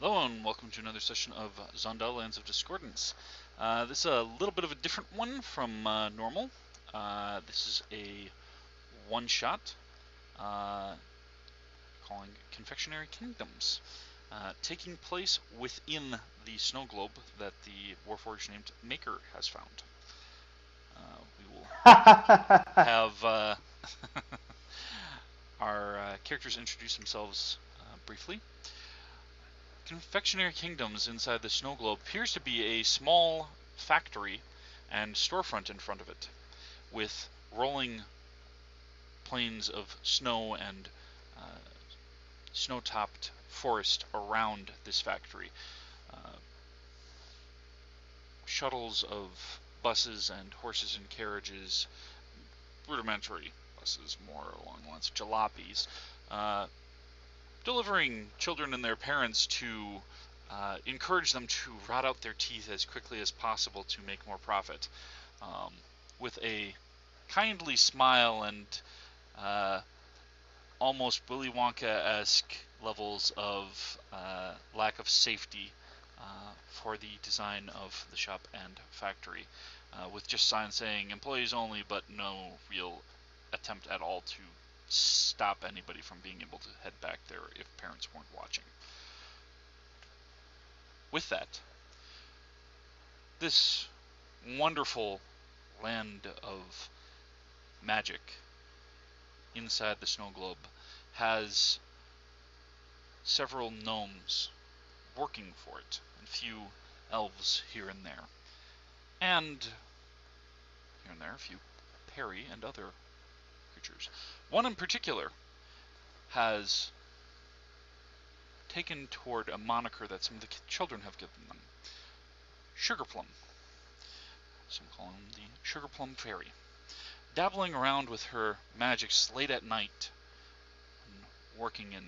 Hello and welcome to another session of Zondell Lands of Discordance. This is a little bit of a different one from normal. This is a one-shot calling Confectionery Kingdoms, taking place within the snow globe that the Warforged named Maker has found. We will have our characters introduce themselves briefly. Confectionery Kingdoms inside the snow globe appears to be a small factory and storefront in front of it, with rolling plains of snow and snow-topped forest around this factory. Uh, Shuttles of buses and horses and carriages, rudimentary buses, more along the lines of jalopies, delivering children and their parents to encourage them to rot out their teeth as quickly as possible to make more profit, with a kindly smile and almost Willy Wonka-esque levels of lack of safety for the design of the shop and factory, with just signs saying employees only, but no real attempt at all to stop anybody from being able to head back there if parents weren't watching. With that, this wonderful land of magic inside the snow globe has several gnomes working for it, and few elves here and there. And here and there, a few Perry and other creatures. One in particular has taken toward a moniker that some of the children have given them. Sugarplum. Some call him the Sugarplum Fairy. Dabbling around with her magics late at night and working in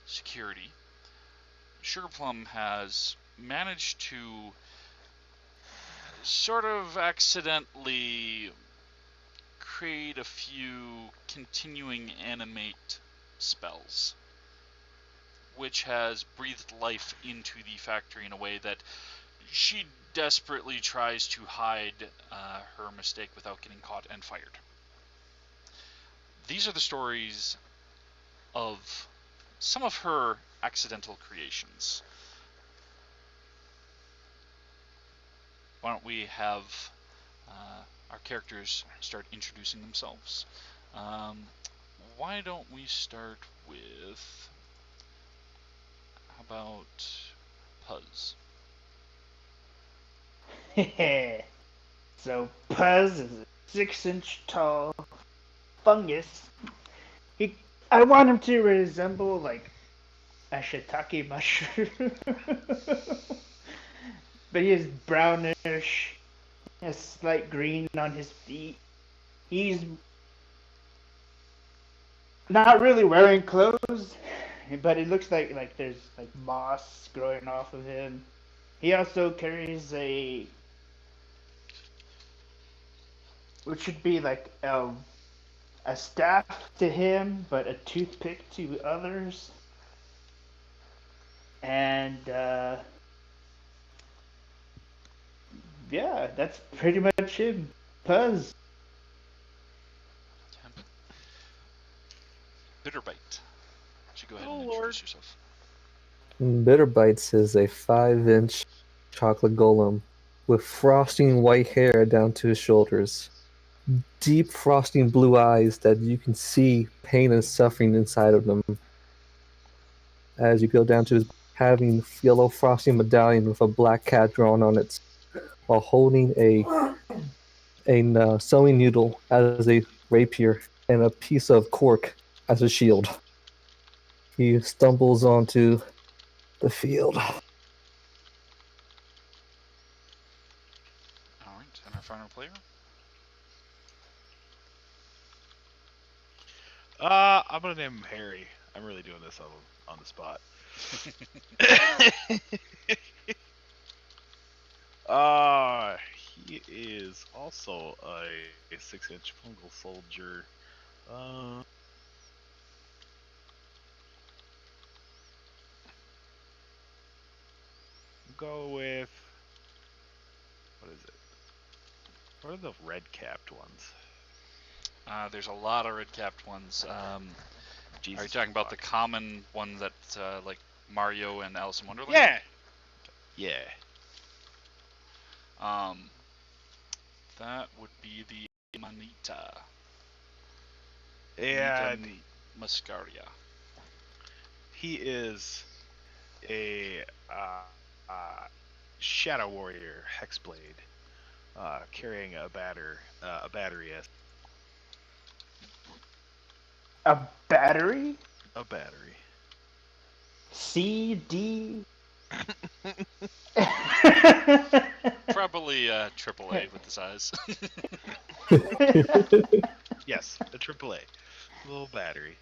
security, Sugarplum has managed to sort of accidentally create a few continuing animate spells, which has breathed life into the factory in a way that she desperately tries to hide her mistake without getting caught and fired. These are the stories of some of her accidental creations. Why don't we have our characters start introducing themselves? Why don't we start with, how about Puzz? So Puzz is a 6-inch tall fungus. He, I want him to resemble like a shiitake mushroom, but he is brownish, has slight green on his feet. He's not really wearing clothes, but it looks like there's like moss growing off of him. He also carries a which should be like a staff to him, but a toothpick to others. And yeah, that's pretty much him. Puzz. Bitterbite. So go ahead Oh and Lord. introduce yourself. Bitter Bites is a 5-inch chocolate golem with frosting white hair down to his shoulders, deep frosting blue eyes that you can see pain and suffering inside of them. As you go down to his having yellow frosting medallion with a black cat drawn on it, while holding a sewing needle as a rapier and a piece of cork as a shield. He stumbles onto the field. Alright, and our final player? I'm gonna name him Harry. I'm really doing this on the spot. uh he is also a 6-inch fungal soldier. Uh go with what is it? What are the red-capped ones? There's a lot of red-capped ones. Are you Jesus talking about the fuck. common one that, like Mario and Alice in Wonderland? Yeah. Yeah. That would be the Manita. Yeah. Manita muscaria. He is a shadow warrior hexblade, carrying a battery as A battery? a battery. CD? Probably AAA with the size. Yes, a AAA little battery.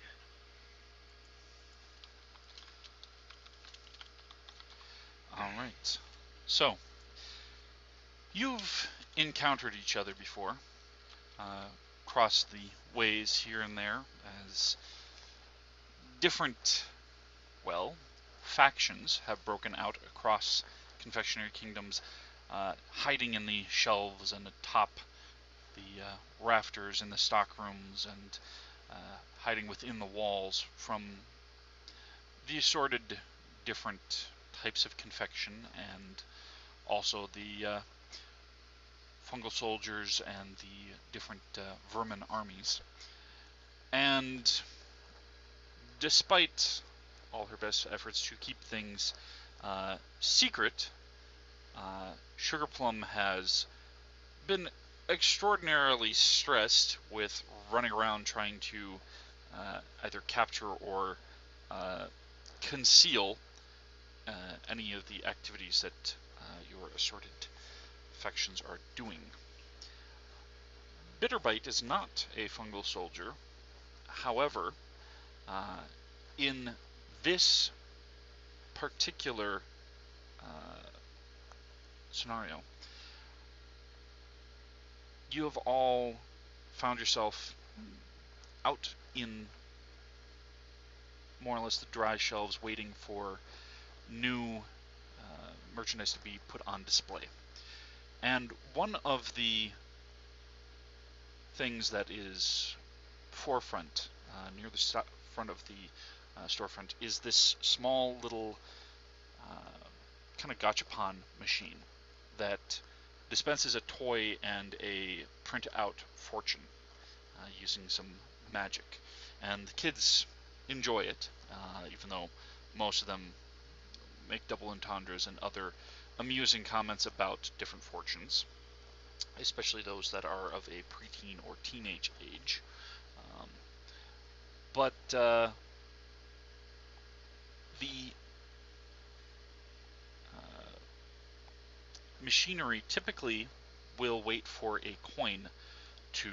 All right. So, you've encountered each other before, crossed the ways here and there as different, well, factions have broken out across Confectionery Kingdoms, hiding in the shelves and atop the rafters in the stock rooms and hiding within the walls from the assorted different types of confection and also the fungal soldiers and the different vermin armies. And despite all her best efforts to keep things secret, Sugarplum has been extraordinarily stressed with running around trying to either capture or conceal any of the activities that your assorted factions are doing. Bitterbite is not a fungal soldier. However, in this particular scenario, you have all found yourself out in more or less the dry shelves waiting for new merchandise to be put on display. And one of the things that is forefront, near the front of the storefront, is this small little kind of gachapon machine that dispenses a toy and a print-out fortune using some magic. And the kids enjoy it, even though most of them make double entendres and other amusing comments about different fortunes, especially those that are of a preteen or teenage age. But the machinery typically will wait for a coin to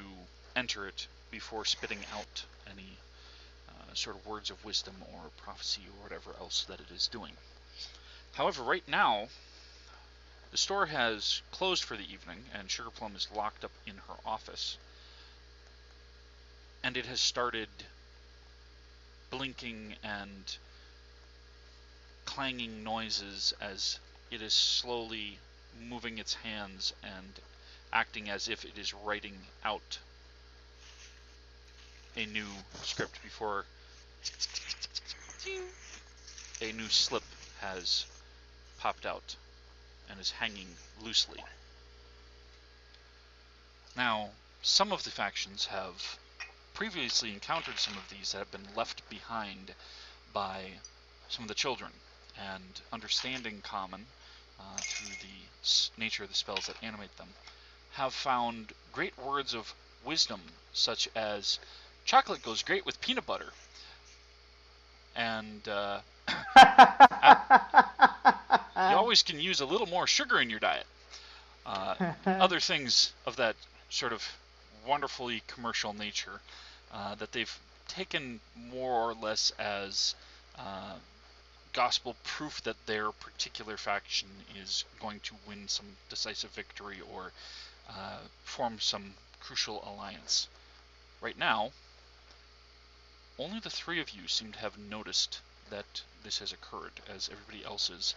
enter it before spitting out any sort of words of wisdom or prophecy or whatever else that it is doing. However, right now, the store has closed for the evening and Sugarplum is locked up in her office. And it has started blinking and clanging noises as it is slowly moving its hands and acting as if it is writing out a new script before a new slip has popped out and is hanging loosely. Now, some of the factions have previously encountered some of these that have been left behind by some of the children, and understanding common through the nature of the spells that animate them, have found great words of wisdom, such as chocolate goes great with peanut butter, and you always can use a little more sugar in your diet. Other things of that sort of wonderfully commercial nature that they've taken more or less as gospel proof that their particular faction is going to win some decisive victory or form some crucial alliance. Right now, only the three of you seem to have noticed that this has occurred, as everybody else is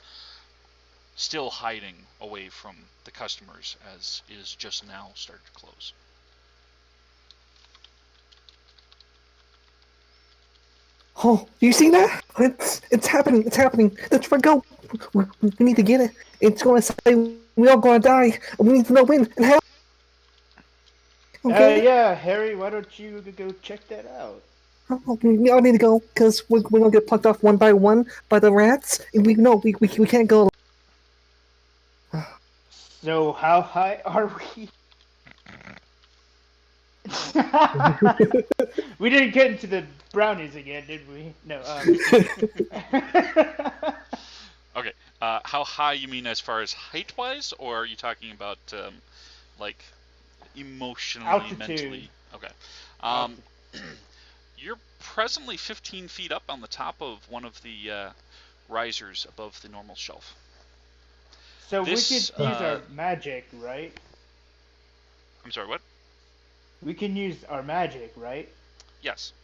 still hiding away from the customers as is just now started to close. Oh, you see that? It's happening. It's happening. Let's go. We need to get it. It's gonna say we all gonna die. We need to know when and how. Okay. Yeah, Harry, why don't you go check that out? We all need to go because we're gonna get plucked off one by the rats. And we can't go. So how high are we? We didn't get into the brownies again, did we? No. Okay. How high you mean as far as height-wise, or are you talking about like emotionally, Altitude. mentally? Okay. You're presently 15 feet up on the top of one of the risers above the normal shelf. So This, we could use our magic, right? I'm sorry, what? We can use our magic, right? Yes.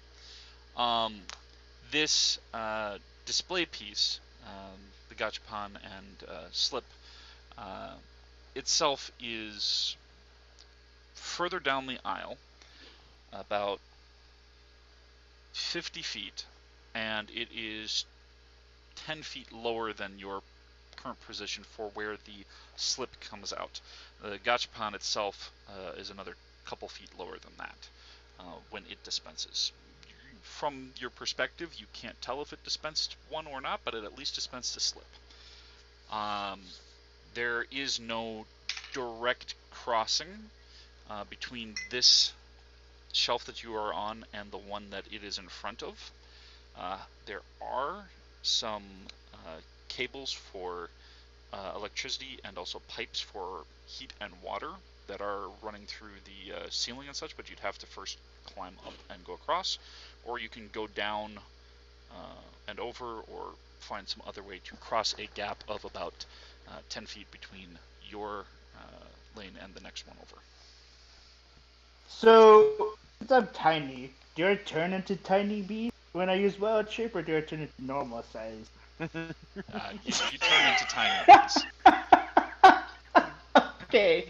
This display piece, the gachapon and slip, itself is further down the aisle, about 50 feet, and it is 10 feet lower than your current position for where the slip comes out. The gachapon itself is another couple feet lower than that when it dispenses. From your perspective, you can't tell if it dispensed one or not, but it at least dispensed a slip. There is no direct crossing between this shelf that you are on and the one that it is in front of. There are some cables for electricity and also pipes for heat and water that are running through the ceiling and such, but you'd have to first climb up and go across, or you can go down and over, or find some other way to cross a gap of about 10 feet between your lane and the next one over. So, since I'm tiny, do I turn into tiny beast when I use wild shape, or do I turn into normal size? You turn into tiny beasts. Okay.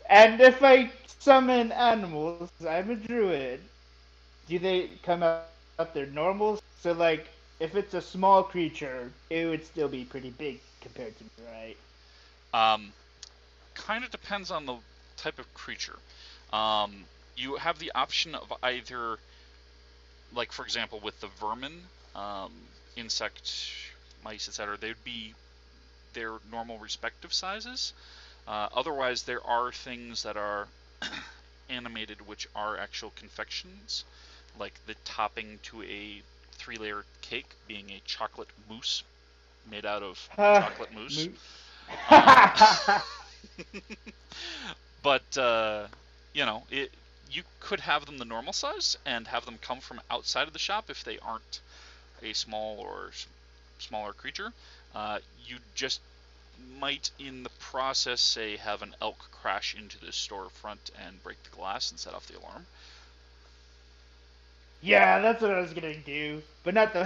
And if I summon animals, I'm a druid. Do they come out their normals? So, like, if it's a small creature, it would still be pretty big compared to me, right? Kind of depends on the type of creature. You have the option of either, like for example, with the vermin, insect, mice, etc. They'd be their normal respective sizes. Otherwise, there are things that are animated, which are actual confections, like the topping to a 3-layer cake being a chocolate mousse made out of chocolate mousse. But you could have them the normal size and have them come from outside of the shop if they aren't a small or smaller creature. You just might, in the process, say have an elk crash into the storefront and break the glass and set off the alarm. Yeah, that's what I was gonna do, but not.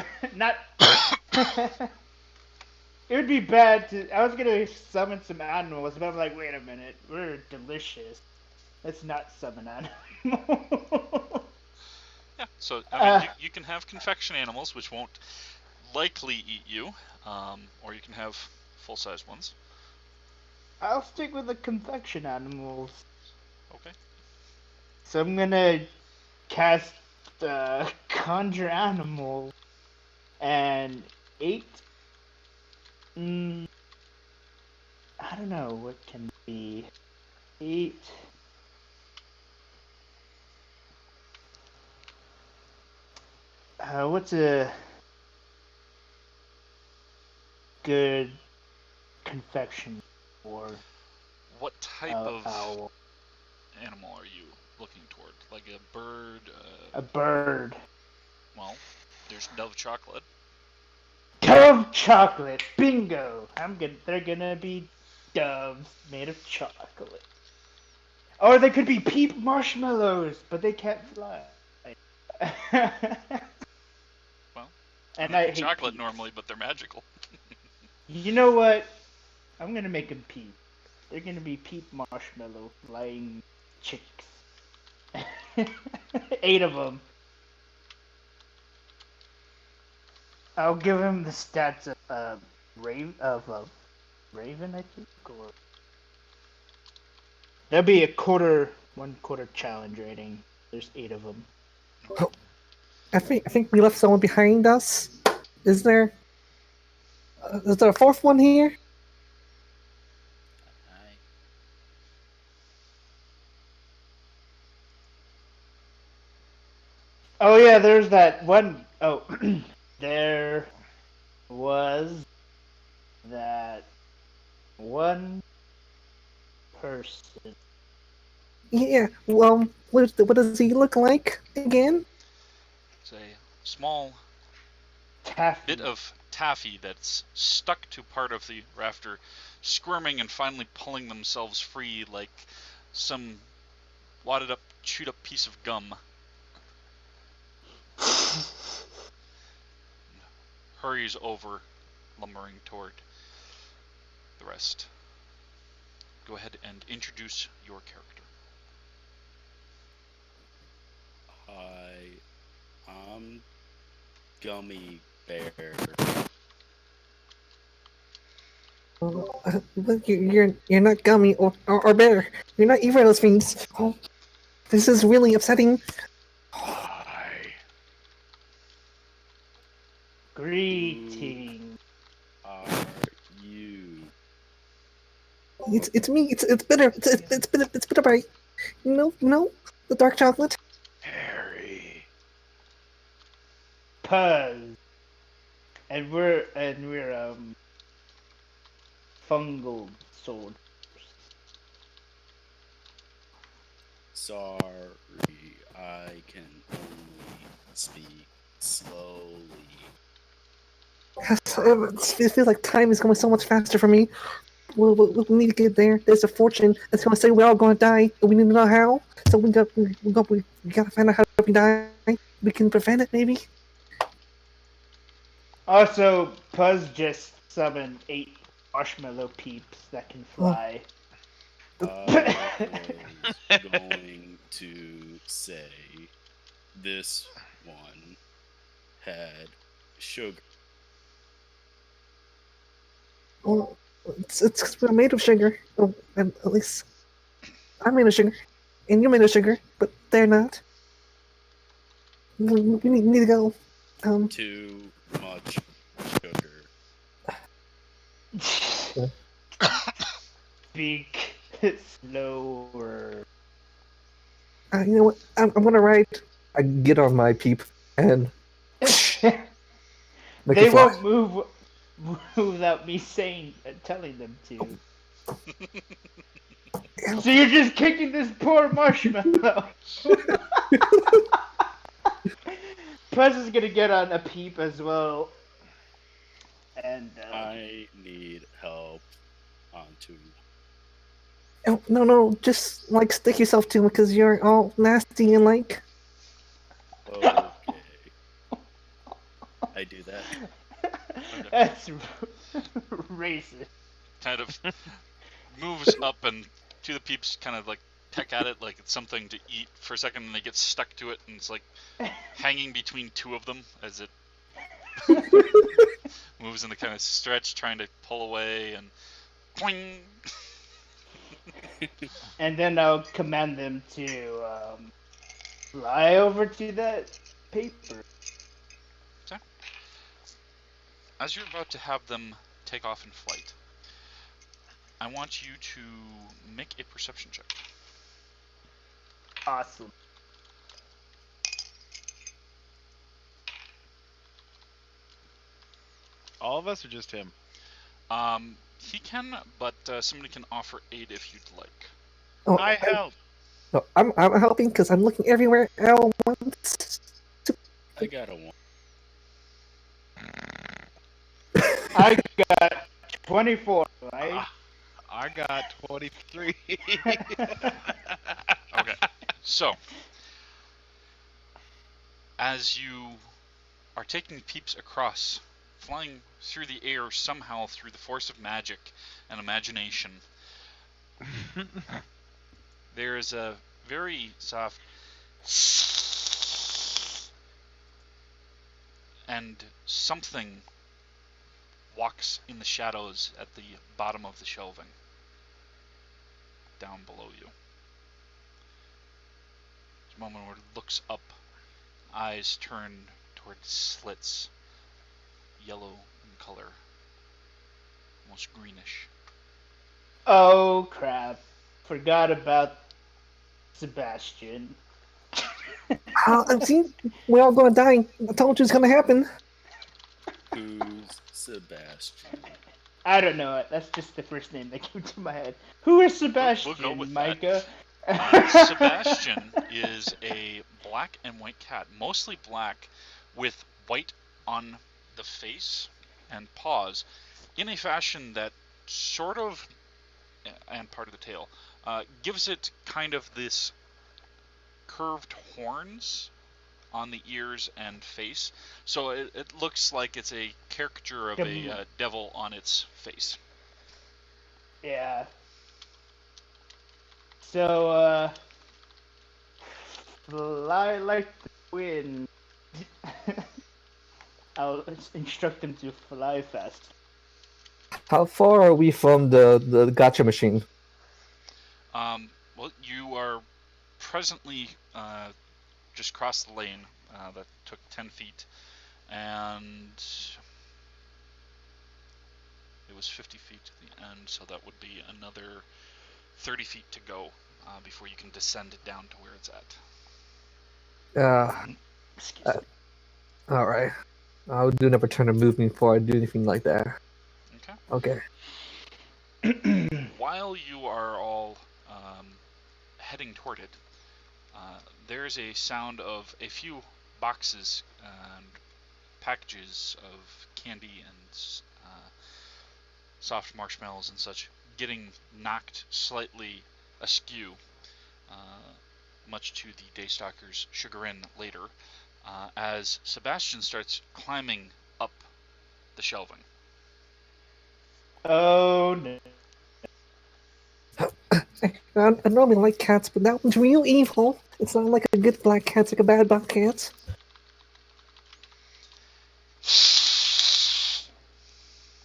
It would be bad to. I was gonna summon some animals, but I'm like, wait a minute, we're delicious. Let's not summon animals. Yeah, so I mean, you can have confection animals, which won't likely eat you, or you can have full-size ones. I'll stick with the confection animals. Okay. So I'm gonna cast conjure animal and 8. I don't know what can be 8. What's a good confection for? What type of owl? animal are you looking toward? Like a bird? A bird. Well, there's dove chocolate. Dove chocolate, bingo! They're gonna be doves made of chocolate. Or they could be peep marshmallows, but they can't fly. Well, and I I hate hate chocolate peeps. normally, but they're magical. You know what? I'm gonna make them peep. They're gonna be peep marshmallow flying chicks. 8 of them. I'll give him the stats of Raven, I think, or that'll be a 1/4 challenge rating. There's 8 of them. Oh, I think we left someone behind us. Is there? Is there a fourth one here? I Oh yeah, there's that one oh there was that one person. Yeah. Well, what does he look like again? It's a small Taffy. bit of taffy that's stuck to part of the rafter, squirming and finally pulling themselves free like some wadded up, chewed up piece of gum. Hurries over, lumbering toward the rest. Go ahead and introduce your character. Hi, I'm Gummy Bear. You're not Gummy or Bear. You're not either of those things. Oh, this is really upsetting. Hi. Greetings. Are you? It's me. It's bitter. It's bitter bite. No, the dark chocolate. Harry. Puzz. And we're fungal soldiers. Sorry, I can only speak slowly. It feels like time is going so much faster for me. We need to get there. There's a fortune that's going to say we're all going to die, and we need to know how. So we got to find out how we die. We can prevent it, maybe. Also, Puzz just summoned 8 marshmallow peeps that can fly. I was going to say this one had sugar. Well, it's 'cause we're made of sugar. Oh, and at least I'm made of sugar, and you're made of sugar, but they're not. We need to go. Too much sugar. Speak slower. You know what? I'm gonna write. I get on my peep and make They it fly. won't move without me telling them to. So you're just kicking this poor marshmallow. Puzz is gonna get on a peep as well. And I need help onto. Oh, no, just like stick yourself to it because you're all nasty and like. Okay. I do that. that's racist. Kind of moves up and two of the peeps kind of like peck at it like it's something to eat for a second, and they get stuck to it, and it's like hanging between two of them as it moves in the kind of stretch, trying to pull away, and boing. And then I'll command them to fly over to that paper. As you're about to have them take off in flight, I want you to make a perception check. Awesome. All of us or just him? He can, but somebody can offer aid if you'd like. Oh, I help. No, I'm helping because I'm looking everywhere at once. I got a 1. I got 24, right? I got 23. Okay, so as you are taking peeps across flying through the air somehow through the force of magic and imagination. There is a very soft and something walks in the shadows at the bottom of the shelving down below you. There's a moment where it looks up, eyes turned toward slits, yellow in color, almost greenish. Oh crap! Forgot about Sebastian. See, we're all gonna die. I told you it's gonna happen. Who's Sebastian? I don't know. That's just the first name that came to my head. Who is Sebastian, We'll go with Micah? Sebastian is a black and white cat, mostly black, with white on the face and paws, in a fashion that sort of, and part of the tail, gives it kind of this curved horns on the ears and face. So it looks like it's a caricature of a devil on its face. Yeah. So, fly like the wind. I'll instruct him to fly fast. How far are we from the gotcha machine? Well, you are presently just crossed the lane. That took 10 feet, and it was 50 feet to the end, so that would be another 30 feet to go before you can descend down to where it's at. Excuse me. All right. I'll do never turn to move me before I do anything like that. Okay. Okay. While you are all heading toward it, there's a sound of a few boxes and packages of candy and soft marshmallows and such getting knocked slightly askew, much to the Daystalker's chagrin later, as Sebastian starts climbing up the shelving. Oh no. I normally like cats, but that one's real evil. It's not like a good black cat, it's like a bad black cat.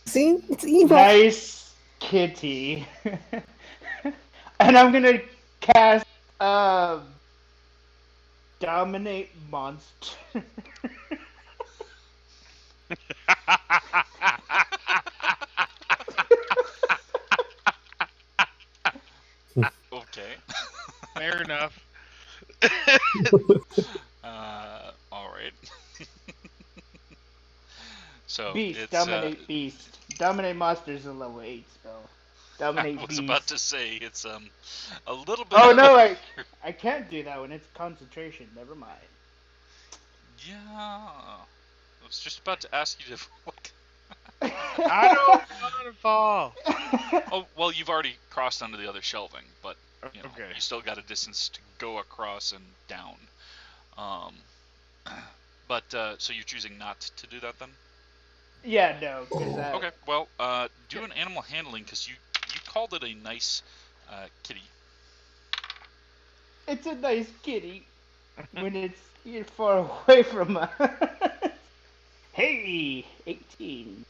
See? It's evil. Nice kitty. And I'm gonna cast Dominate Monster. Okay. Fair enough. All right. So Beast, it's, Dominate Beast. Dominate Monster is a level 8 spell. Dominate I was Beast. about to say it's a little bit. Oh no, I can't do that when it's concentration. Never mind. Yeah, I was just about to ask you to. I don't want to fall. Oh well, you've already crossed onto the other shelving, but you know, Okay. you still got a distance to go across and down. But so you're choosing not to do that then? Yeah, no, because Okay. Well, do an animal handling because you called it a nice kitty. it's a nice kitty when it's you're far away from us. Hey, 18.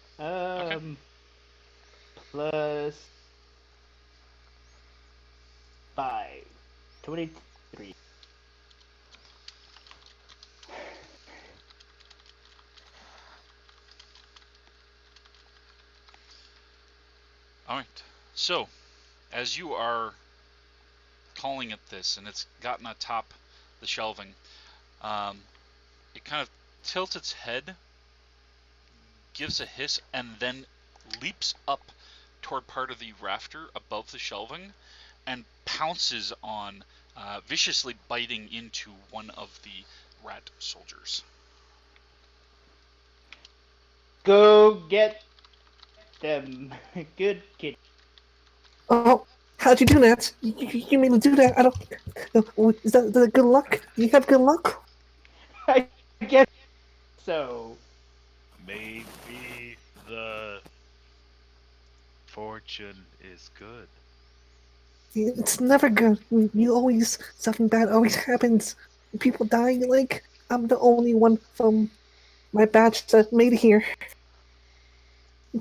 Plus 5. 23. All right. So, as you are calling it this, and it's gotten atop the shelving, it kind of tilts its head, gives a hiss, and then leaps up toward part of the rafter above the shelving and pounces on, viciously biting into one of the rat soldiers. Go get them. Good kitty. Oh, how'd you do that? You made me do that. I don't. Is that good luck? You have good luck? I guess so. Maybe. Misfortune is good. It's never good. You always something bad always happens. People die. Like I'm the only one from my batch that made it here.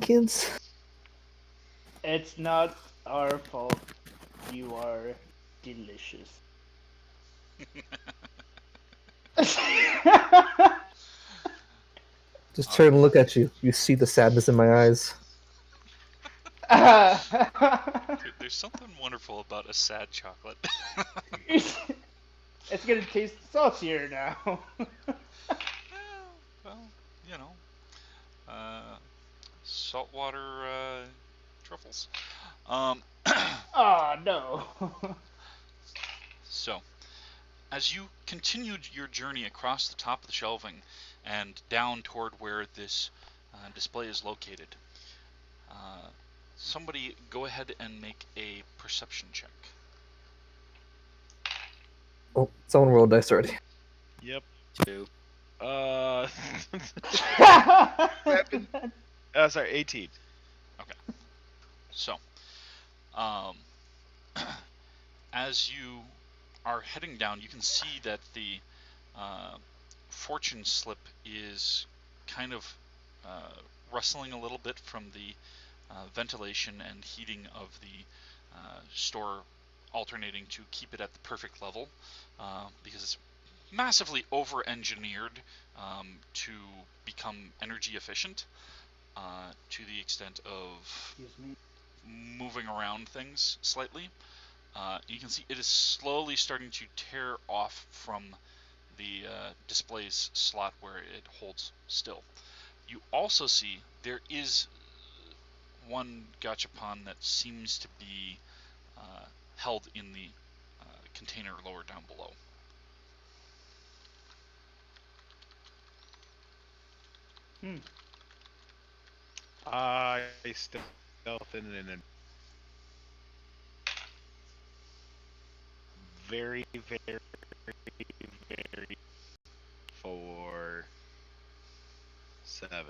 Kids. It's not our fault. You are delicious. Just turn and look at you. You see the sadness in my eyes. There's something wonderful about a sad chocolate. It's gonna taste saltier now. Well, you know, saltwater truffles. Um, Oh no. so, as you continued your journey across the top of the shelving and down toward where this display is located, somebody go ahead and make a perception check. Oh, someone rolled dice already. Yep. 2. Uh, sorry, 18. So, um, as you are heading down, you can see that the fortune slip is kind of rustling a little bit from the ventilation and heating of the store, alternating to keep it at the perfect level because it's massively over-engineered to become energy efficient to the extent of moving around things slightly. You can see it is slowly starting to tear off from the display's slot where it holds still. You also see there is one gachapon that seems to be held in the container lower down below. I stealth in and very, very, very for 7.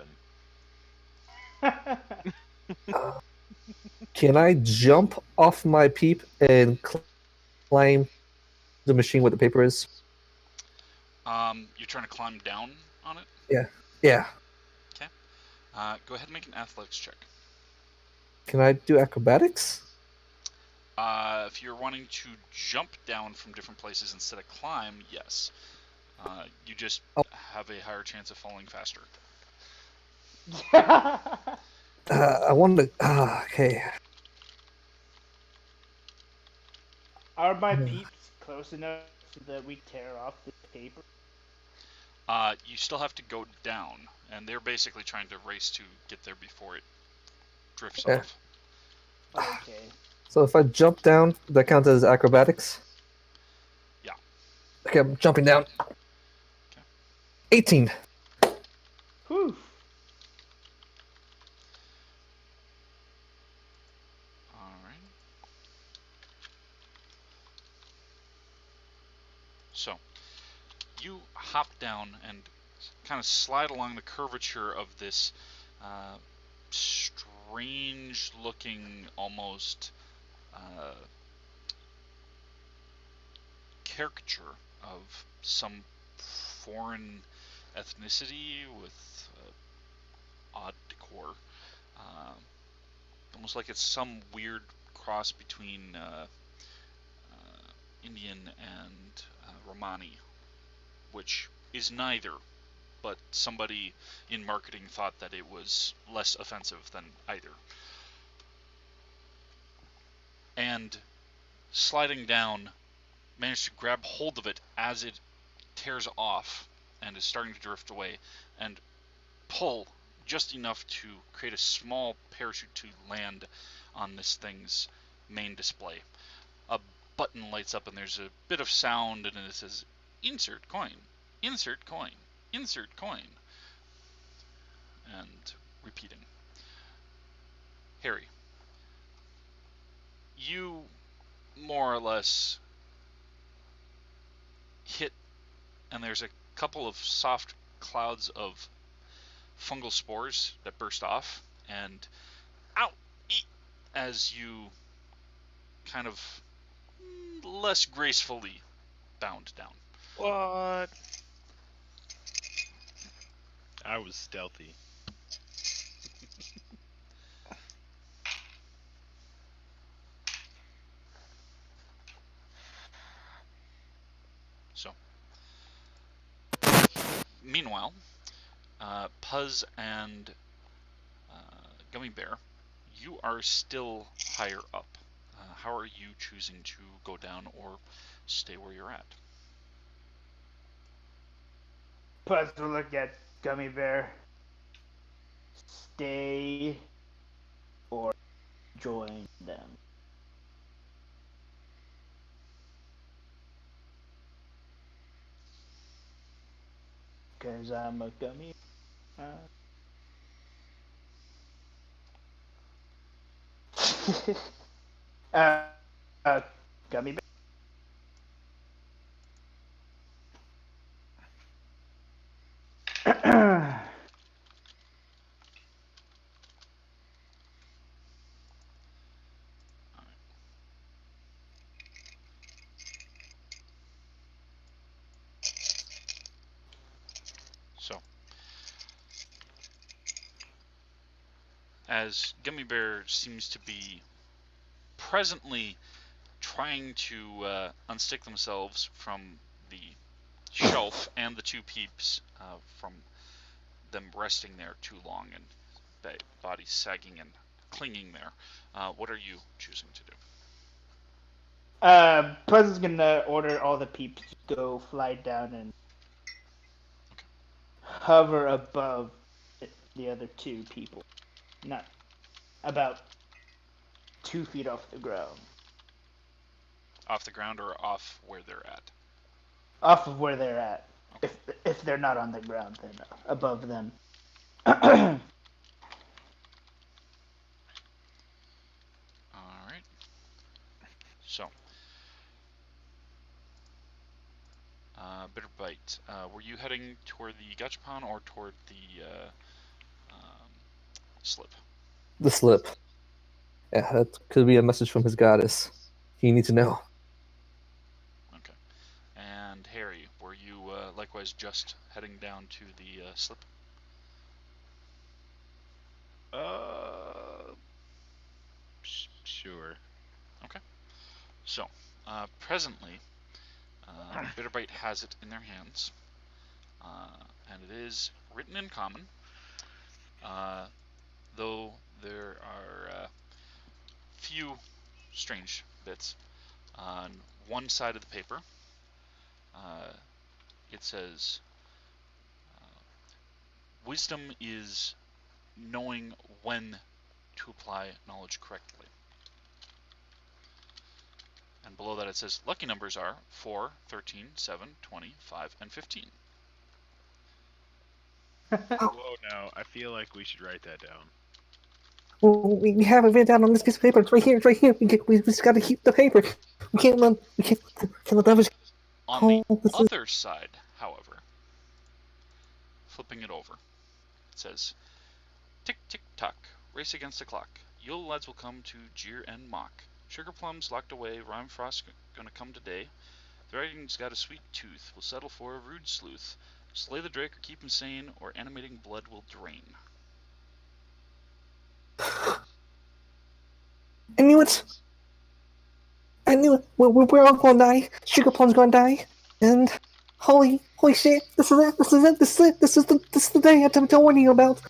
Can I jump off my peep and climb the machine where the paper is? You're trying to climb down on it? Yeah. Yeah. Okay. Go ahead and make an athletics check. Can I do acrobatics? If you're wanting to jump down from different places instead of climb, yes. You just have a higher chance of falling faster. I want to. Okay. Are my peeps close enough so that we tear off the paper? You still have to go down, and they're basically trying to race to get there before it drifts Yeah. off. Okay. So if I jump down, that counts as acrobatics? Yeah. Okay, I'm jumping down. Okay. 18. Whew. Alright. So, you hop down and kind of slide along the curvature of this strange looking, almost caricature of some foreign ethnicity with odd decor. Almost like it's some weird cross between Indian and Romani, which is neither, but somebody in marketing thought that it was less offensive than either. And sliding down, managed to grab hold of it as it tears off and is starting to drift away, and pull just enough to create a small parachute to land on this thing's main display. A button lights up and there's a bit of sound, and it says, "Insert coin, insert coin, insert coin," and repeating. Harry, you more or less hit, and there's a couple of soft clouds of fungal spores that burst off, and ow, as you kind of less gracefully bound down. What? I was stealthy. So, meanwhile, Puzz and Gummy Bear, you are still higher up. How are you choosing to go down or stay where you're at? Puzz will look at Gummy Bear. Stay or join them. Because I'm a gummy. Uh, Gummy Bear. So, as Gummy Bear seems to be presently trying to unstick themselves from the shelf and the two peeps from them resting there too long and the body sagging and clinging there, what are you choosing to do? Puzz is gonna order all the peeps to go fly down and hover above the other two people. Not about 2 feet off the ground. Off the ground or off where they're at? Off of where they're at. Okay. If they're not on the ground, then above them. All right. So, Bitterbite, were you heading toward the Gachapon or toward the slip? The slip. Yeah, that could be a message from his goddess. He needs to know. Okay. And Harry, were you likewise just heading down to the slip? Sure. Okay. So, presently, Bitterbite has it in their hands, and it is written in common, though there are few strange bits. On one side of the paper, it says, wisdom is knowing when to apply knowledge correctly. And below that it says lucky numbers are 4, 13, 7, 20, 5, and 15. Whoa, now I feel like we should write that down. Well, we have it written down on this piece of paper. It's right here. It's right here. We just got to keep the paper. We can't let others. On the Oh, this is. other side, however, flipping it over, it says, tick tick tock, race against the clock. Yule lads will come to jeer and mock. Sugar plums locked away, rhyme frost gonna come today. The writing's got a sweet tooth, will settle for a rude sleuth. Slay the drake or keep him sane, or animating blood will drain. I knew it. I knew it. We're all gonna die. Sugar Plum's gonna die. And holy shit! This is it. This is it. This is it. This is the day I've been warning you about.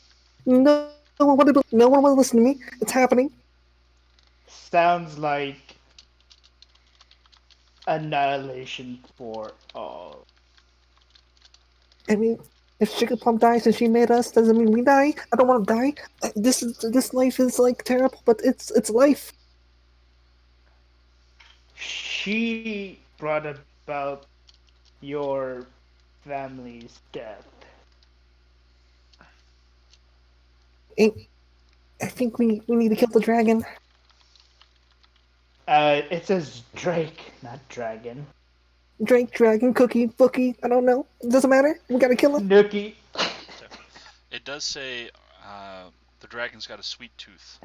No one will listen to me. It's happening. Sounds like annihilation for all. I mean, if Sugar Plum dies and she made us, doesn't mean we die. I don't want to die. This life is like terrible, but it's life. She brought about your family's death. I think we need to kill the dragon. It says Drake, not dragon. Drake, dragon, cookie, bookie. I don't know. It doesn't matter. We gotta kill it. Nookie. It does say the dragon's got a sweet tooth.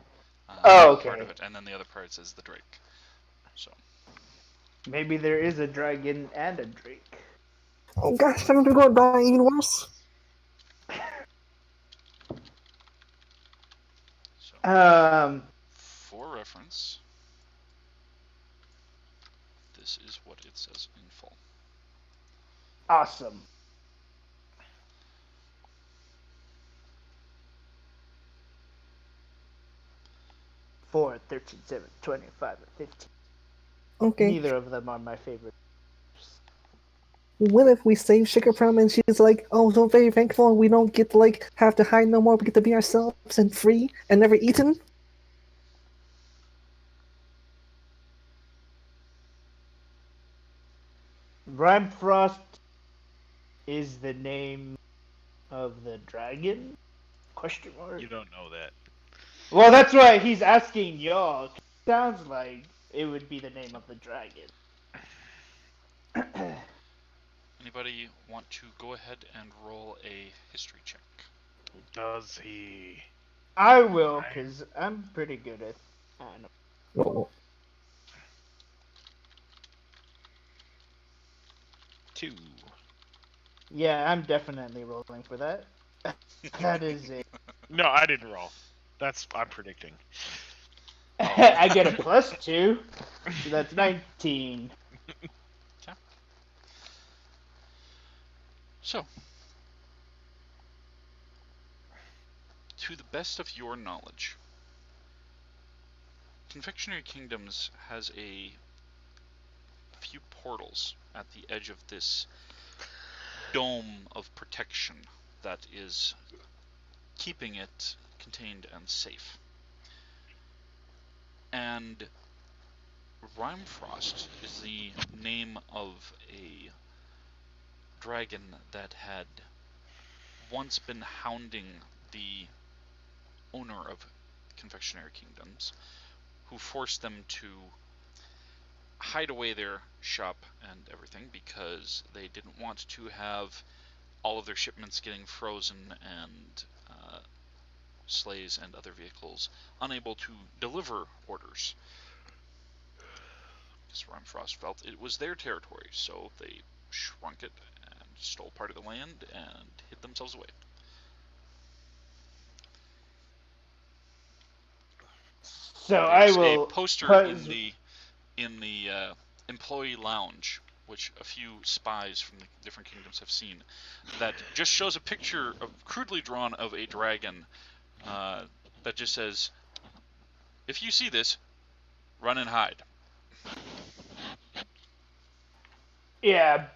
Oh, part of okay. it, and then the other parts is the drake. So Maybe there is a dragon and a drake. Oh gosh, I'm gonna go die even worse. so Um, for reference, this is what it says in full. awesome. 4, 13, 7, 25, and 15. Okay. Neither of them are my favorite. What if we save Sugar Plum and she's like, oh, so very thankful and we don't get to like have to hide no more, we get to be ourselves and free and never eaten? Rhyme Frost is the name of the dragon? Question mark. You don't know that. Well, that's why he's asking y'all. It sounds like it would be the name of the dragon. Anybody want to go ahead and roll a history check? Does he? I will, because I'm pretty good at. I don't know. Oh, 2. Yeah, I'm definitely rolling for that. That is it. No, I didn't roll. I'm predicting. I get a +2, so that's 19. Okay. So, to the best of your knowledge, Confectionery Kingdoms has a few portals at the edge of this dome of protection that is keeping it contained and safe. And Rhymefrost is the name of a dragon that had once been hounding the owner of Confectionery Kingdoms, who forced them to hide away their shop and everything because they didn't want to have all of their shipments getting frozen and sleighs and other vehicles unable to deliver orders. Because Rhymefrost felt it was their territory, so they shrunk it and stole part of the land and hid themselves away. So I There's a will. poster in the employee lounge, which a few spies from the different kingdoms have seen, that just shows a picture of crudely drawn of a dragon that just says, "If you see this, run and hide." Yeah,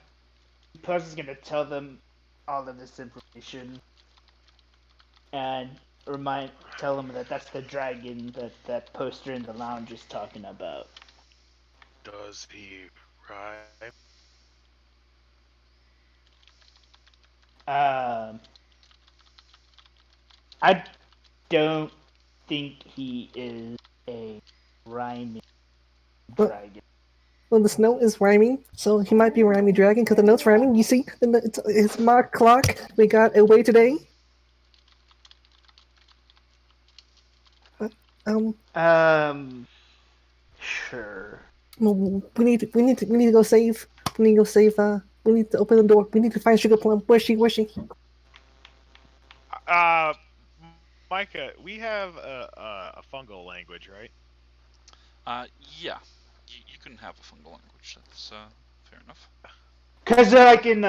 Plus is gonna tell them all of this information and tell them that that's the dragon that that poster in the lounge is talking about. Does he rhyme? Um, I don't think he is a rhyming but dragon. well, the snow is rhyming, so he might be a rhyming dragon because the note's rhyming. You see, it's Mark Clock. We got away today. Um, Sure. we need to go save. We need to go save. We need to open the door. We need to find Sugar Plum. Where's she? Where's she? Uh, Micah, we have a fungal language, right? Yeah, you can have a fungal language. That's fair enough. Cause they're like in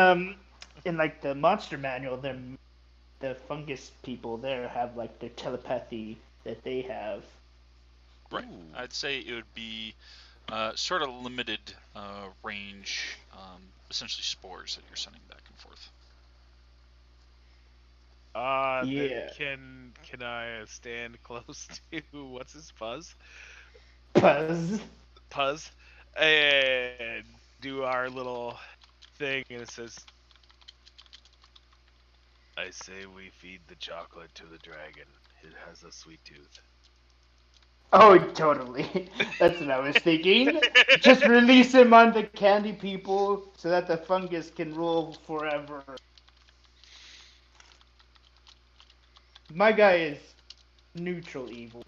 like the monster manual, the fungus people there have like their telepathy that they have. Right. Ooh. I'd say it would be sort of limited range, essentially spores that you're sending back and forth. Yeah. Can I stand close to what's his Puzz? Puzz. Puzz, and do our little thing, and it says, "I say we feed the chocolate to the dragon. It has a sweet tooth." Oh, totally. That's what I was thinking. Just release him on the candy people so that the fungus can rule forever. My guy is neutral evil.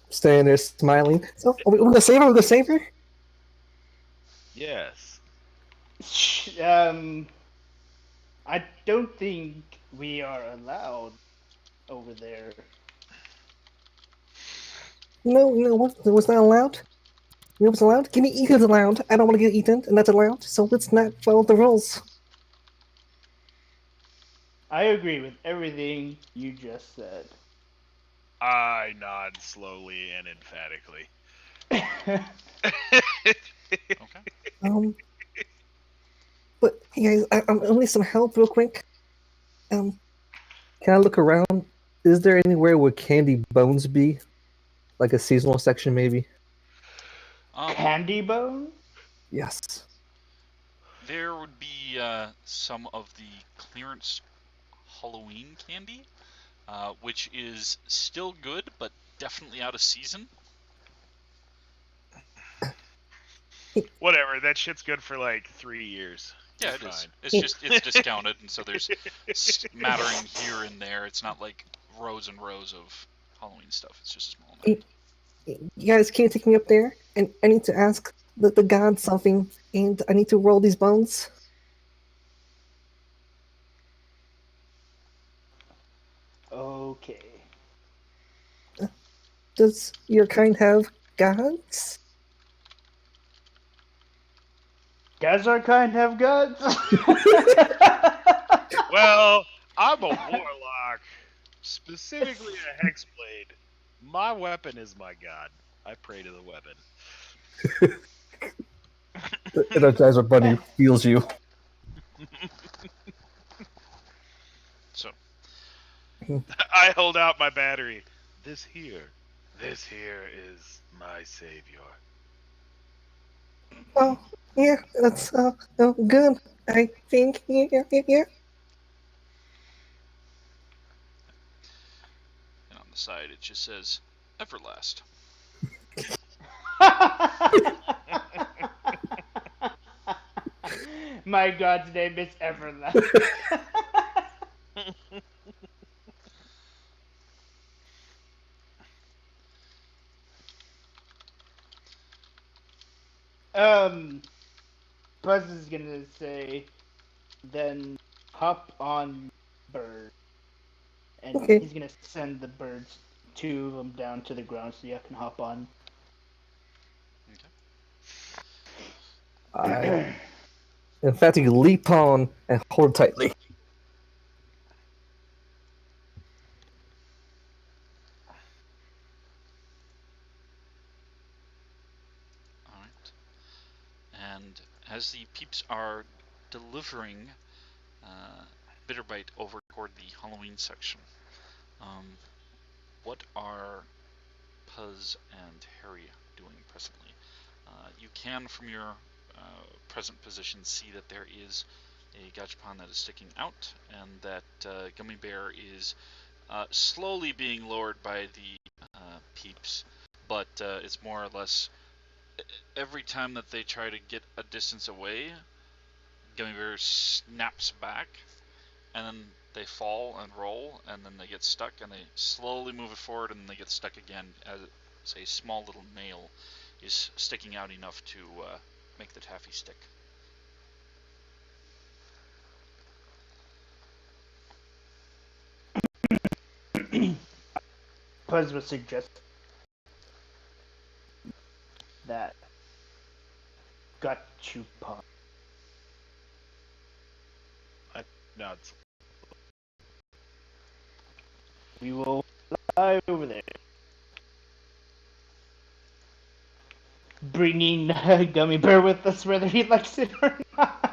Standing there smiling. So, are we gonna save her? We're gonna save her? Yes. I don't think we are allowed over there. No, was not allowed. You know what's allowed? Give me eaten's allowed. I don't want to get eaten, and that's allowed. So let's not follow the rules. I agree with everything you just said. I nod slowly and emphatically. Okay. But hey guys, I need some help real quick. Can I look around? Is there anywhere where candy bones be? Like a seasonal section, maybe? Candy bone? Yes. There would be some of the clearance Halloween candy, which is still good, but definitely out of season. Whatever, that shit's good for like 3 years. Yeah, It's it is. fine. It's discounted, and so there's smattering here and there. It's not like rows and rows of Halloween stuff. It's just a small amount. You guys can't take me up there, and I need to ask the god something, and I need to roll these bones. Okay. Does your kind have gods? Does our kind have guts? Well, I'm a warlock, specifically a hexblade. My weapon is my god. I pray to the weapon. The Energizer Bunny feels you. So, I hold out my battery. This here is my savior. Oh, yeah, that's good. I think, yeah. and on the side it just says Everlast. My god's name is Everlast. Buzz is gonna say, then hop on bird, and Okay. he's gonna send the birds, two of them down to the ground so you can hop on. I, in fact, you leap on and hold tightly. All right. And as the peeps are delivering Bitterbite over toward the Halloween section, what are Puzz and Harry doing presently? You can, from your present position, see that there is a gachapon that is sticking out, and that Gummy Bear is slowly being lowered by the peeps, but it's more or less every time that they try to get a distance away, Gummy Bear snaps back, and then they fall and roll, and then they get stuck, and they slowly move it forward, and they get stuck again as a small little nail is sticking out enough to make the taffy stick. Buzz would suggest that gachapon. No, We will fly over there, bringing Gummy Bear with us, whether he likes it or not.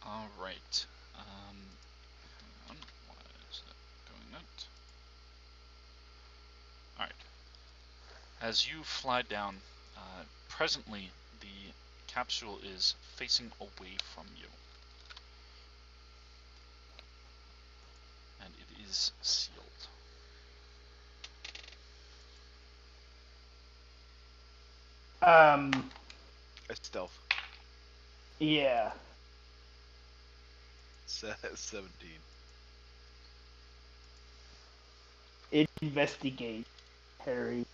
All right. Hang on. Why is that doing that? As you fly down, presently the capsule is facing away from you, and it is sealed. A stealth. Yeah. 17. Investigate, Harry.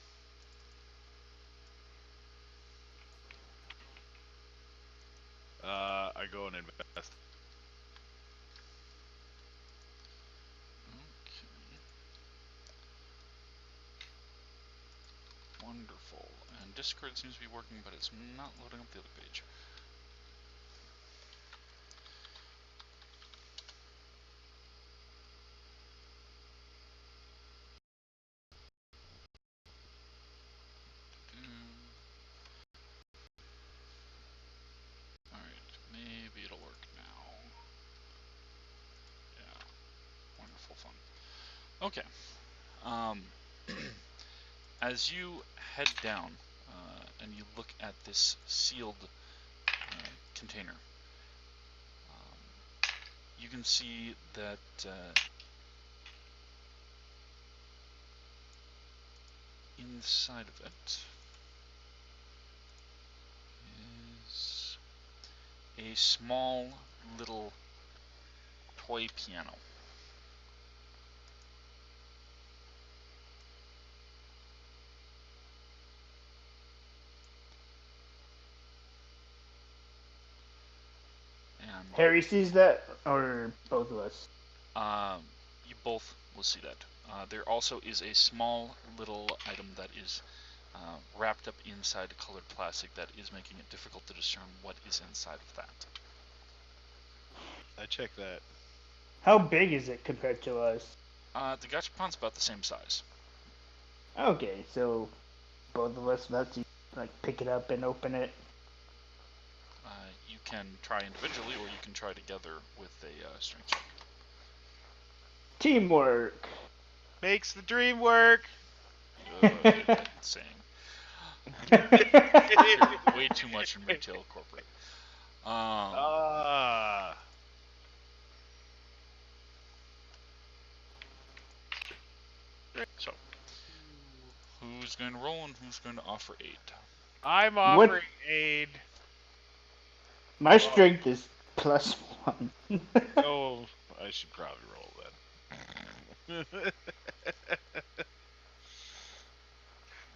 I go and invest. Okay. Wonderful. And Discord seems to be working, but it's not loading up the other page. Alright, maybe it'll work now. Yeah, wonderful fun. Okay. As you head down and you look at this sealed container, you can see that inside of it is a small little toy piano. And Harry sees that, or both of us? you both will see that. There also is a small little item that is wrapped up inside colored plastic that is making it difficult to discern what is inside of that. I check that. How big is it compared to us? The gachapon's about the same size. Okay, so both of us about to like pick it up and open it. You can try individually, or you can try together with a strength check. Teamwork. Makes the dream work. That saying. Way too much in retail corporate. So, who's going to roll and who's going to offer aid? I'm offering aid. My strength is +1. Oh, I should probably roll then.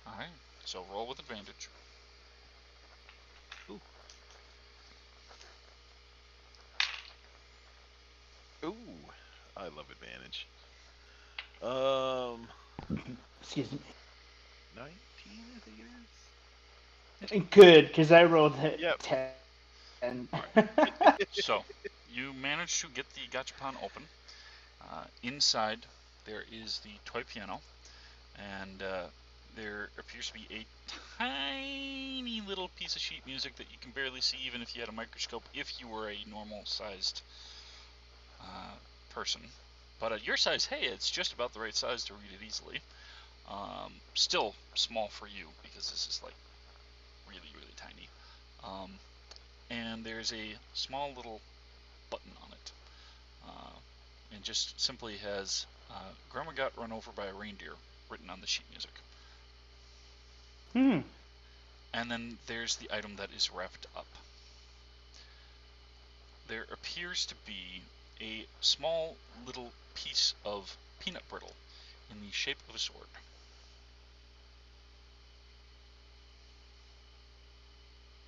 Alright, so roll with advantage. Ooh. Ooh, I love advantage. Excuse me. 19, I think it is. Good, because I rolled a Yep. 10. So, you manage to get the gachapon open. Inside, there is the toy piano, and there appears to be a tiny little piece of sheet music that you can barely see even if you had a microscope, if you were a normal-sized person. But at your size, hey, it's just about the right size to read it easily. Still small for you, because this is like really, really tiny. And there's a small little button on it. And just simply has Grandma got run over by a reindeer written on the sheet music. And then there's the item that is wrapped up. There appears to be a small little piece of peanut brittle in the shape of a sword.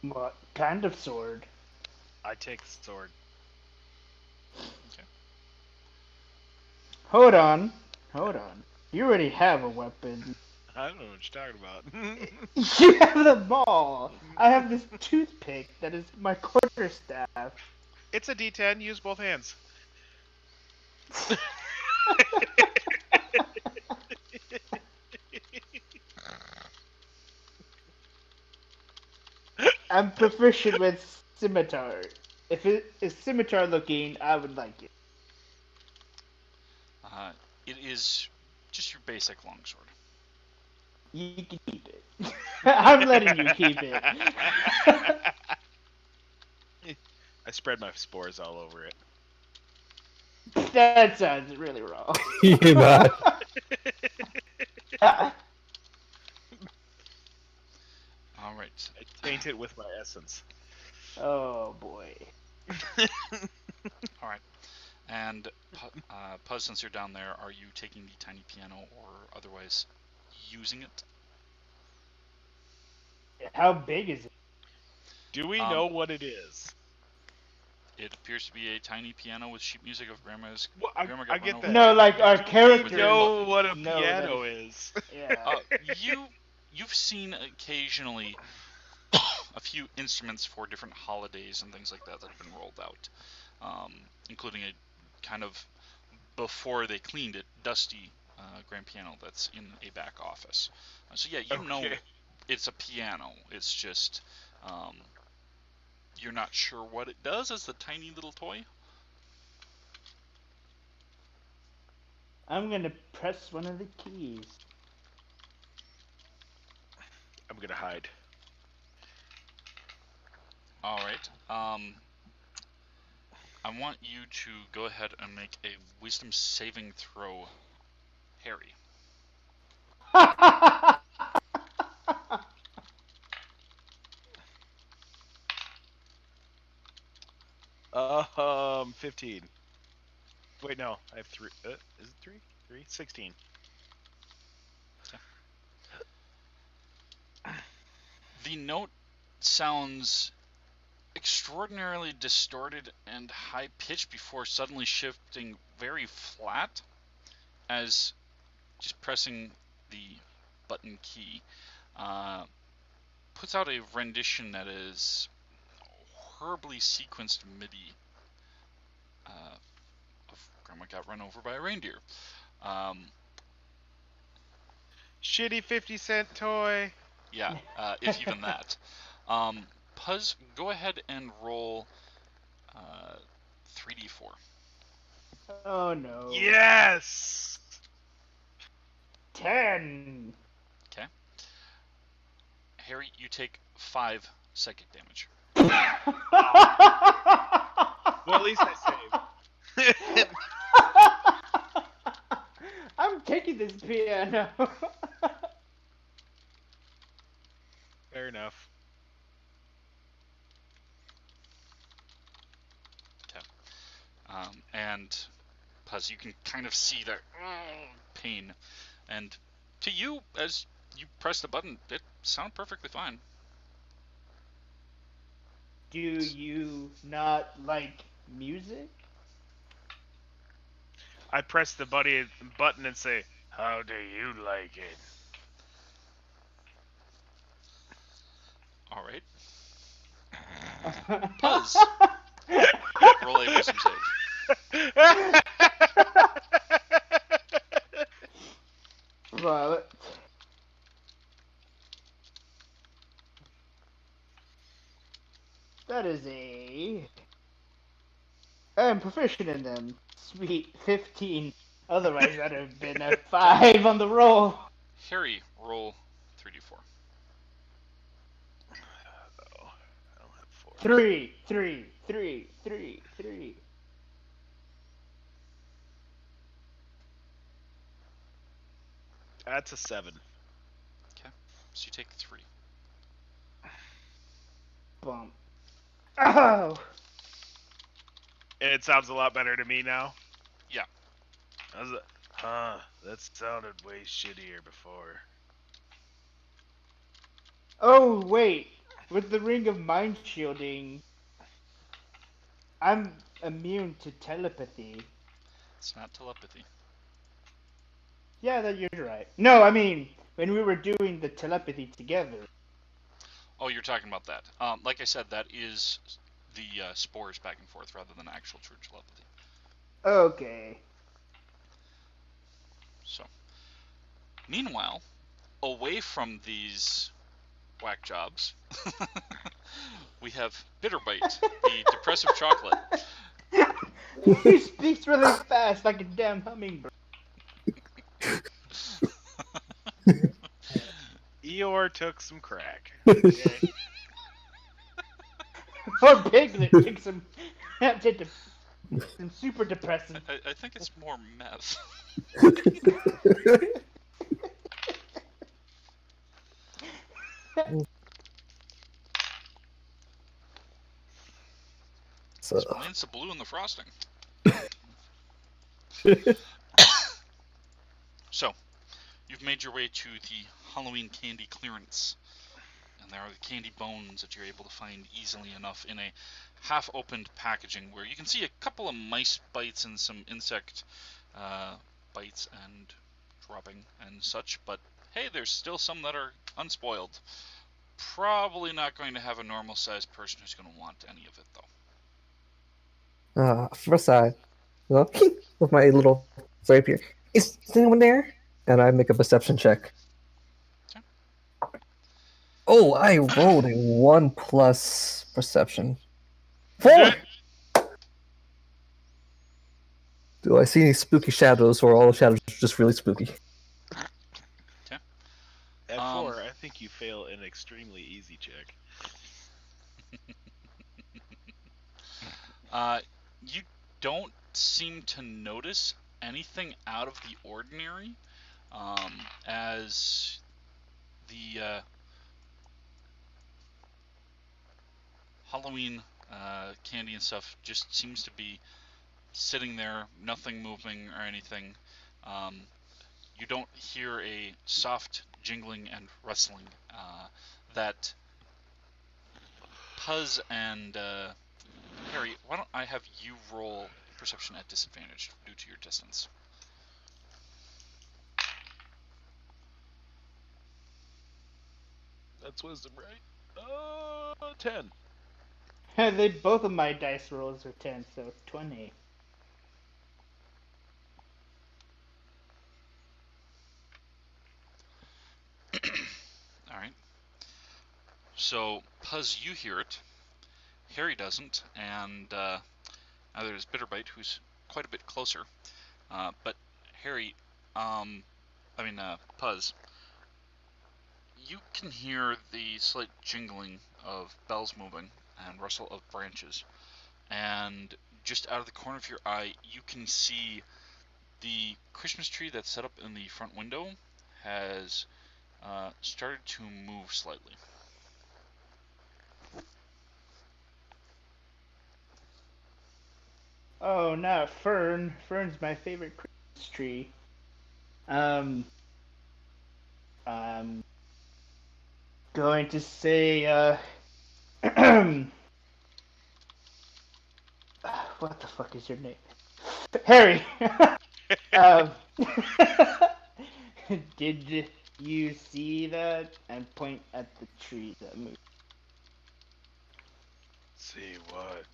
What kind of sword? I take the sword. Okay. Hold on. You already have a weapon. I don't know what you're talking about. You have the ball. I have this toothpick that is my quarterstaff. It's a D10. Use both hands. I'm proficient with scimitar. If it is scimitar looking, I would like it. It is just your basic longsword. You can keep it. I'm letting you keep it. I spread my spores all over it. That sounds really wrong. You're not. All right. I taint it with my essence. Oh boy. All right. And Puzz, since you're down there, are you taking the tiny piano or otherwise using it? How big is it? Do we know what it is? It appears to be a tiny piano with sheet music of Grandma's. Well, Grandma I got get run that. over. No, like our Do we characters know what a know piano that is? Yeah. You've seen occasionally a few instruments for different holidays and things like that that have been rolled out, including a kind of, before they cleaned it, dusty grand piano that's in a back office. So yeah, you know Okay. it's a piano. It's just you're not sure what it does as the tiny little toy. I'm gonna press one of the keys. I'm gonna hide. All right. I want you to go ahead and make a wisdom saving throw, Harry. 15. Wait, no, I have 3. Is it 3? 3? 16. The note sounds extraordinarily distorted and high pitched before suddenly shifting very flat as just pressing the button key puts out a rendition that is horribly sequenced MIDI of Grandma got run over by a reindeer. Shitty 50-cent toy. Yeah, if even that. Puzz, go ahead and roll 3d4. Oh no. Yes! 10. Okay. Harry, you take 5 psychic damage. Well, at least I saved. I'm taking this piano. Fair enough. And Puzz, you can kind of see the pain. And to you, as you press the button, it sounded perfectly fine. Do you not like music? I press the button and say, "How do you like it?" All right. Puzz, roll a wisdom save. Violet. That is a... I'm proficient in them. Sweet, 15. Otherwise, that'd have been a 5 on the roll. Harry, roll 3d4. Oh, I don't have 4. 3, 3, 3, 3, 3. That's a 7. Okay, so you take 3. Bump. Oh! And it sounds a lot better to me now. Yeah. I was like, huh, that sounded way shittier before. Oh, wait. With the Ring of Mind Shielding, I'm immune to telepathy. It's not telepathy. Yeah, that you're right. No, I mean, when we were doing the telepathy together. Oh, you're talking about that. Like I said, that is the spores back and forth rather than actual true telepathy. Okay. So, meanwhile, away from these whack jobs, we have Bitterbite, the depressive chocolate. He speaks really fast like a damn hummingbird. Eeyore took some crack. Okay. Or Piglet took some super depressant. I think it's more meth. So, Explains the blue in the frosting. So, you've made your way to the Halloween candy clearance. And there are the candy bones that you're able to find easily enough in a half-opened packaging where you can see a couple of mice bites and some insect bites and dropping and such, but hey, there's still some that are unspoiled. Probably not going to have a normal-sized person who's going to want any of it, though. first I look with my little rapier. Is anyone there? And I make a perception check. Okay. Oh, I rolled a 1 plus perception. 4! Good. Do I see any spooky shadows, or all the shadows are just really spooky? At 4, I think you fail an extremely easy check. You don't seem to notice anything out of the ordinary, as the Halloween candy and stuff just seems to be sitting there, nothing moving or anything. You don't hear a soft jingling and rustling that Puzz and Harry, why don't I have you roll perception at disadvantage due to your distance? That's wisdom, right? 10. Both of my dice rolls are 10, so 20. Alright. So, Puzz, you hear it. Harry doesn't, and now there's Bitterbite, who's quite a bit closer. But Harry, Puzz, you can hear the slight jingling of bells moving and rustle of branches. And just out of the corner of your eye, you can see the Christmas tree that's set up in the front window has started to move slightly. Oh, not Fern. Fern's my favorite Christmas tree. I'm going to say, what the fuck is your name? Harry! um, did you see that? And point at the tree that moved. See what?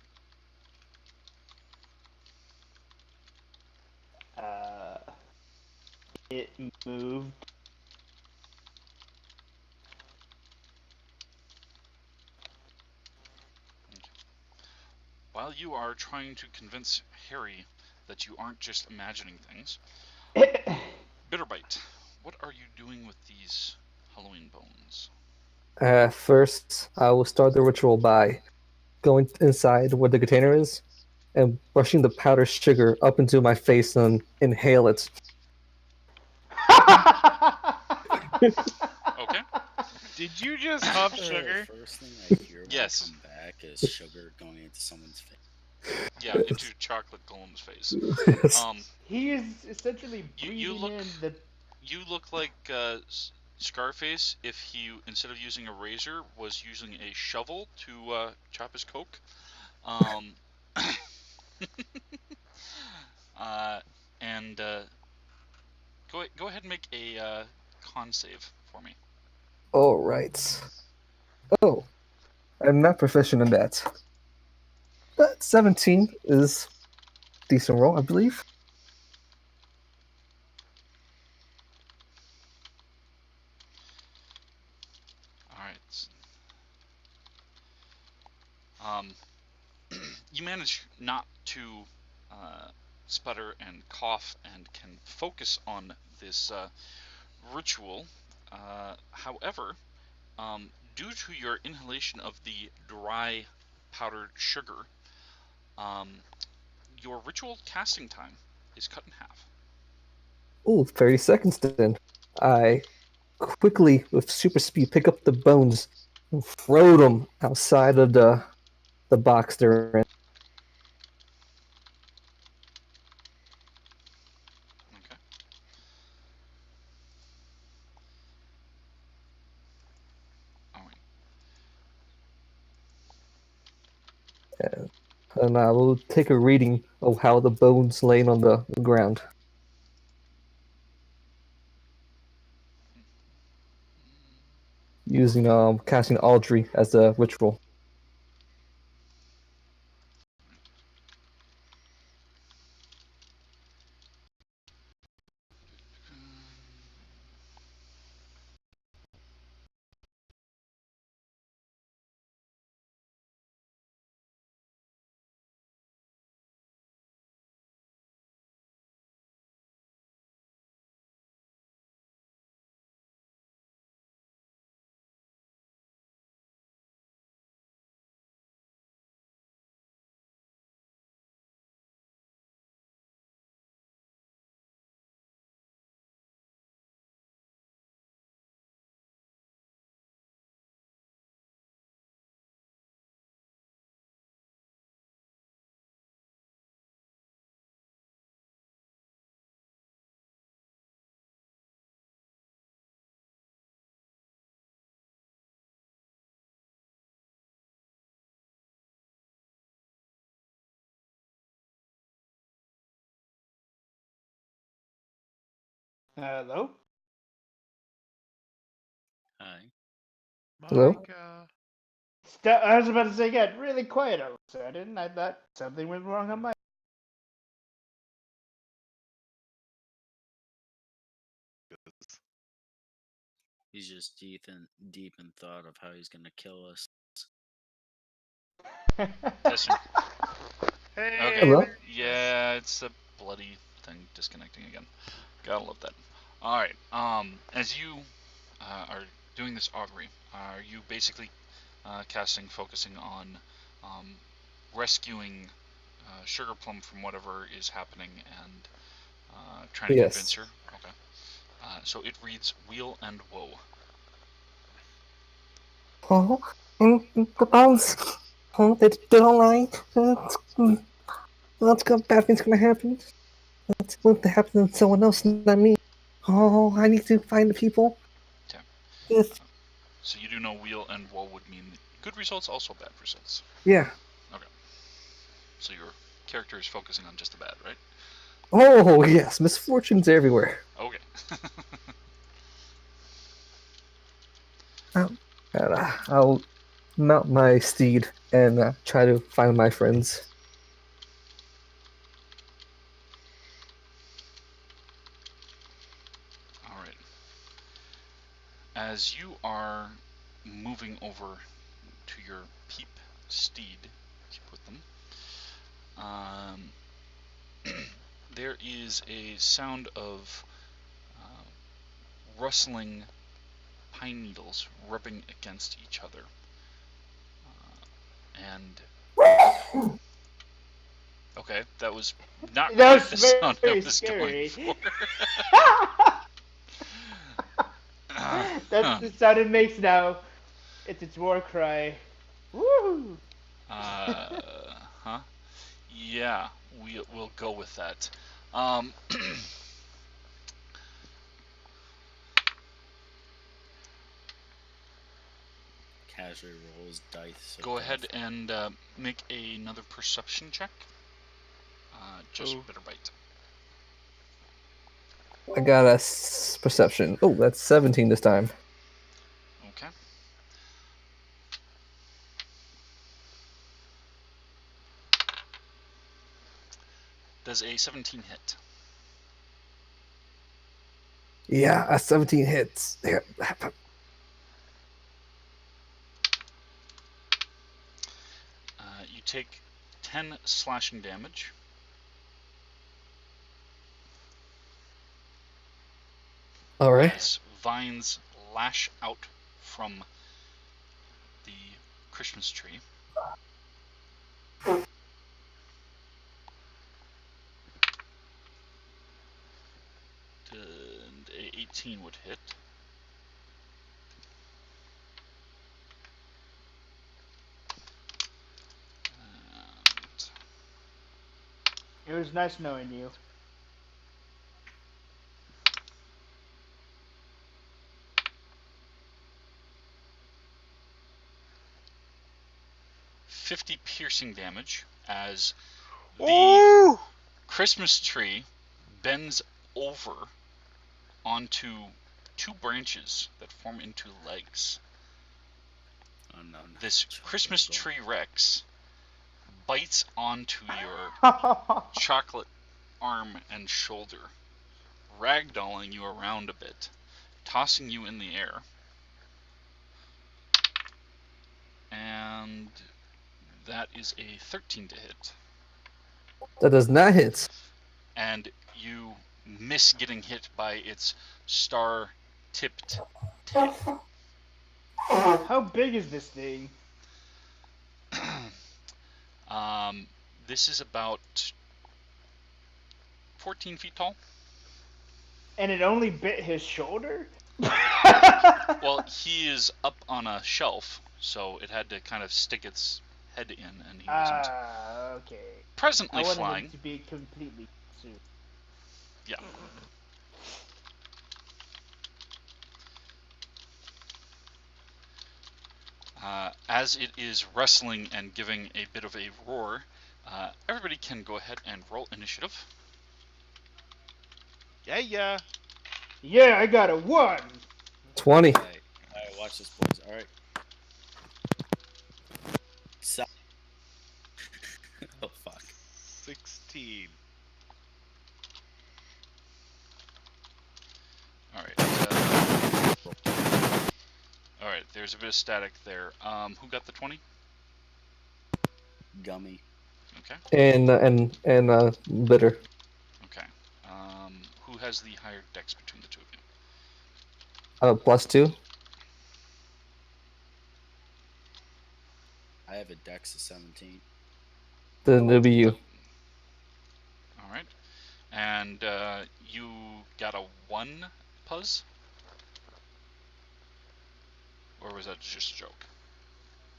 It moved. While you are trying to convince Harry that you aren't just imagining things, Bitterbite, what are you doing with these Halloween bones? First, I will start the ritual by going inside where the container is and brushing the powdered sugar up into my face and inhale it. Okay. Did you just huff sugar? First thing I hear when Yes. I come back is sugar going into someone's face. Yeah, into Chocolate Golem's face. He is essentially breathing You look- in the. You look like Scarface if he, instead of using a razor, was using a shovel to chop his coke. And go ahead and make a con save for me. All right. Oh, I'm not proficient in that. But 17 is decent roll, I believe. All right. You manage not to sputter and cough and can focus on this ritual However, due to your inhalation of the dry powdered sugar, um, your ritual casting time is cut in half. Ooh, 30 seconds then. I quickly, with super speed, pick up the bones and throw them outside of the box they're in. Okay. All right. And I will take a reading of how the bones laying on the ground. Using casting Audrey as a ritual. Hello? Hi. Hello? Micah. I was about to say, it got really quiet all of a sudden. I thought something went wrong on my. He's just deep in thought of how he's gonna kill us. Testing. Hey, Okay. Hello? Yeah, it's a bloody thing disconnecting again. Gotta love that. All right. As you are doing this augury, are you basically focusing on um, rescuing Sugar Plum from whatever is happening and trying to convince Yes. her? Okay. So it reads Wheel and Woe. Oh, and the bones. Oh, they don't lie. What's good? Bad things gonna happen. What's going to happen to someone else, not me? Oh, I need to find the people. Okay. Yes. So you do know Wheel and Woe would mean good results, also bad results. Yeah. Okay. So your character is focusing on just the bad, right? Oh, yes. Misfortunes everywhere. Okay. I'll mount my steed and try to find my friends. All right. As you are moving over to your peep steed, as you put them, there is a sound of rustling pine needles rubbing against each other. And okay, that was not quite the That's sound I very was going scary. for. That's the sound it makes now. It's its war cry. Woo! Huh? Yeah, we'll go with that. Um, Casually rolls dice of Go death. ahead and make another perception check. Just Ooh. better bite. I got a perception. Oh, that's 17 this time. Okay. Does a 17 hit? Yeah, a 17 hits. There. You take 10 slashing damage. All right. As vines lash out from the Christmas tree. And a 18 would hit. And It was nice knowing you. $50 piercing damage as the Ooh! Christmas tree bends over onto two branches that form into legs. Oh no! This Christmas tree Rex bites onto your chocolate arm and shoulder, ragdolling you around a bit, tossing you in the air. And that is a 13 to hit. That does not hit. And you miss getting hit by its star-tipped tail. How big is this thing? This is about 14 feet tall. And it only bit his shoulder? Well, he is up on a shelf, so it had to kind of stick its head in, and he wasn't Okay. I presently wanted flying. him to be completely consumed. Yeah. As it is wrestling and giving a bit of a roar, everybody can go ahead and roll initiative. Yeah. Yeah, I got a 1. 20. All right, watch this, boys. All right. Oh fuck. 16. All right. All right. There's a bit of static there. Who got the 20? Gummy. Okay. And bitter. Okay. Who has the higher dex between the two of you? +2. I have a dex of 17. Then it'll be you. All right. And you got a 1, Puzz? Or was that just a joke?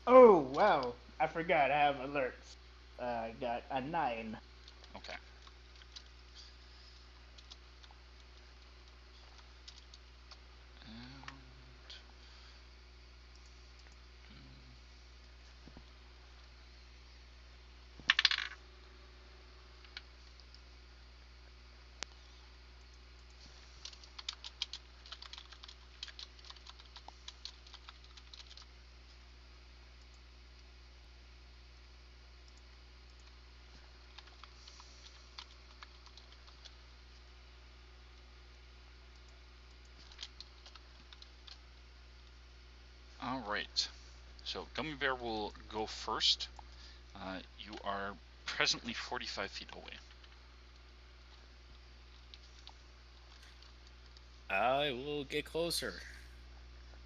Oh, wow. I forgot I have alerts. I got a 9. Okay. And... All right. So Gummy Bear will go first. You are presently 45 feet away. I will get closer.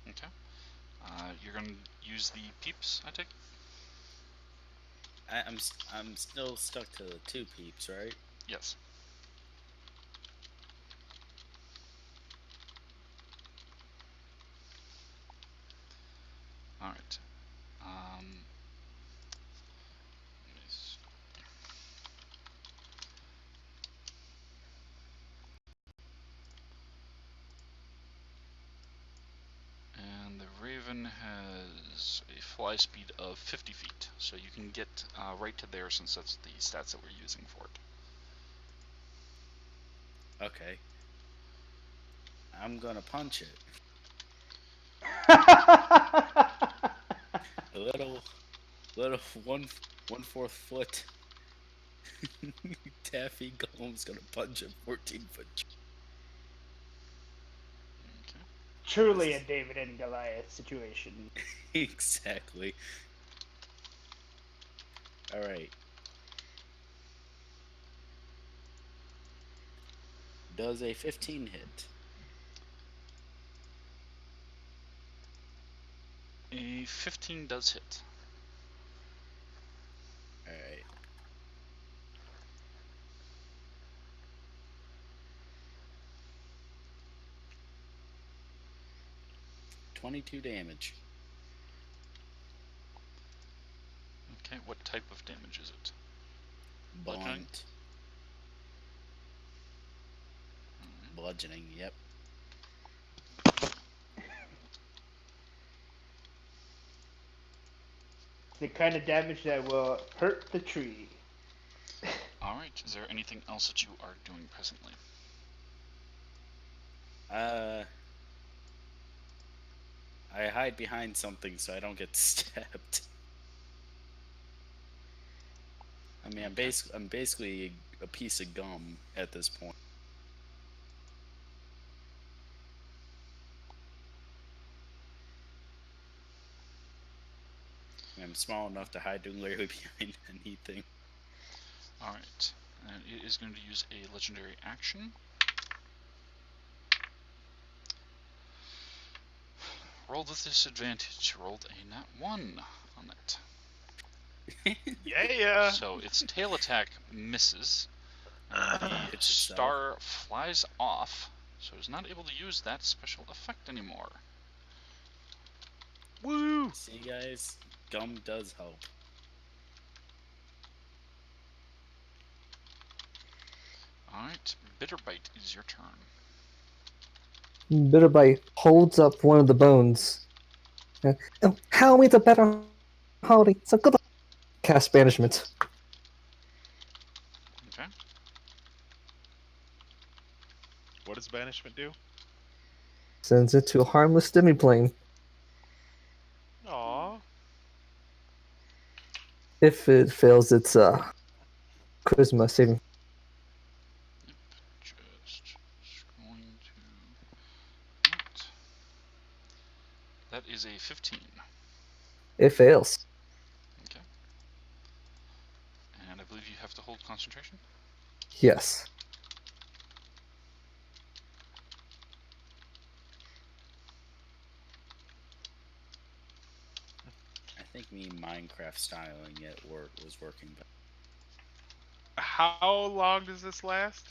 Okay. You're gonna use the peeps, I take. I'm still stuck to the 2 peeps, right? Yes. All right. And the Raven has a fly speed of 50 feet, so you can get right to there since that's the stats that we're using for it. Okay. I'm gonna punch it. A little 1/4 foot taffy golem's gonna punch a 14-foot. Okay. Truly a David and Goliath situation. Exactly. All right. Does a 15 hit? a 15 does hit. All right. $22 damage. Okay, what type of damage is it? Bludgeoning? Blunt. Bludgeoning, yep. The kind of damage that will hurt the tree. Alright, is there anything else that you are doing presently? I hide behind something so I don't get stabbed. I mean, I'm basically a piece of gum at this point. I'm small enough to hide literally behind anything. Alright, and it is going to use a legendary action. Rolled with disadvantage. Rolled a nat 1 on it. Yeah. So its tail attack misses. And the Hits itself. star flies off, so it's not able to use that special effect anymore. Woo! See, guys, gum does help. Alright, Bitterbite is your turn. Bitterbite holds up one of the bones. How is a better holiday? So good. Cast banishment. Okay. What does banishment do? Sends it to a harmless demiplane. Aw. If it fails its charisma saving. Just going to... That is a 15. It fails. Okay. And I believe you have to hold concentration? Yes. I think me Minecraft styling it was working better. How long does this last?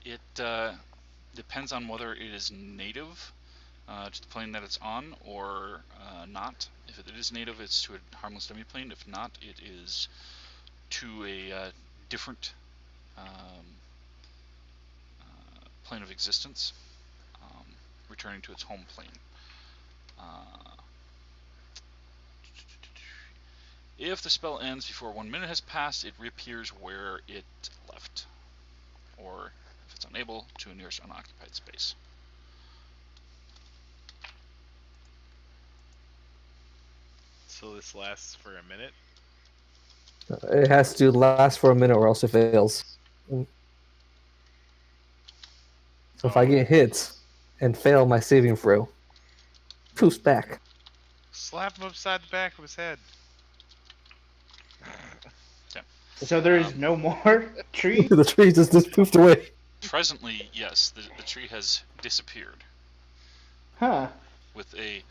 It depends on whether it is native to the plane that it's on or not. If it is native, it's to a harmless demiplane. If not, it is to a different plane of existence, returning to its home plane. If the spell ends before 1 minute has passed, it reappears where it left, or if it's unable, to a nearest unoccupied space. So this lasts for a minute? It has to last for a minute or else it fails. So if I get hit and fail my saving throw, poofs back. Slap him upside the back of his head. So there is no more tree? The tree just poofed away. Presently, yes, the tree has disappeared, Huh. with a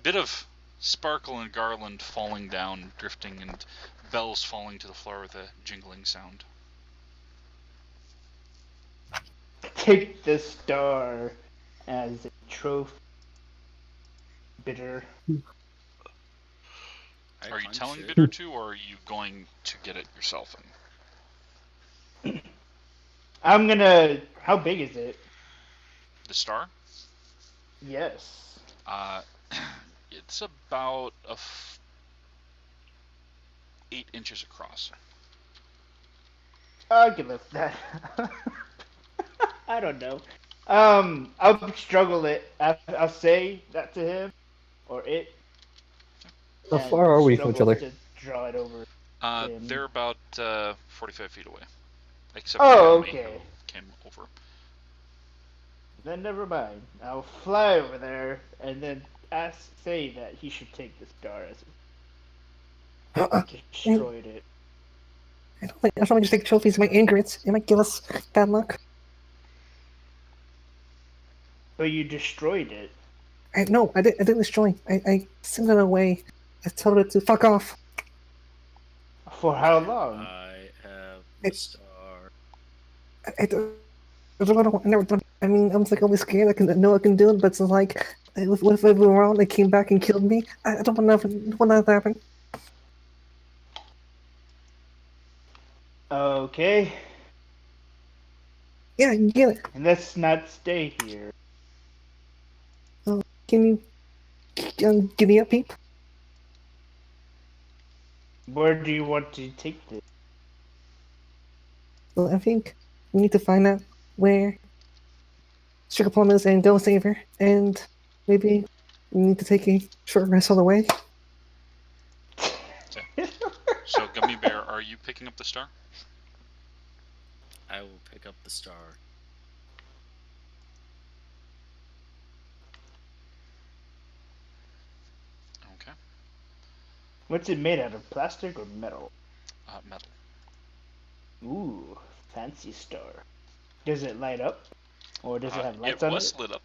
bit of sparkle and garland falling down, drifting, and bells falling to the floor with a jingling sound. Take the star as a trophy. Bitter. Are you punch telling it. Bitter to, or are you going to get it yourself? I'm gonna. How big is it? The star? Yes. It's about 8 inches across. I can lift that. I don't know. I'll struggle it. I'll say that to him, or it. How and far are we from each struggle other? To draw it over. him. They're about 45 feet away, except Oh, for the enemy okay. who came over. Then never mind. I'll fly over there and then say that he should take the star as destroyed it. I don't want to just take trophies. It might anger it. It might give us bad luck. But you destroyed it. No, I didn't destroy. I sent it away. I told it to fuck off. For how long? I have the It- star. I don't never done. I mean, I'm like always scared. I can do it, but it's like, what if everyone around they came back and killed me? I don't want that to happen. Okay. Yeah, you get it. Let's not stay here. Can you giddy up, peep? Where do you want to take this? Well, I think we need to find out where Sugar Plum is and go save her. And maybe we need to take a short rest on the way. So, Gummy Bear, are you picking up the star? I will pick up the star. Okay. What's it made out of? Plastic or metal? Metal. Ooh, fancy star. Does it light up? Or does it have lights it on was it? lit up.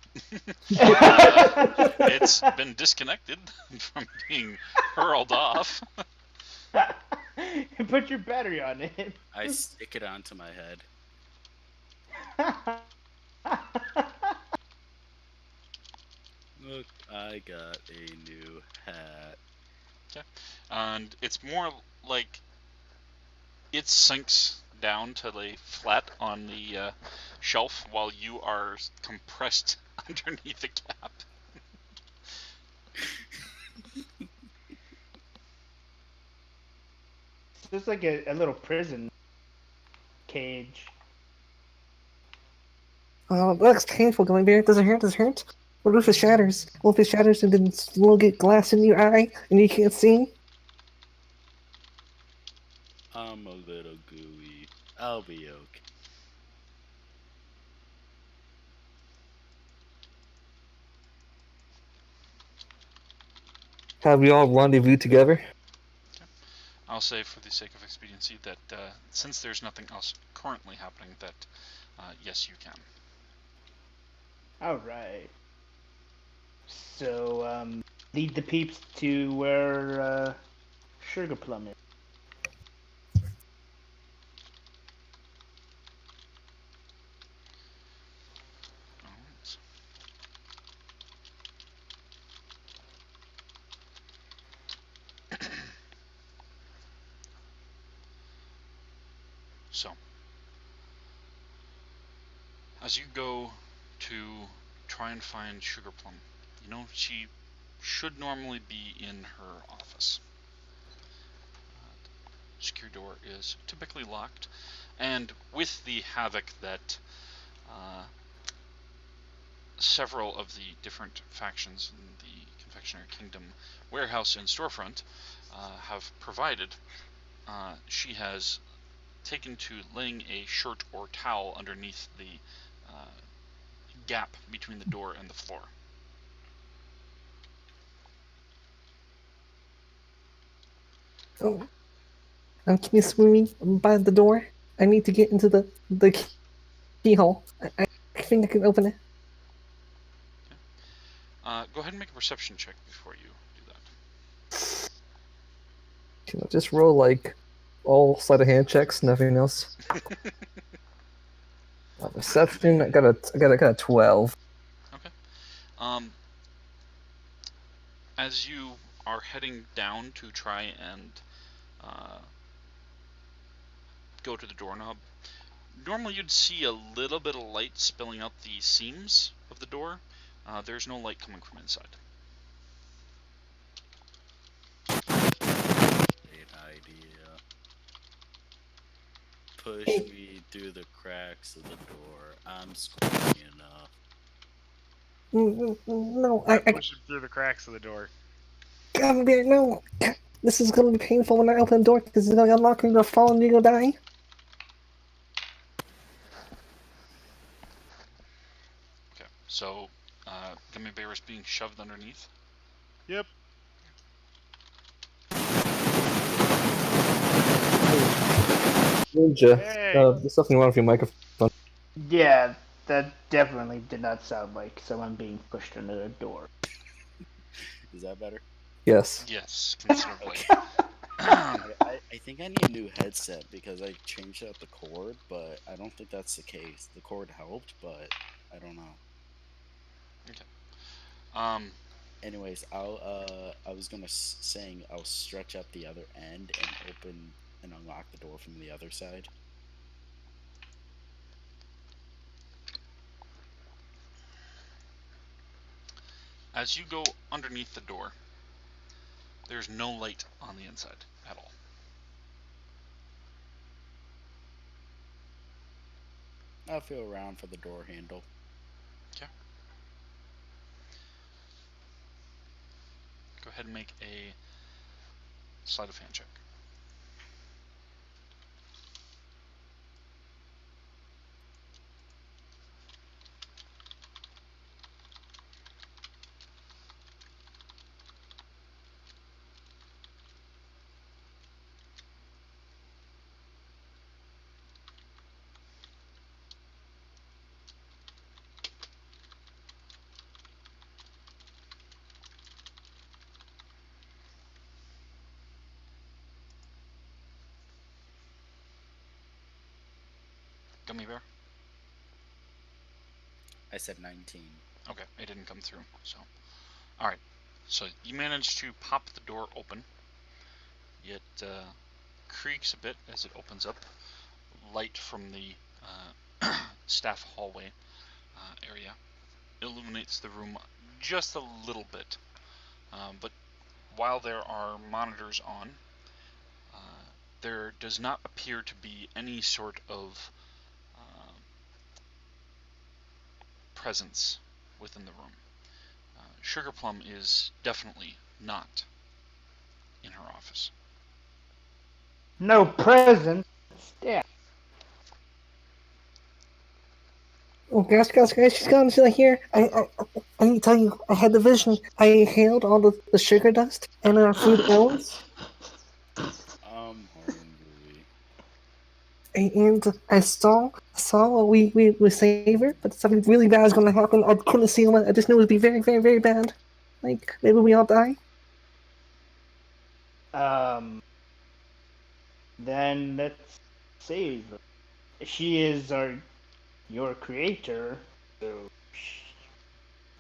It's been disconnected from being hurled off. Put your battery on it. I stick it onto my head. Look, I got a new hat. And it's more like it sinks down to lay flat on the shelf while you are compressed underneath the cap. It's just like a little prison cage. That looks painful, Going Bear. Does it hurt? Does it hurt? What if it shatters? What if it shatters and then you'll get glass in your eye and you can't see? I'm a little gooey. I'll be okay. Have we all rendezvous together? I'll say, for the sake of expediency, that since there's nothing else currently happening, that yes, you can. Alright. So, lead the peeps to where Sugar Plum is. Alright. So, as you go to try and find Sugar Plum, you know she should normally be in her office. Secure door is typically locked, and with the havoc that several of the different factions in the Confectionery Kingdom warehouse and storefront have provided, she has taken to laying a shirt or towel underneath the gap between the door and the floor. Oh, can you swing me by the door? I need to get into the keyhole. I think I can open it. Go ahead and make a perception check before you do that. Can I just roll like all sleight of hand checks, nothing else? Perception. I got a 12. Okay. As you are heading down to try and go to the doorknob, normally you'd see a little bit of light spilling out the seams of the door. There's no light coming from inside. Great idea. Push me through the cracks of the door. I'm squeaky enough. No, I I push him through the cracks of the door. Gummy Bear, no. This is gonna be painful when I open the door because it's gonna unlock and you're gonna fall and you're gonna die. Okay, so Gummy Bear is being shoved underneath. Yep. Ninja, Hey. there's something wrong with your microphone. Yeah, That definitely did not sound like someone being pushed under a door. Is that better? Yes. Yes, considerably. Okay. I think I need a new headset because I changed out the cord, but I don't think that's the case. The cord helped, but I don't know. Um, Anyways, I was gonna saying I'll stretch up the other end and open and unlock the door from the other side. as you go underneath the door, there's no light on the inside at all. I'll feel around for the door handle. Okay. Go ahead and make a sleight of hand check. Gummy bear? I said 19. Okay, it didn't come through, so. Alright, so you manage to pop the door open. It creaks a bit as it opens up. Light from the staff hallway area illuminates the room just a little bit. But while there are monitors on, there does not appear to be any sort of presence within the room. Sugar Plum is definitely not in her office. No presents. Damn. Oh guys, she's gone. She's not here. I need to tell you, I had the vision. I inhaled all the sugar dust and our food else, I'm hungry. and I saw what we savor, but something really bad is gonna happen. I couldn't see what. I just knew it would be very, very, very bad. Like maybe we all die. Then let's save her. She is your creator, so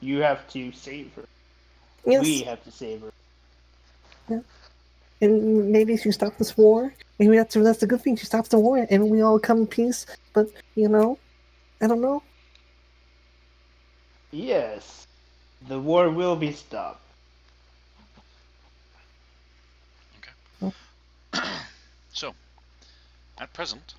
you have to save her. Yes. We have to save her. Yeah. And maybe if you stop this war, maybe that's a good thing. She stops the war, and we all come in peace. But I don't know. Yes, the war will be stopped. So, at present,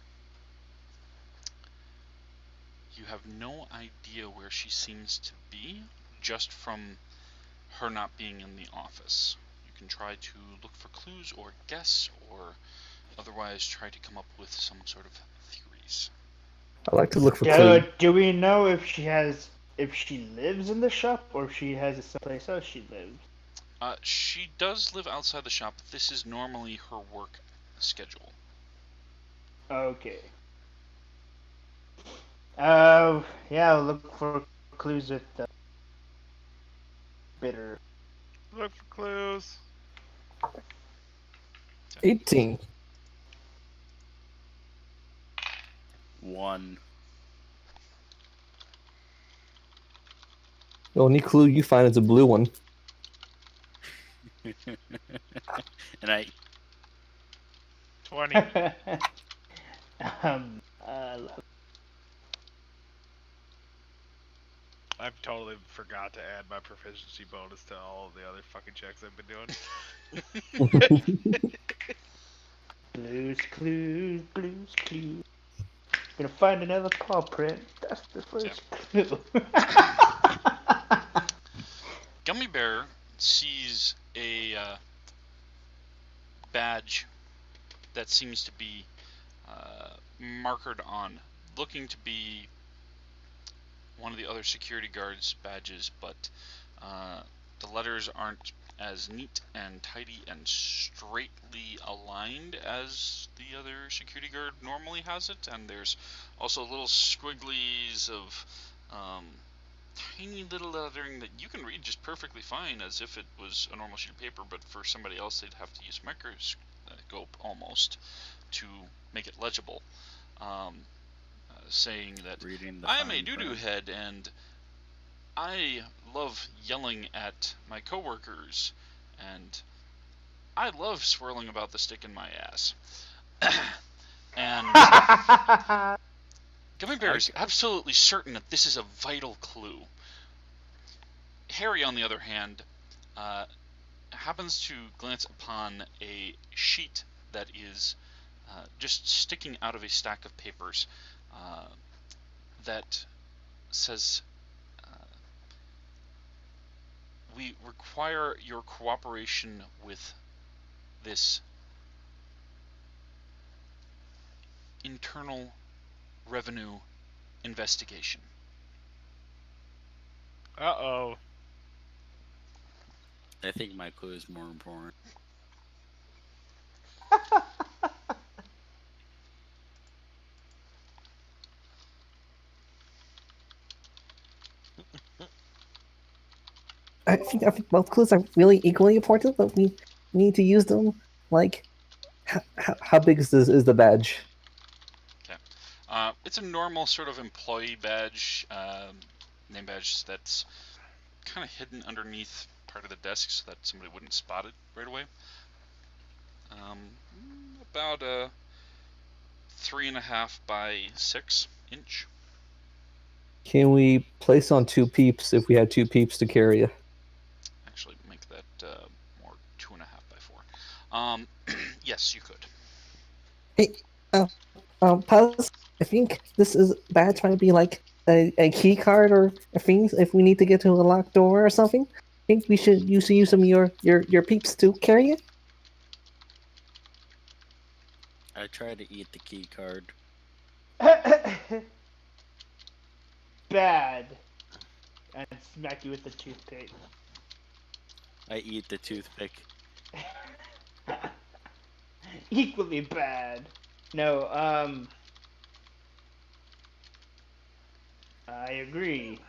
you have no idea where she seems to be, just from her not being in the office. You can try to look for clues or guess, or otherwise try to come up with some sort of theories. I like to look for clues. Do we know if she lives in the shop or if she has someplace else she lives? She does live outside the shop. This is normally her work schedule. Okay. Yeah, I'll look for clues with the bitter. Look for clues. 18. 1. The only clue you find is a blue one. And I 20. I've totally forgot to add my proficiency bonus to all of the other fucking checks I've been doing. Blues clues, blues clues. Gonna find another paw print. That's the first clue. Gummy Bear sees a badge that seems to be markered on, looking to be one of the other security guards' badges, but the letters aren't as neat and tidy and straightly aligned as the other security guard normally has it, and there's also little squigglies of tiny little lettering that you can read just perfectly fine as if it was a normal sheet of paper, but for somebody else they'd have to use microscope almost to make it legible, saying that Reading the I'm a fine doo-doo print. head and I love yelling at my coworkers, and I love swirling about the stick in my ass. And Gummy Bear is absolutely certain that this is a vital clue. Harry, on the other hand, happens to glance upon a sheet that is just sticking out of a stack of papers that says, we require your cooperation with this internal revenue investigation. Uh-oh. I think my clue is more important. I think both clues are really equally important, but we need to use them. Like, how big is the badge? Okay. It's a normal sort of employee badge, name badge that's kind of hidden underneath part of the desk so that somebody wouldn't spot it right away. About a 3.5 by 6 inch. Can we place on 2 peeps if we had 2 peeps to carry it? Actually, make that more 2.5 by 4. Yes, you could. Hey, Puz, I think this is badge might be like a key card or a thing if we need to get to a locked door or something. I think we should use some of your peeps to carry it. I try to eat the key card. Bad. And smack you with the toothpick. I eat the toothpick. Equally bad. No, I agree.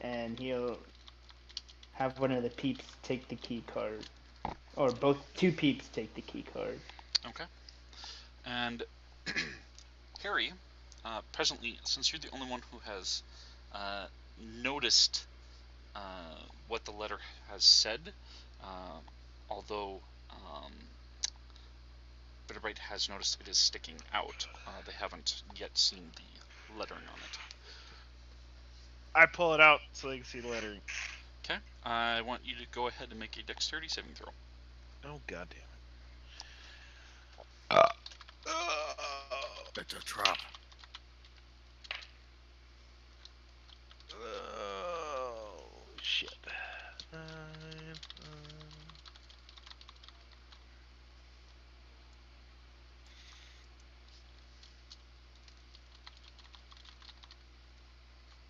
And he'll have one of the peeps take the key card. Or both 2 peeps take the key card. Okay. And Harry, presently, since you're the only one who has noticed what the letter has said, although Bitterbright has noticed it is sticking out, they haven't yet seen the lettering on it. I pull it out so they can see the lettering. Okay, I want you to go ahead and make a dexterity saving throw. Oh, goddamn it. It's a trap. Oh, shit. 9,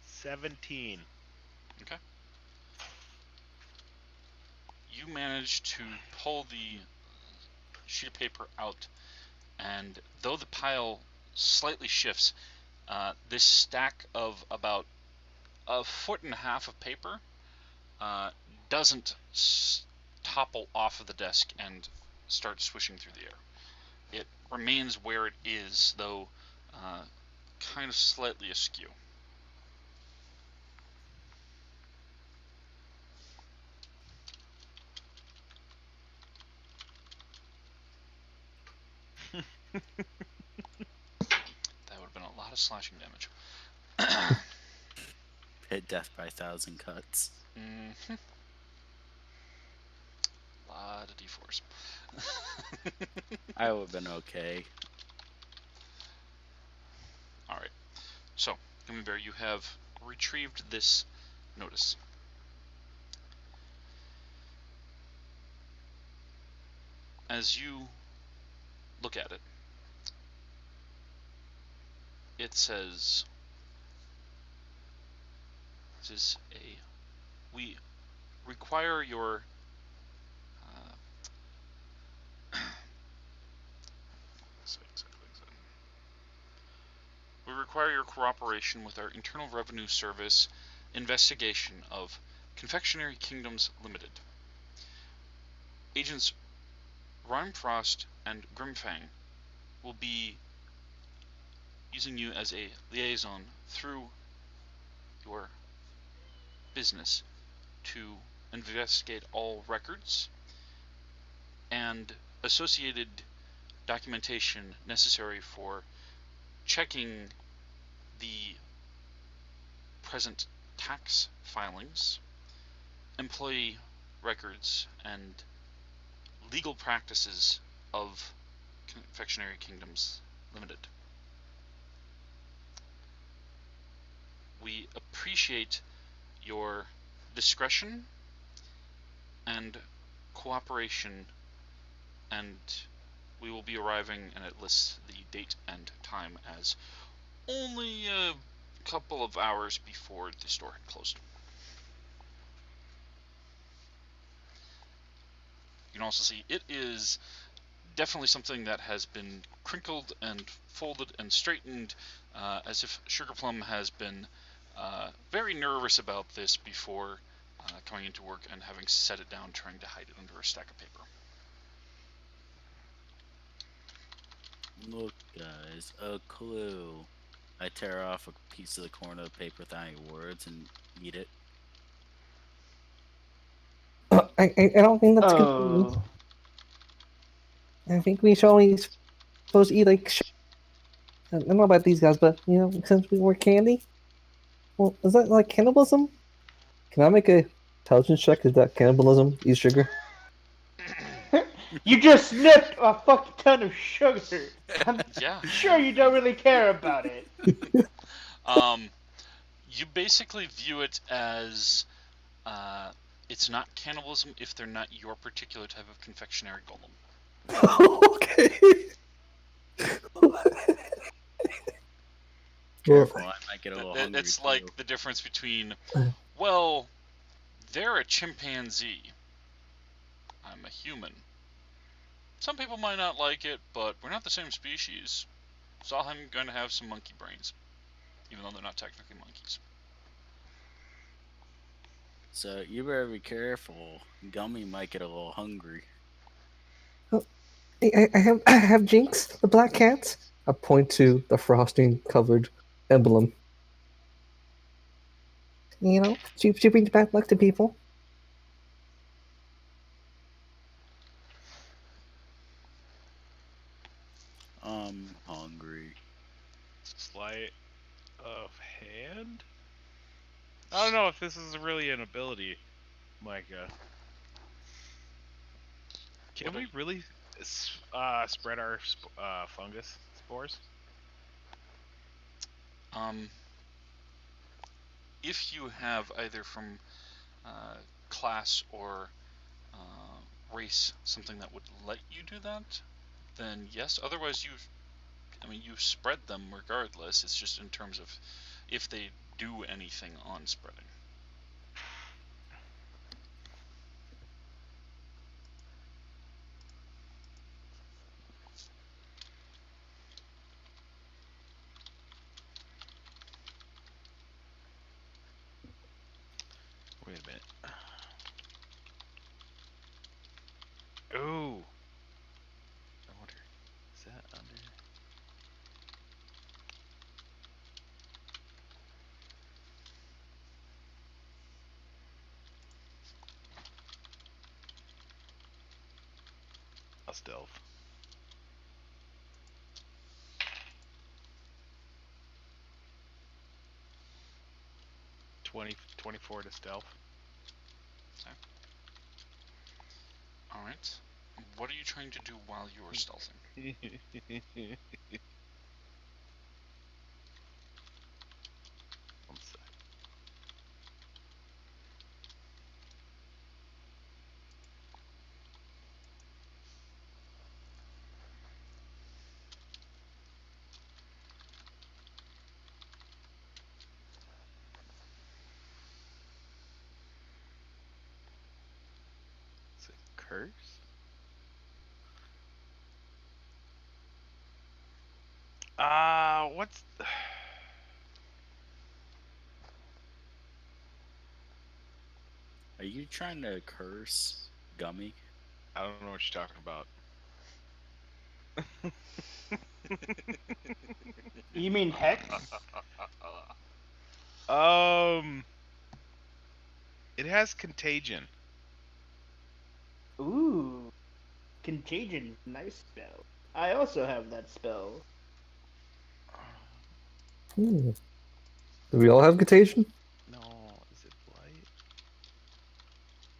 17. Okay. You manage to pull the sheet of paper out, and though the pile slightly shifts, this stack of about 1.5 feet of paper doesn't topple off of the desk and start swishing through the air. It remains where it is, though kind of slightly askew. That would have been a lot of slashing damage. Hit death by 1,000 cuts. Mm-hmm. A lot of d4s. I would have been okay. Alright. So, Gummy Bear, you have retrieved this notice. As you look at it, it says, we require your we require your cooperation with our Internal Revenue Service investigation of Confectionery Kingdoms Limited. Agents Rhymefrost and Grimfang will be using you as a liaison through your business to investigate all records and associated documentation necessary for checking the present tax filings, employee records, and legal practices of Confectionery Kingdoms Limited. We appreciate your discretion and cooperation, and we will be arriving, and it lists the date and time as only a couple of hours before the store had closed. You can also see it is definitely something that has been crinkled and folded and straightened, as if Sugarplum has been very nervous about this before coming into work and having set it down, trying to hide it under a stack of paper. Look, guys, a clue. I tear off a piece of the corner of the paper with any words and eat it. I don't think that's good. Oh. I think we should only supposed to eat like. I don't know about these guys, but since we were candy, well, is that like cannibalism? Can I make a intelligence check? Is that cannibalism? Eat sugar? You just snipped a fucking ton of sugar. I'm Yeah. sure you don't really care about it. You basically view it as it's not cannibalism if they're not your particular type of confectionery golem. Okay. Careful, I might get a little hungry. It's too. like the difference between, well, they're a chimpanzee. I'm a human. Some people might not like it, but we're not the same species. So I'm going to have some monkey brains, even though they're not technically monkeys. So you better be careful. Gummy might get a little hungry. I have Jinx, the black cat. I point to the frosting covered emblem. She brings bad luck to people. I'm hungry. Sleight of hand? I don't know if this is really an ability, Micah. Can we really spread our fungus spores? If you have either from class or race something that would let you do that, then yes. Otherwise, you spread them regardless. It's just in terms of if they do anything on spreading. Wait a minute. Ooh. I wonder, is that under? A stealth. 24 to stealth. Okay. All right. What are you trying to do while you are stealthing? One sec. Is it curse? What's Are you trying to curse Gummy? I don't know what you're talking about. You mean Hex? Um, it has contagion. Ooh. Contagion, nice spell. I also have that spell. Do we all have contagion? No, is it blight?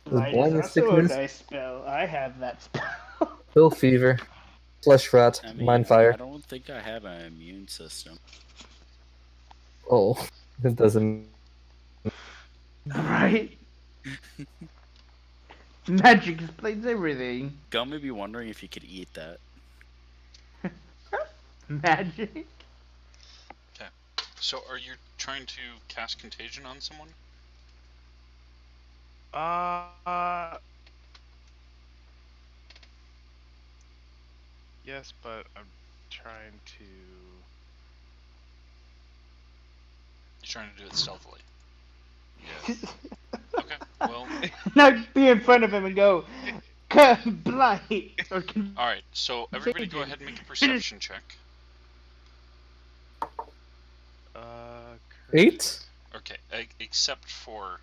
The Light is blindness also a sickness, nice spell. I have that spell. hill fever, flesh rot, I mind mean, fire. I don't think I have an immune system. Oh, it doesn't. Right? Magic explains everything. Gummy be wondering if you could eat that. Magic? Okay. So, are you trying to cast contagion on someone? Yes, but I'm trying to. You're trying to do it stealthily. Yes. Okay. Well, Not be in front of him and go, blight or all right. So everybody, go ahead and make a perception check. Curse. 8? Okay, except for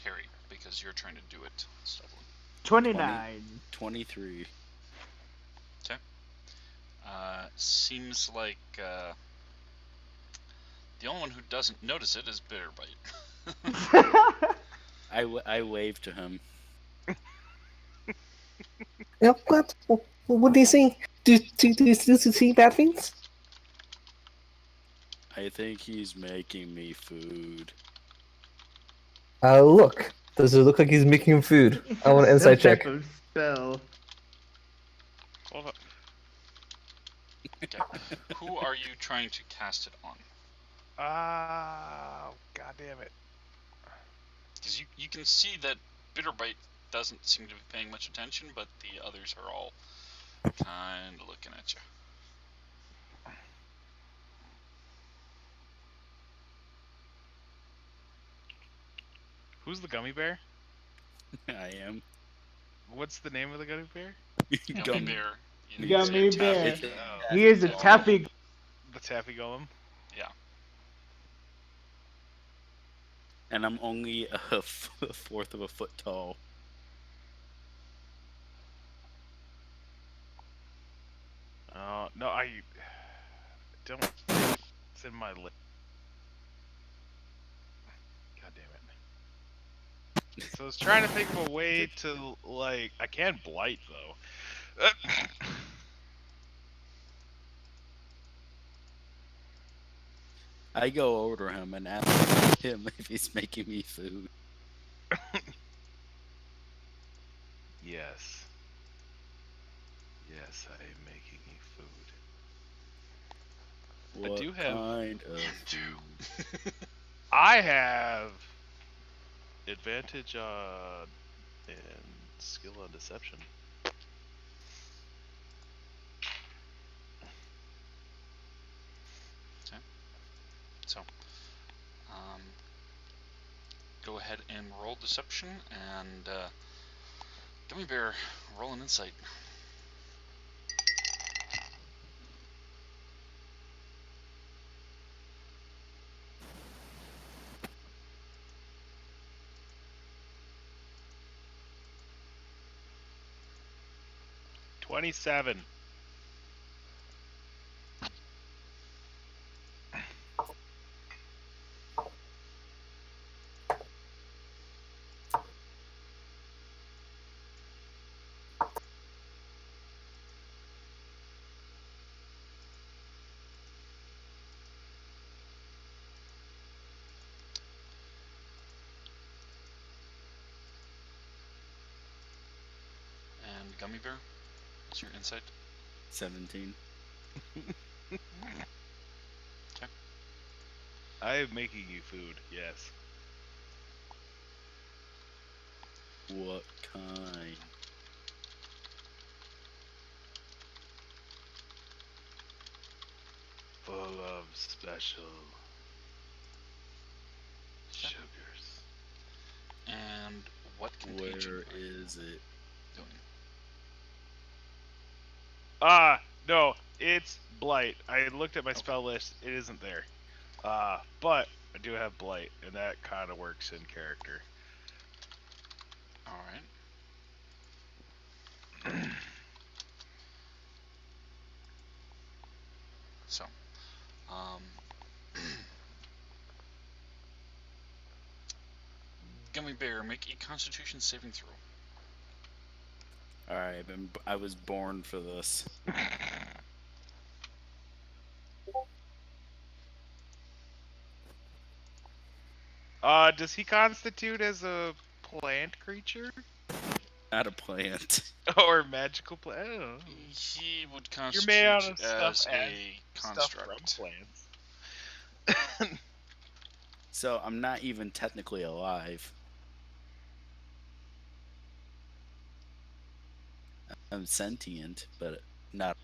Harry, because you're trying to do it stealthily. 29. 23. Okay. Seems like the only one who doesn't notice it is Bitterbite. I wave to him. Yeah, what? What do you see? Do you see bad things? I think he's making me food. Look. Does it look like he's making food? I want an Some insight check. type of spell. Hold up. Okay. Who are you trying to cast it on? God damn it. Because you can see that Bitterbite doesn't seem to be paying much attention, but the others are all kind of looking at you. Who's the gummy bear? I am. What's the name of the gummy bear? Gummy Gummy. bear. You Gummy say bear. taffy. Oh, He is a Yeah. taffy. the taffy golem. Yeah. And I'm only a fourth of a foot tall. Oh no, I don't. It's in my list. God damn it. So I was trying to think of a way to like. I can blight though. I go over to him and ask him if he's making me food. Yes. Yes, I am making you food. What do have- kind of Into. food? I have advantage on and skill on deception. So, go ahead and roll deception, and Gummy Bear, roll an insight. $27. And Gummy Bear, what's your insight? 17. I am making you food, yes. What kind? Full of special sugars. And what contagion Where are you is it? doing? No, it's Blight. I looked at my Okay. spell list. It isn't there. But I do have Blight, and that kind of works in character. All right. So, um, Gummy Bear, make a Constitution saving throw. All right, I was born for this. Does he constitute as a plant creature Not a plant. or magical plant? I don't know. He would You're made out constitute of stuff as a stuff from construct. plants. So I'm not even technically alive. I'm sentient, but not.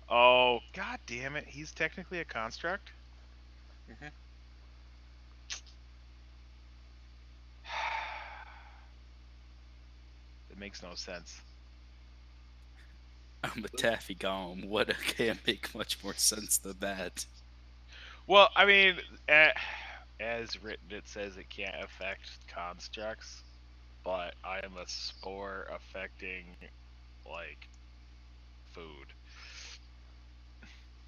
Oh, god damn it! He's technically a construct. Mhm. It makes no sense. I'm a taffy golem. What can't make much more sense than that? Well, I mean, as written, it says it can't affect constructs, but I am a spore affecting, like, food.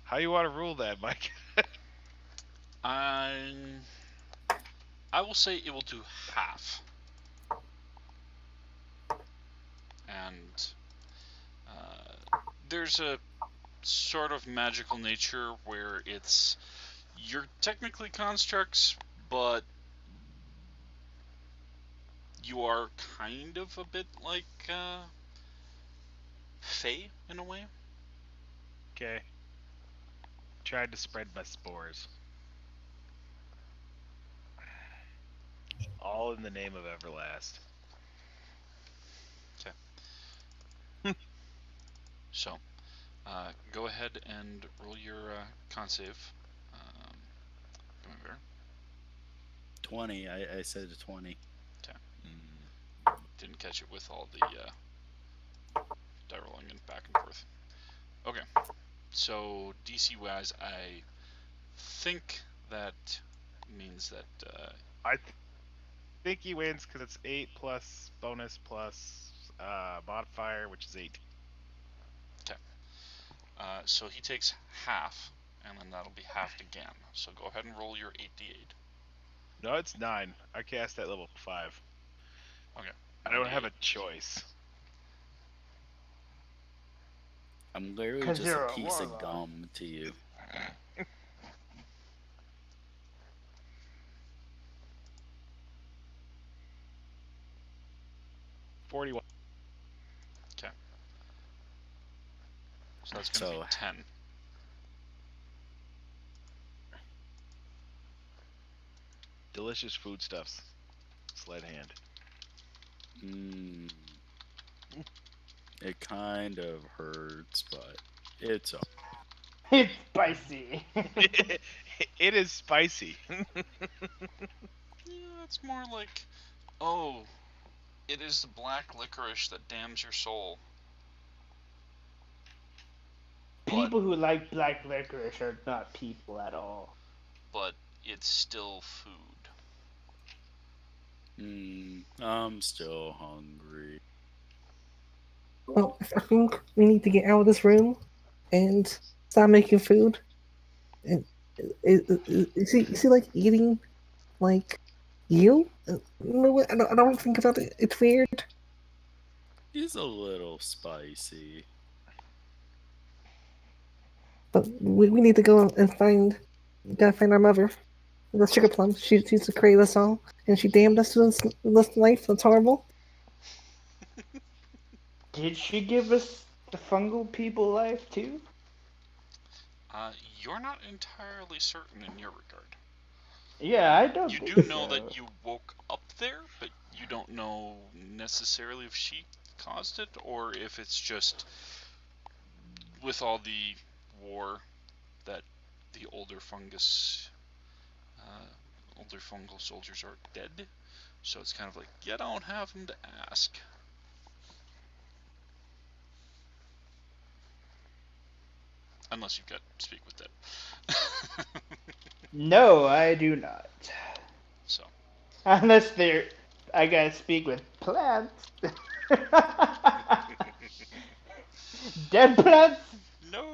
How you want to rule that, Mike? I will say it will do half. And there's a sort of magical nature where you're technically constructs, but you are kind of a bit like Fae in a way. Okay. Tried to spread my spores. All in the name of Everlast. So, go ahead and roll your con save. Come over. 20. I said 20. Didn't catch it with all the die rolling and back and forth. Okay, so DC wise, I think that means that I think he wins because it's 8 plus bonus plus modifier, which is 8. so he takes half, and then that'll be halved again. So go ahead and roll your 8d8. No, it's 9. I cast at level 5. Okay. I don't have a 9d8. choice. I'm literally 'Cause just you're a a piece of warlock. gum to you. $41. Okay. So that's going to So be 10. Delicious foodstuffs. Sled hand. It kind of hurts, but it's okay. It's spicy. It is spicy. Yeah, it's more like, oh, it is the black licorice that damns your soul. People who like black licorice are not people at all. But it's still food. I'm still hungry. Well, I think we need to get out of this room and stop making food. And is he like eating like you? No, I don't think about it. It's weird. He's a little spicy. But we need to go and gotta find our mother. The sugar plum. She's to create us all, and she damned us to this life. That's horrible. Did she give us the fungal people life too? You're not entirely certain in your regard. Yeah, I don't. You think do know so. that you woke up there, but you don't know necessarily if she caused it or if it's just with all the war that the older fungal soldiers are dead. So it's kind of like, you don't have them to ask. Unless you've got Speak with Dead. No, I do not. So. Unless I gotta speak with plants. Dead plants? No.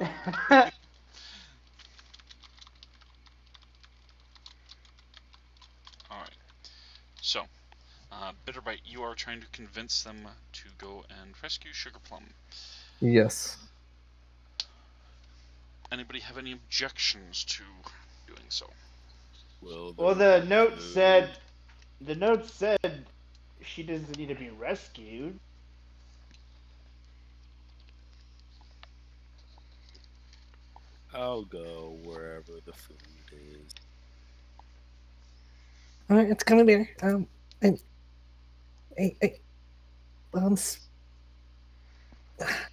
Alright. So, Bitterbite, you are trying to convince them to go and rescue Sugarplum. Yes. Anybody have any objections to doing so? Well, the note said she doesn't need to be rescued. I'll go wherever the food is. It's gonna be and I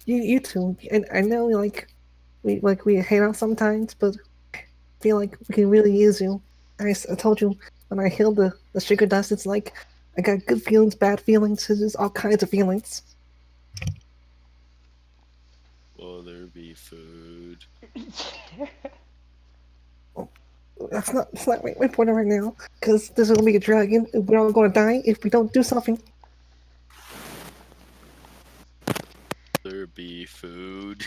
you two. And I know we hang out sometimes, but I feel like we can really use you. I told you when I healed the sugar dust, it's like I got good feelings, bad feelings, there's all kinds of feelings. Will there be food? That's not my point right now, because there's gonna be a dragon, and we're all gonna die if we don't do something. Will there be food?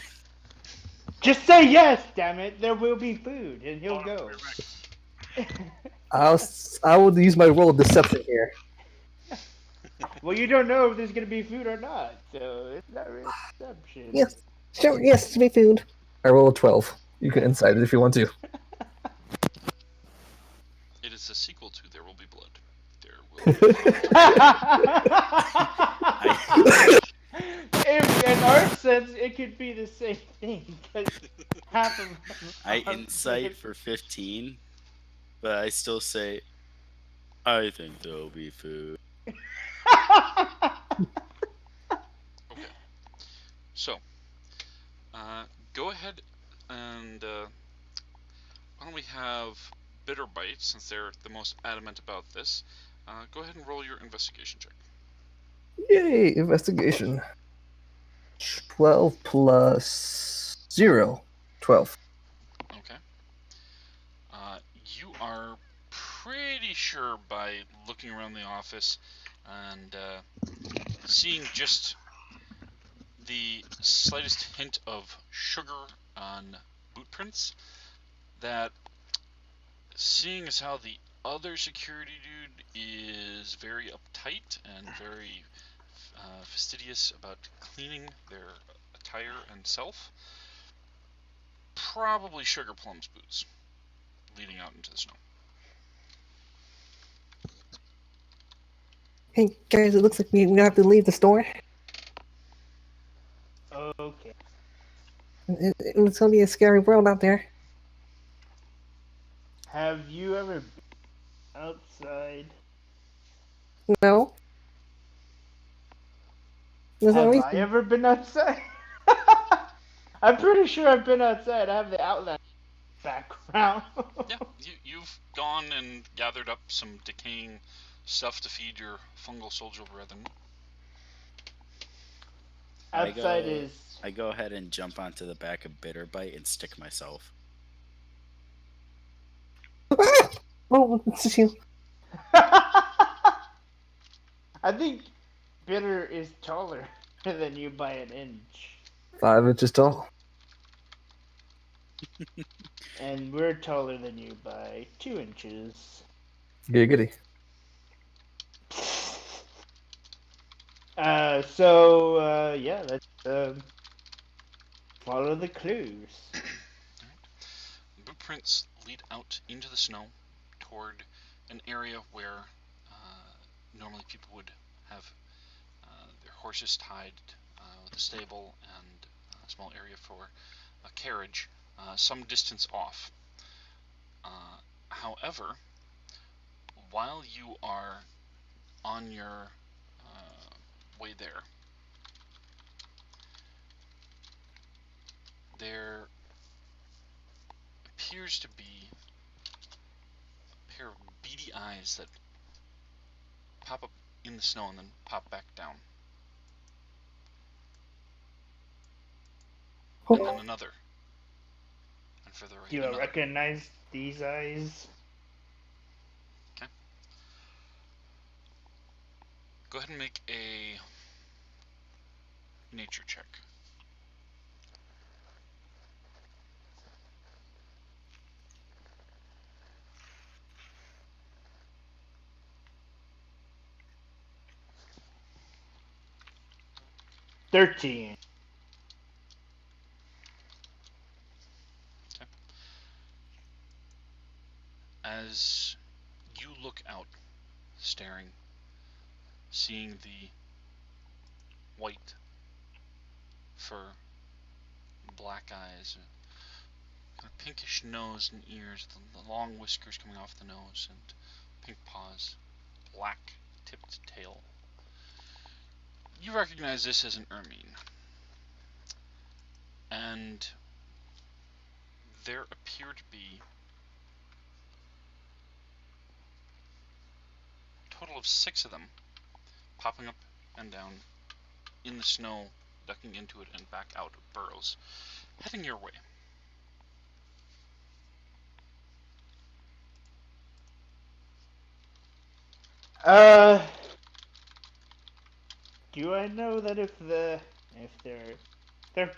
Just say yes, damn it. There will be food, and he'll go. I will use my roll of deception here. Well, you don't know if there's gonna be food or not, so it's not really deception. Yes, sure, yes, to be food. I roll a 12. You can insight it if you want to. It is a sequel to There Will Be Blood. There will be If in our sense, it could be the same thing. Because half of I insight for 15, but I still say, I think there'll be food. Okay. So, go ahead and why don't we have Bitterbite, since they're the most adamant about this. Go ahead and roll your investigation check. Yay, investigation. 12 plus 0. 12. Okay. You are pretty sure by looking around the office and seeing just the slightest hint of sugar on boot prints that, seeing as how the other security dude is very uptight and very fastidious about cleaning their attire and self, probably Sugarplum's boots leading out into the snow. Hey guys, it looks like we have to leave the store. Okay. It's gonna be a scary world out there. Have you ever been outside? No. There's no Have reason. I ever been outside? I'm pretty sure I've been outside. I have the outline background. Yeah, you've gone and gathered up some decaying stuff to feed your fungal soldier brethren. Outside is. I go ahead and jump onto the back of Bitterbite and stick myself. Oh, it's you. I think Bitter is taller than you by an inch. 5 inches tall. And we're taller than you by 2 inches. Giggity. Yeah, let's follow the clues. Boot prints lead out into the snow toward an area where normally people would have their horses tied with a stable and a small area for a carriage some distance off. However, while you are on your way there, there appears to be a pair of beady eyes that pop up in the snow and then pop back down. And then another. And further right, Do you another. recognize these eyes? Okay. Go ahead and make a nature check. $13. Okay. As you look out, staring, seeing the white fur, black eyes, kind of pinkish nose and ears, the long whiskers coming off the nose, and pink paws, black tipped tail. You recognize this as an ermine. And there appear to be a total of 6 of them popping up and down in the snow, ducking into it and back out of burrows, heading your way. Do I know that if they're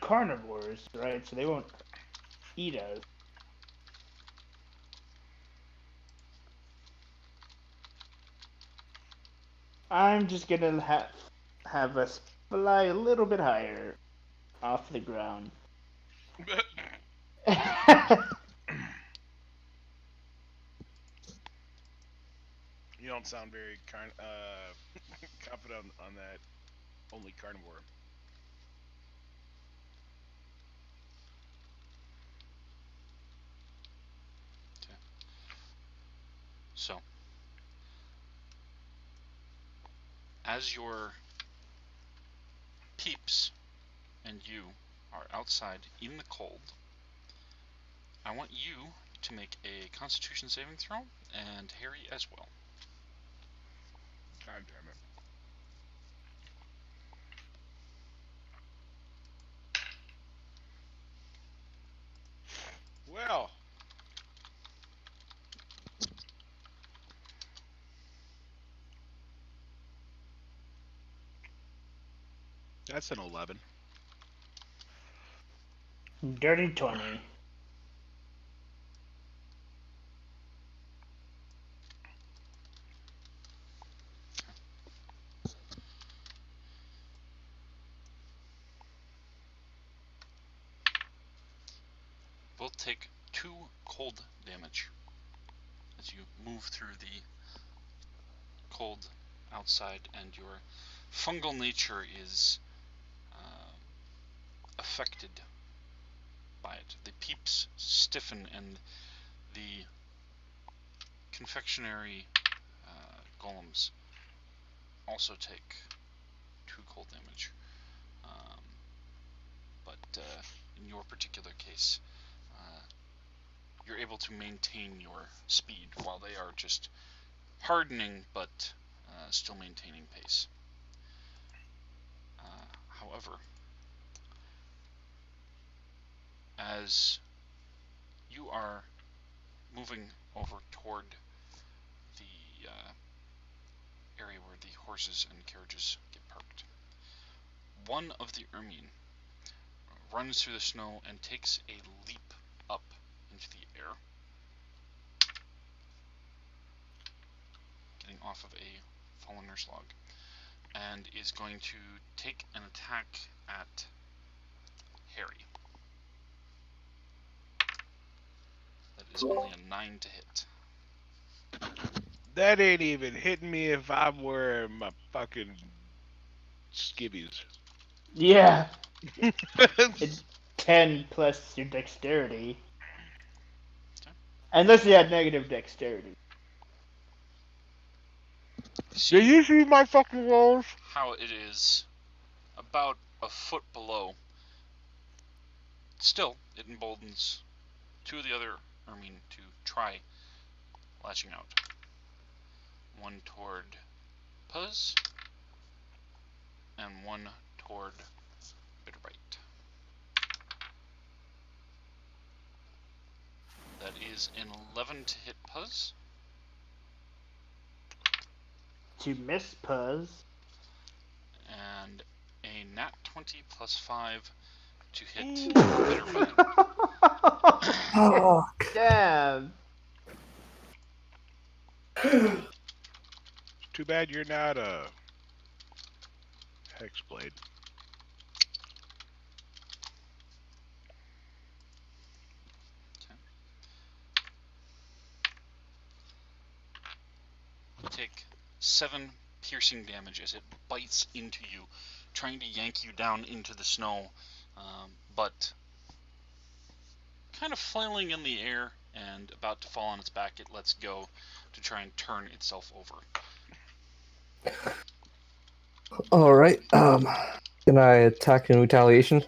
carnivores, right? So they won't eat us. I'm just gonna have us fly a little bit higher off the ground. You don't sound very confident on that. Only carnivore. Okay. So, as your peeps and you are outside in the cold, I want you to make a Constitution saving throw, and Harry as well. God damn it. Well. That's an 11. Dirty 20. Both take 2 cold damage as you move through the cold outside, and your fungal nature is affected by it. The peeps stiffen, and the confectionery golems also take 2 cold damage. But in your particular case, you're able to maintain your speed while they are just hardening but still maintaining pace. However, as you are moving over toward the area where the horses and carriages get parked, one of the ermine runs through the snow and takes a leap up into the air, getting off of a fallen nurse log, and is going to take an attack at Harry. That is only a 9 to hit. That ain't even hitting me if I'm wearing my fucking skivvies. Yeah. It's 10 plus your dexterity. Okay. Unless you had negative dexterity. Do you see my fucking rolls? How it is about a foot below. still, it emboldens two of the other Ermine to try latching out. One toward Puzz, and one toward Bitterbite. That is an 11 to hit Puzz. To miss Puzz. And a nat 20 plus 5 to hit Bitterbite. Oh, Damn. Too bad you're not a Hexblade. You take 7 piercing damage as it bites into you, trying to yank you down into the snow, but kind of flailing in the air and about to fall on its back, it lets go to try and turn itself over. all right. Can I attack in retaliation?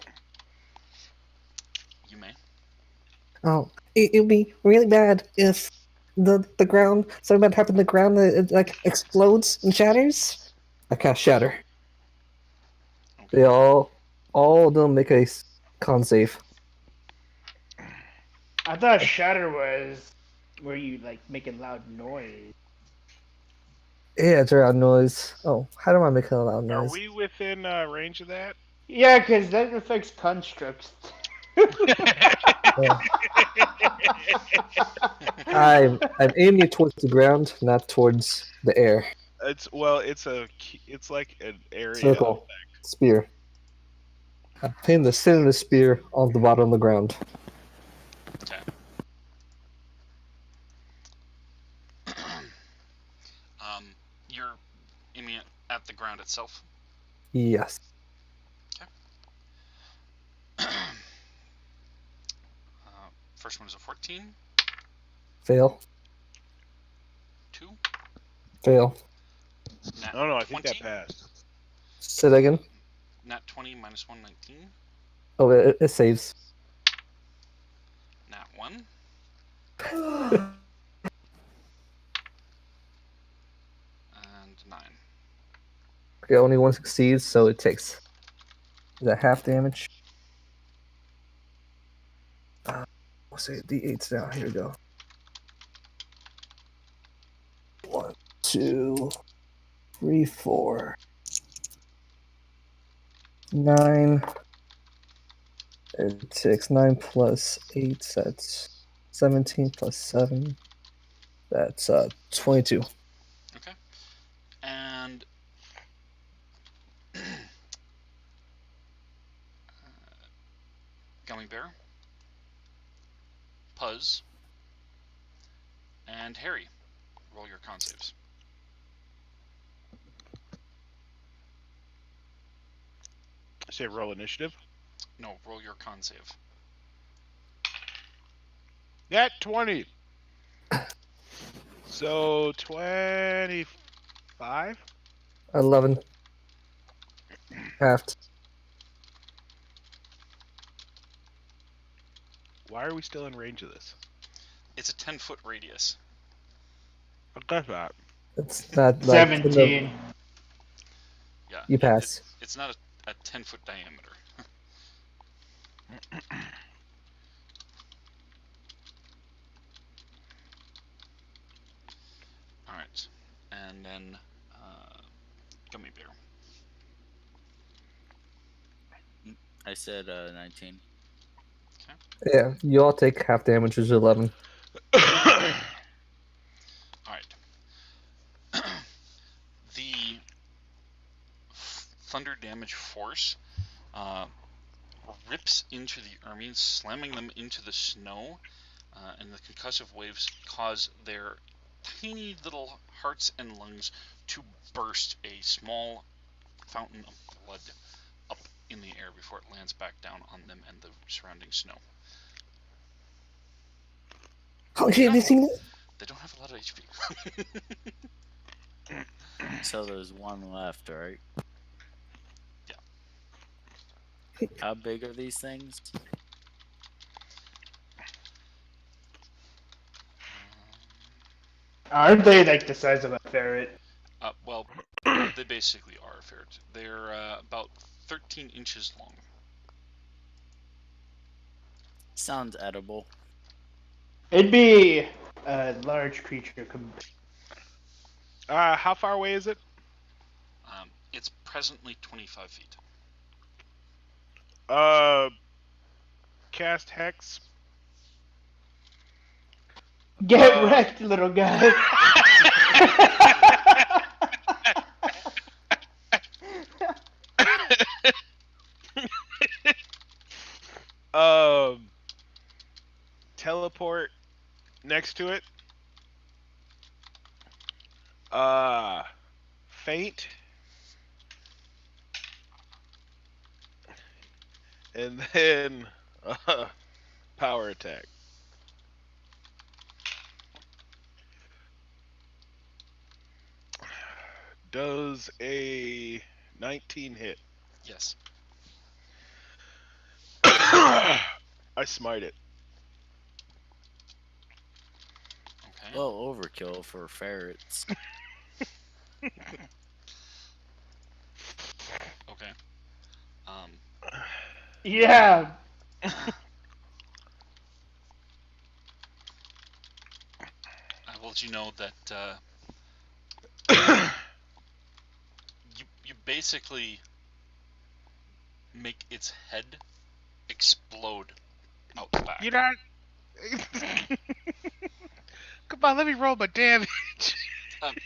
You may. Oh, it would be really bad if the ground, something bad happened to the ground that it like explodes and shatters. I cast Shatter. They all of them make a con save. I thought Shatter was where you like make a loud noise. Yeah, it's a loud noise. Oh, how do I make a loud Are noise? we within range of that? Yeah, because that affects constructs. I'm aiming it towards the ground, not towards the air. It's like an area. Circle, spear. I pin the center of the spear on the bottom of the ground. Okay. You're aiming it at the ground itself. Yes. First one is a 14. Fail. 2. Fail. Nat No, I 20. think that passed. Say that again. Nat 20 minus 1, 19. Oh, it saves. Nat 1. And 9. Okay, only one succeeds, so it takes. Is that half damage? We'll say D8's now. Here we go. 1, 2, 3, 4, 9. It takes 9 plus 8. That's 17 plus 7. That's 22. Okay. And Gummy Bear, Puzz, and Harry. Roll your con saves. Say roll initiative. No, roll your con save. Nat 20. So 25. 11. Halved. Why are we still in range of this? It's a 10-foot radius. I got that. It's not like 17. Yeah. You pass. It's not a 10-foot diameter. All right, and then Gummy Bear. I said 19. Yeah, you all take half damage, which is 11. All right. The thunder damage force rips into the Ermines, slamming them into the snow, and the concussive waves cause their tiny little hearts and lungs to burst a small fountain of blood up in the air before it lands back down on them and the surrounding snow. Oh shit, have you seen it? They don't have a lot of HP. So there's one left, right? Yeah. How big are these things? Aren't they like the size of a ferret? Well, they basically are a ferret. They're about 13 inches long. Sounds edible. It'd be a large creature. How far away is it? It's presently 25 feet. Cast hex. Get wrecked, little guy. Teleport next to it. Faint. And then power attack. Does a 19 hit? Yes. I smite it. Okay. Well, overkill for ferrets. Okay. Yeah. I will let you know that you basically make its head explode out the back. You're not. Come on, let me roll my damage.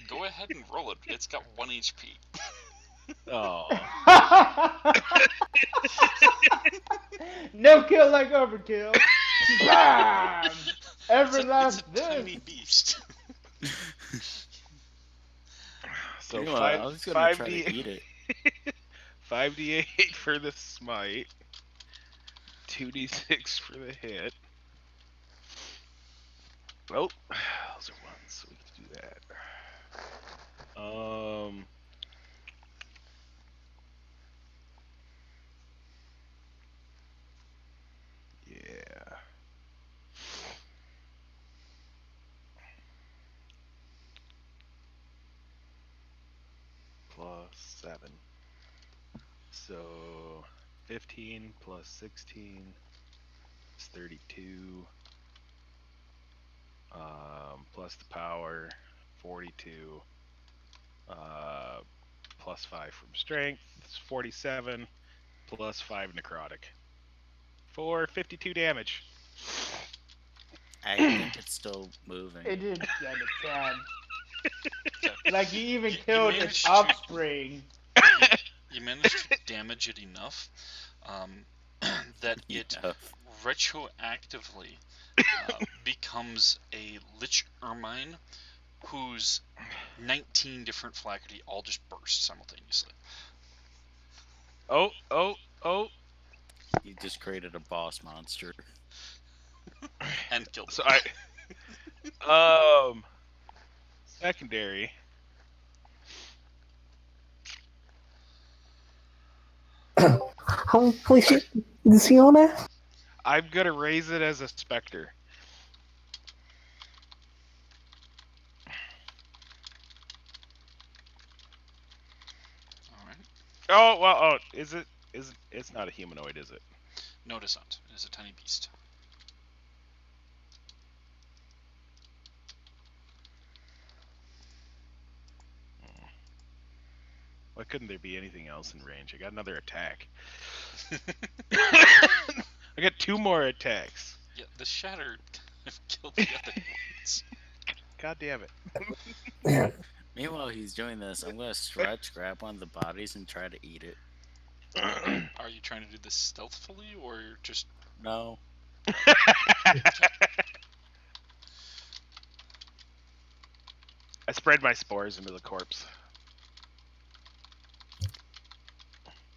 Go ahead and roll it. It's got 1 HP. Oh. No kill like overkill. Bam! Every It's last a tiny beast. So You know what, I was gonna try to eat it. 5d8 for the smite. 2d6 for the hit. Oh, those are ones, so we can do that. Yeah. Plus 7. So 15 plus 16 is 32. Plus the power, 42. Plus 5 from strength, it's 47. Plus 5 necrotic. For 52 damage. I think it's still moving. It didn't stand a chance. Okay. Like he even You killed managed its to- offspring. You managed to damage it enough that it Enough. retroactively becomes a lich ermine whose 19 different Flaherty all just burst simultaneously. Oh. You just created a boss monster. And killed it. So secondary. Holy shit! Did you see all that? I'm gonna raise it as a specter. Alright. Oh well. Oh, is it? It's not a humanoid, is it? No, it is not. It is a tiny beast. Why couldn't there be anything else in range? I got another attack. I got 2 more attacks. Yeah, the shatter kind of killed the other ones. God damn it. Yeah. Meanwhile, he's doing this. I'm gonna stretch, grab one of the bodies, and try to eat it. Are you trying to do this stealthily, or you're just... No. I spread my spores into the corpse.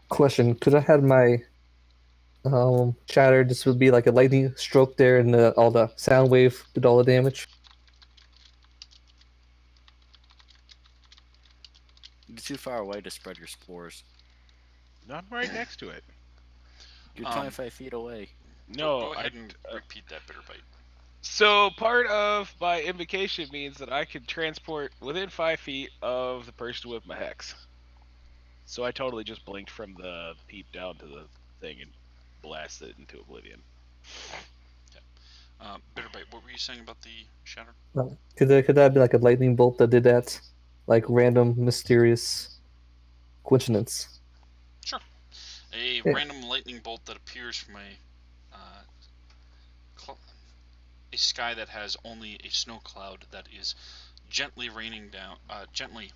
Question: could I have my shatter? This would be like a lightning stroke there, and all the sound wave did all the damage. You're too far away to spread your spores. No, I'm right next to it. You're 25 feet away. No, Go ahead and repeat that bitter bite. So part of my invocation means that I can transport within 5 feet of the person with my hex. So I totally just blinked from the peep down to the thing and blasted it into oblivion. Bitterbite, what were you saying about the shatter? Could that be like a lightning bolt that did that? Like random, mysterious coincidence. Sure. A Yeah. random lightning bolt that appears from a sky that has only a snow cloud that is gently raining down, gently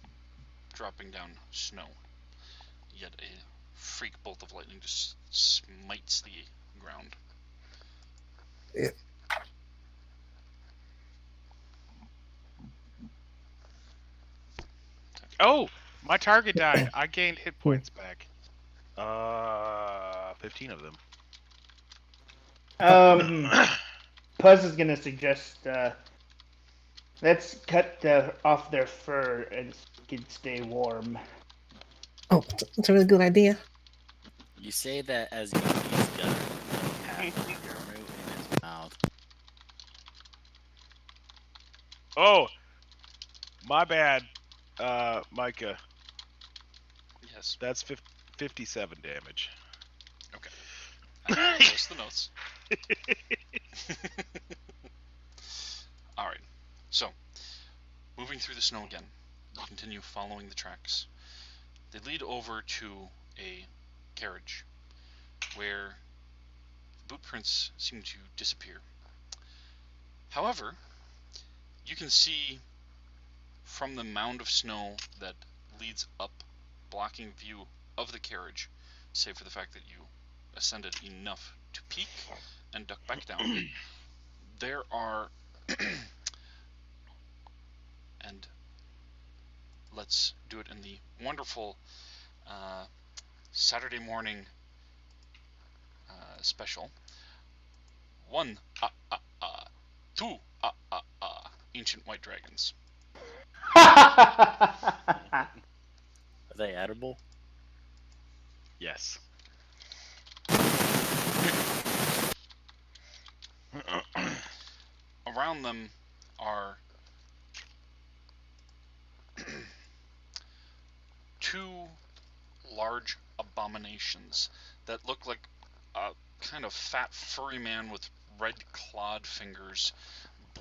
dropping down snow. Yet a freak bolt of lightning just smites the ground. Yeah. Oh, my target died. I gained hit points back. 15 of them. Puzz is gonna suggest let's cut off their fur and so it can stay warm. Oh, that's a really good idea. You say that as he's got half of your root in his mouth. Oh, my bad, Micah. Yes. That's 57 damage. Okay. I post the notes. Alright. So, moving through the snow again, you continue following the tracks. They lead over to a carriage where the boot prints seem to disappear. However, you can see from the mound of snow that leads up, blocking view of the carriage, save for the fact that you ascended enough to peek and duck back down. There are, and let's do it in the wonderful Saturday morning special. 1 2 ancient white dragons. Are they edible? Yes. Around them are two large abominations that look like a kind of fat, furry man with red clawed fingers,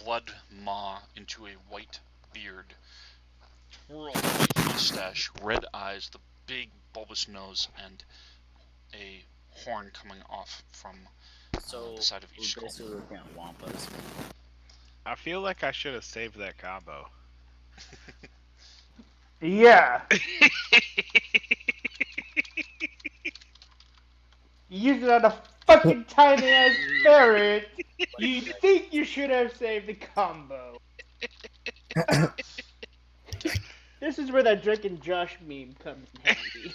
blood maw into a white beard, twirled white mustache, red eyes, the big bulbous nose, and a horn coming off from So the side of each we're skull. basically looking at wampas. I feel like I should have saved that combo. Yeah. You use it on a fucking tiny ass ferret. You think you should have saved the combo. This is where that Drake and Josh meme comes in handy.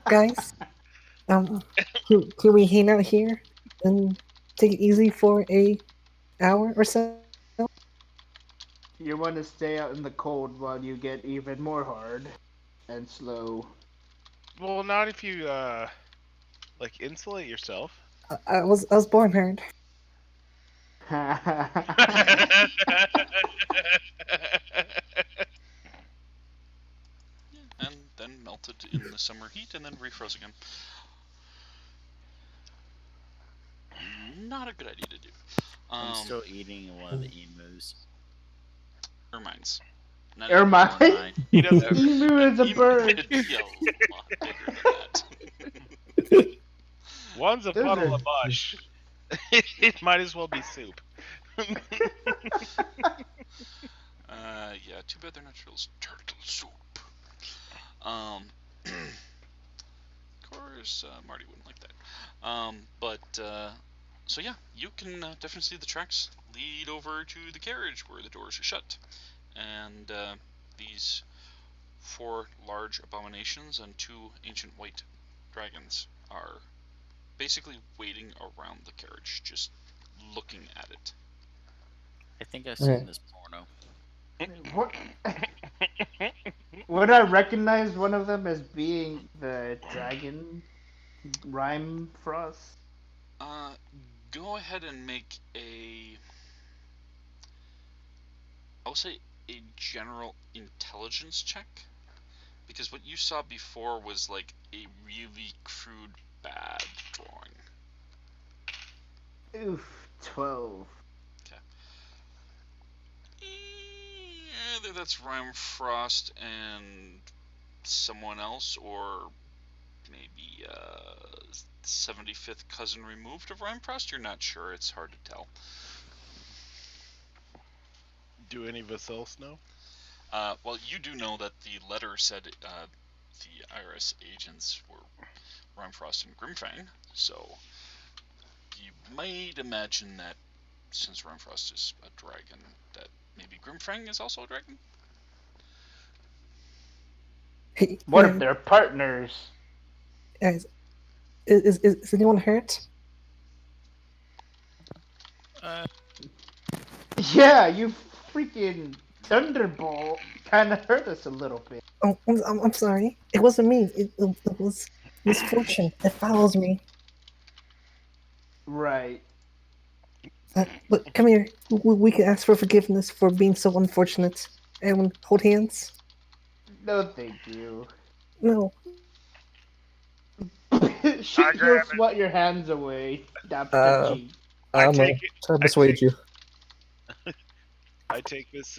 Guys, can we hang out here and take it easy for a hour or so? You want to stay out in the cold while you get even more hard and slow. Well, not if you like insulate yourself. I was born hard. And then melted in the summer heat and then refroze again. Not a good idea to do. I'm still eating one of the emus. Ermines. Not Ermine? He doesn't. Emu is a bird. It'd be a lot bigger than that. One's a Those puddle are- of mush. It might as well be soup. Yeah, too bad they're not turtles. Turtle soup. Of course, Marty wouldn't like that. So yeah, you can definitely see the tracks lead over to the carriage where the doors are shut. And these 4 large abominations and 2 ancient white dragons are basically waiting around the carriage, just looking at it. I think I've seen this porno. What? Would I recognize one of them as being the dragon Rhyme Frost? Go ahead and make I'll say a general intelligence check, because what you saw before was like a really crude, bad drawing. Oof, 12. Either that's Rhyme Frost and someone else, or maybe 75th cousin removed of Rhyme Frost. You're not sure. It's hard to tell. Do any of us else know? Well, you do know that the letter said the IRS agents were Rhyme Frost and Grimfang, so you might imagine that since Rhyme Frost is a dragon, that maybe Grimfang is also a dragon? Hey, What if they're partners? guys, is anyone hurt? Yeah, you freaking thunderbolt kind of hurt us a little bit. Oh, I'm sorry. It wasn't me. It was misfortune. It follows me. Right. But come here. We can ask for forgiveness for being so unfortunate. Everyone, hold hands. No, thank you. No. You'll swat your hands away. Tap the cheek. I I'm gonna take it. try to persuade you. I take this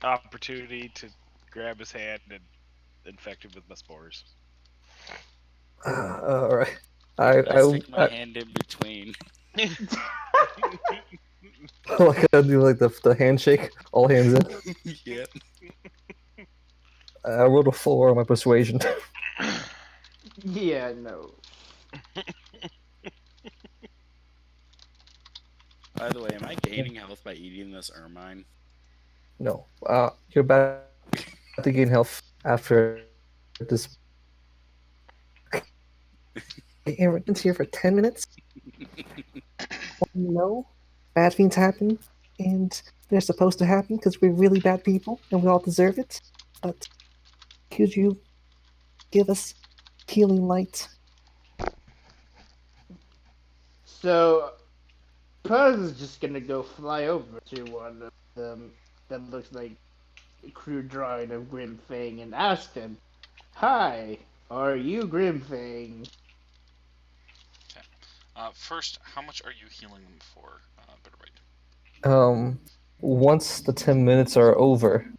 opportunity to grab his hand and infect him with my spores. All right. I I stick my hand in between. like I do like the handshake, all hands in. Yep. I rolled a 4 on my persuasion. Yeah, no. By the way, am I gaining health by eating this ermine? No. You're about to gain health after this. Everyone's here for 10 minutes. No, bad things happen, and they're supposed to happen because we're really bad people and we all deserve it. But could you give us healing light? So, Puz is just gonna go fly over to one of them that looks like a crude drawing of Grimfang and ask him, "Hi, are you Grimfang?" First, how much are you healing them for, Bitterbite? Once the 10 minutes are over,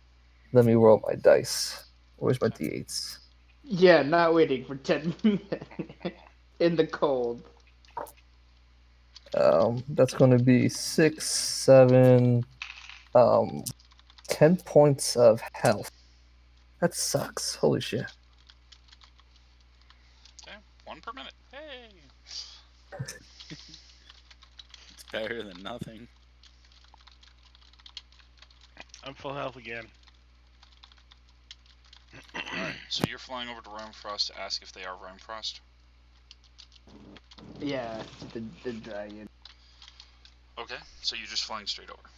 let me roll my dice. Where's my d8s? Yeah, not waiting for 10 minutes in the cold. That's going to be 6, 7, 10 points of health. That sucks. Holy shit. Okay, 1 per minute. Hey! It's better than nothing. I'm full health again. Alright, so you're flying over to Rhyme Frost to ask if they are Rhyme Frost? Yeah, the dragon. Okay, so you're just flying straight over.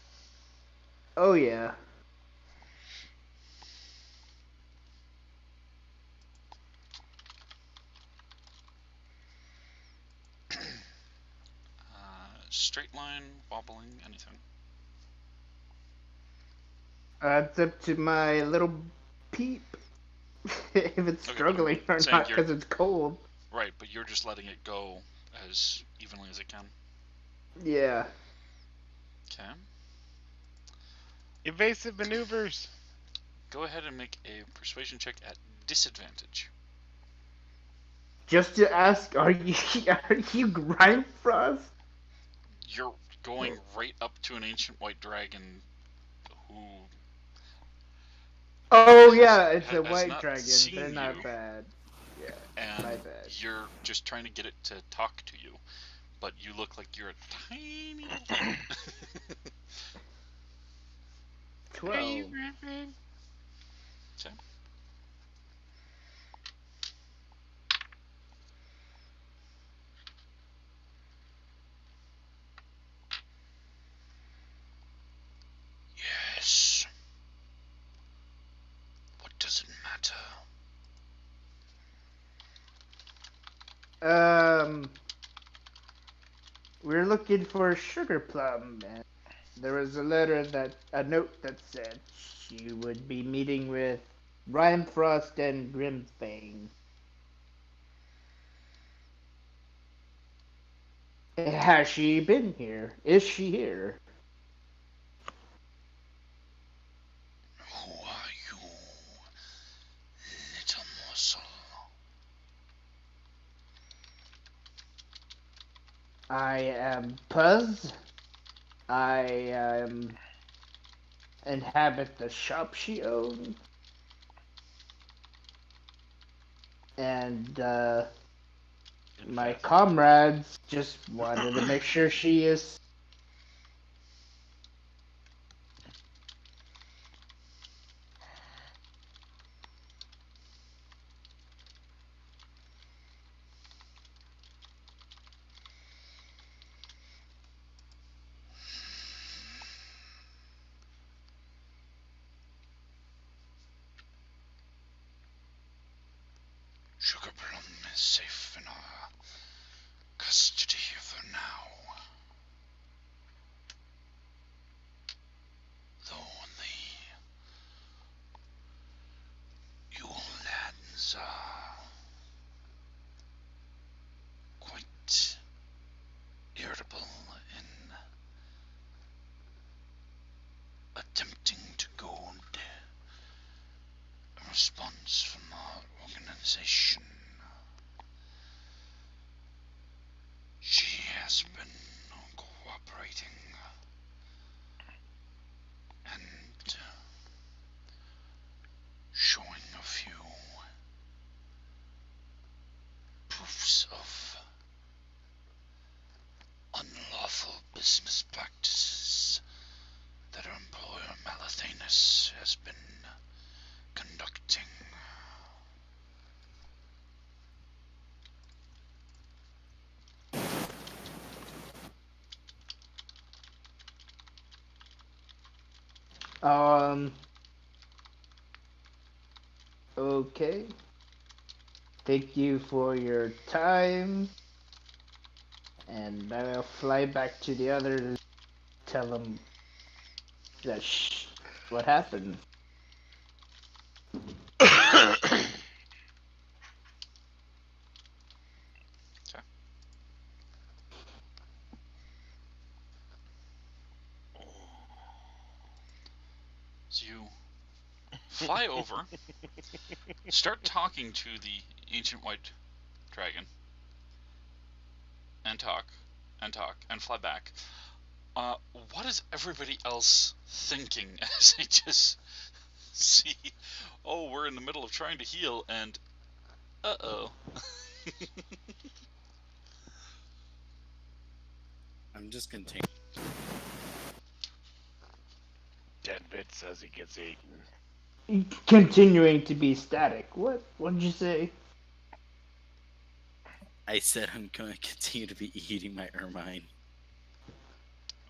Oh, yeah. Straight line, wobbling, anything. It's up to my little peep if it's Okay, struggling but I'm or saying not because it's cold. Right, but you're just letting it go as evenly as it can. Yeah. Okay. Evasive maneuvers. Go ahead and make a persuasion check at disadvantage. Just to ask, are you Grimefrost? You're going right up to an ancient white dragon who Oh yeah, it's a has white not dragon. seen They're not you, bad. Yeah, and my bad. you're just trying to get it to talk to you, but you look like you're a tiny little 12. Okay. Yes. What does it matter? We're looking for Sugar Plum, and there was a note that said she would be meeting with Ryan Frost and Grimfang. Has she been here? Is she here? Who are you, little morsel? I am Puzz. I inhabit the shop she owns. And my comrades just wanted to make sure she is. Sugar Plum is safe in our custody for now. Though the Yule lads are quite irritable in attempting to goad a response from our organization. She has been cooperating and showing a few proofs of unlawful business practices that our employer Malathanus has been conducting. Um. Okay. Thank you for your time. And I'll fly back to the others. Tell them that what happened. So you fly over, start talking to the ancient white dragon, and talk, and fly back. What is everybody else thinking as they just see, oh, we're in the middle of trying to heal, and uh-oh. I'm just continuing. Deadbit says he gets eaten. Continuing to be static. What did you say? I said I'm going to continue to be eating my ermine.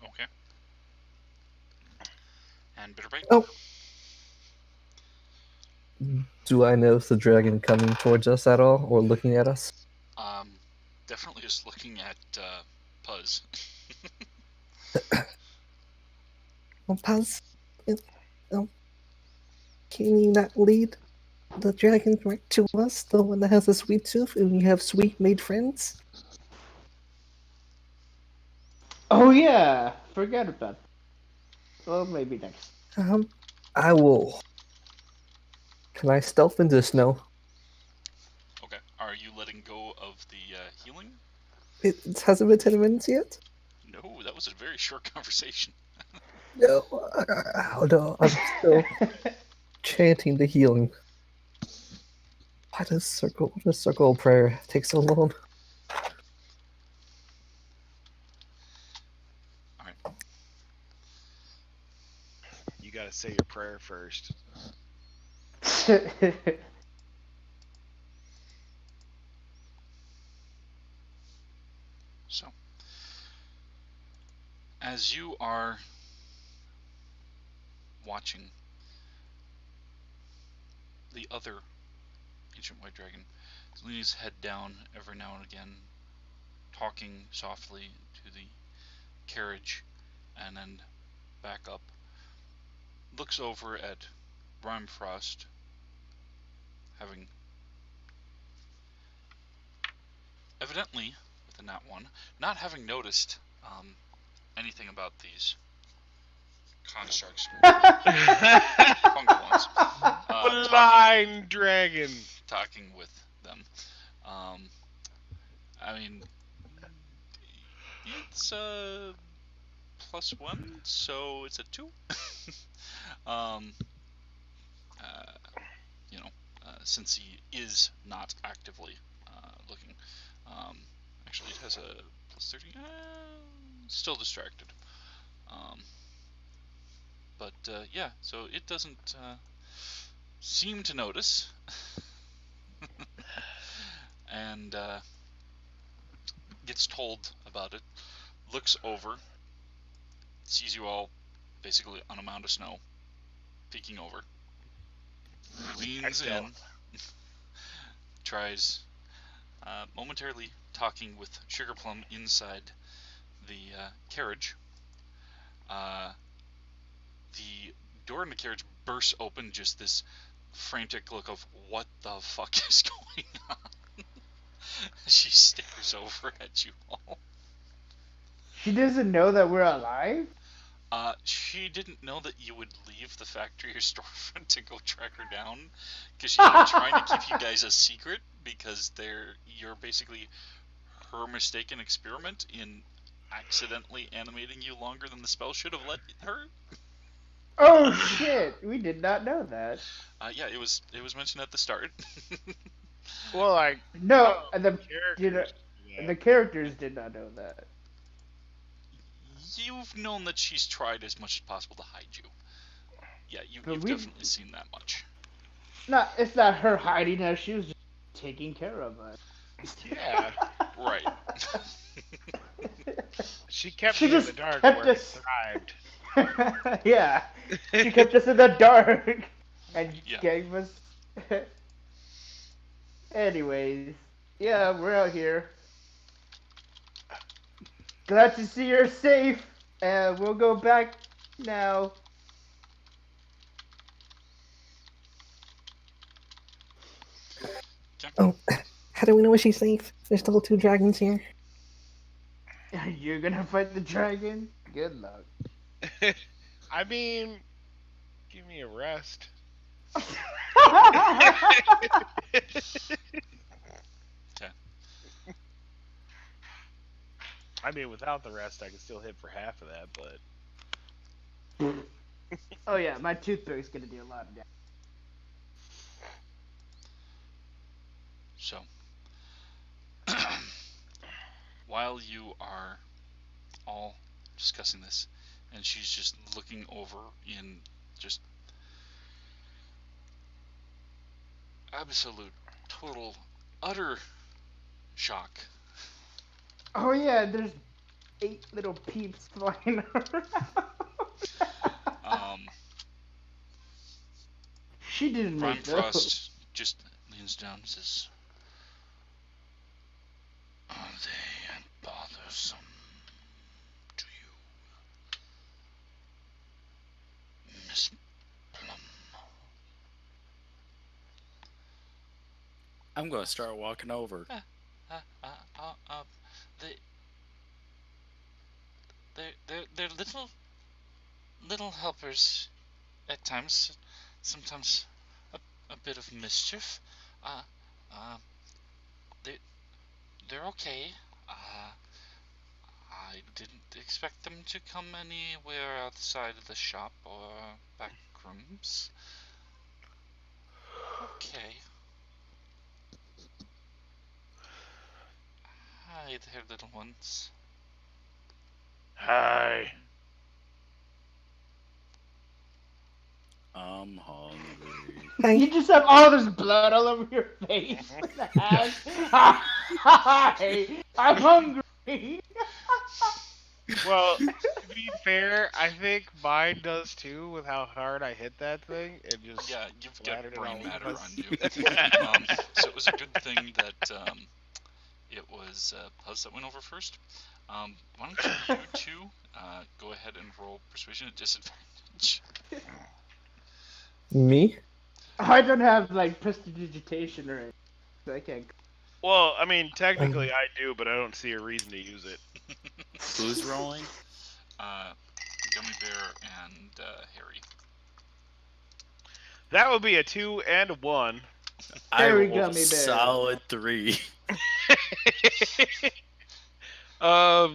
Okay. And Bitterbite? Oh. Do I notice the dragon coming towards us at all, or looking at us? Definitely just looking at Puzz. Oh, Paz, can you not lead the dragon right to us, the one that has a sweet tooth, and we have sweet made friends? Oh yeah, forget about that. Well, maybe next. I will. Can I stealth into the snow? Okay. Are you letting go of the healing? It hasn't been 10 minutes yet? No, that was a very short conversation. No, no, I'm still chanting the healing. Why does circle of prayer take so long? Alright. You gotta say your prayer first. So, as you are watching the other ancient white dragon lean his head down every now and again, talking softly to the carriage, and then back up. Looks over at Rhymefrost, having evidently, with a nat 1, not having noticed anything about these constructs, fungal ones. Blind dragon. Talking with them. I mean, it's a +1, so it's a 2. You know, since he is not actively looking. Actually, it has a +30. Still distracted. But yeah, so it doesn't seem to notice. And gets told about it, looks over, sees you all basically on a mound of snow, peeking over, leans in, tries momentarily talking with Sugarplum inside the carriage. The door in the carriage bursts open, just this frantic look of what the fuck is going on. She stares over at you all. She doesn't know that we're alive? She didn't know that you would leave the factory or storefront to go track her down, because she's been trying to keep you guys a secret, because you're basically her mistaken experiment in accidentally animating you longer than the spell should have let her. Oh shit! We did not know that. Yeah, it was mentioned at the start. Well, like No, the the characters did not know that. You've known that she's tried as much as possible to hide you. Yeah, you've definitely seen that much. It's not her hiding us. She was just taking care of us. Yeah. Right. She kept She me in just the dark kept where us- it thrived. Yeah, she kept us in the dark and Yeah. gave us. Anyways, yeah, we're out here. Glad to see you're safe, and we'll go back now. Oh, how do we know she's safe? There's still 2 dragons here. You're gonna fight the dragon? Good luck. I mean, give me a rest. I mean, without the rest, I can still hit for half of that, but Oh yeah, my toothpick's gonna do a lot of damage. So, while you are all discussing this, and she's just looking over in just absolute, total, utter shock. Oh yeah, there's 8 little peeps flying around. She didn't make those. Rhymefrost just leans down and says, "Are they bothersome to you, Miss Plum?" I'm gonna start walking over. They're little helpers at times, sometimes a bit of mischief. They they're okay. I didn't expect them to come anywhere outside of the shop or back rooms. Okay. Hi there, little ones. hi. I'm hungry. Hi. You just have all this blood all over your face. Hi, I'm hungry. Well, to be fair, I think mine does too with how hard I hit that thing. It just Yeah, you've got splattered it brain all matter over on us. you. So it was a good thing that it was Puz that went over first. Why don't you two go ahead and roll persuasion at disadvantage? Me? I don't have like prestidigitation or anything, so I can't. Well, I mean, technically I do, but I don't see a reason to use it. Who's rolling? Gummy Bear and Harry. That would be a 2 and a 1. I Harry rolled a Gummy Bear. solid 3.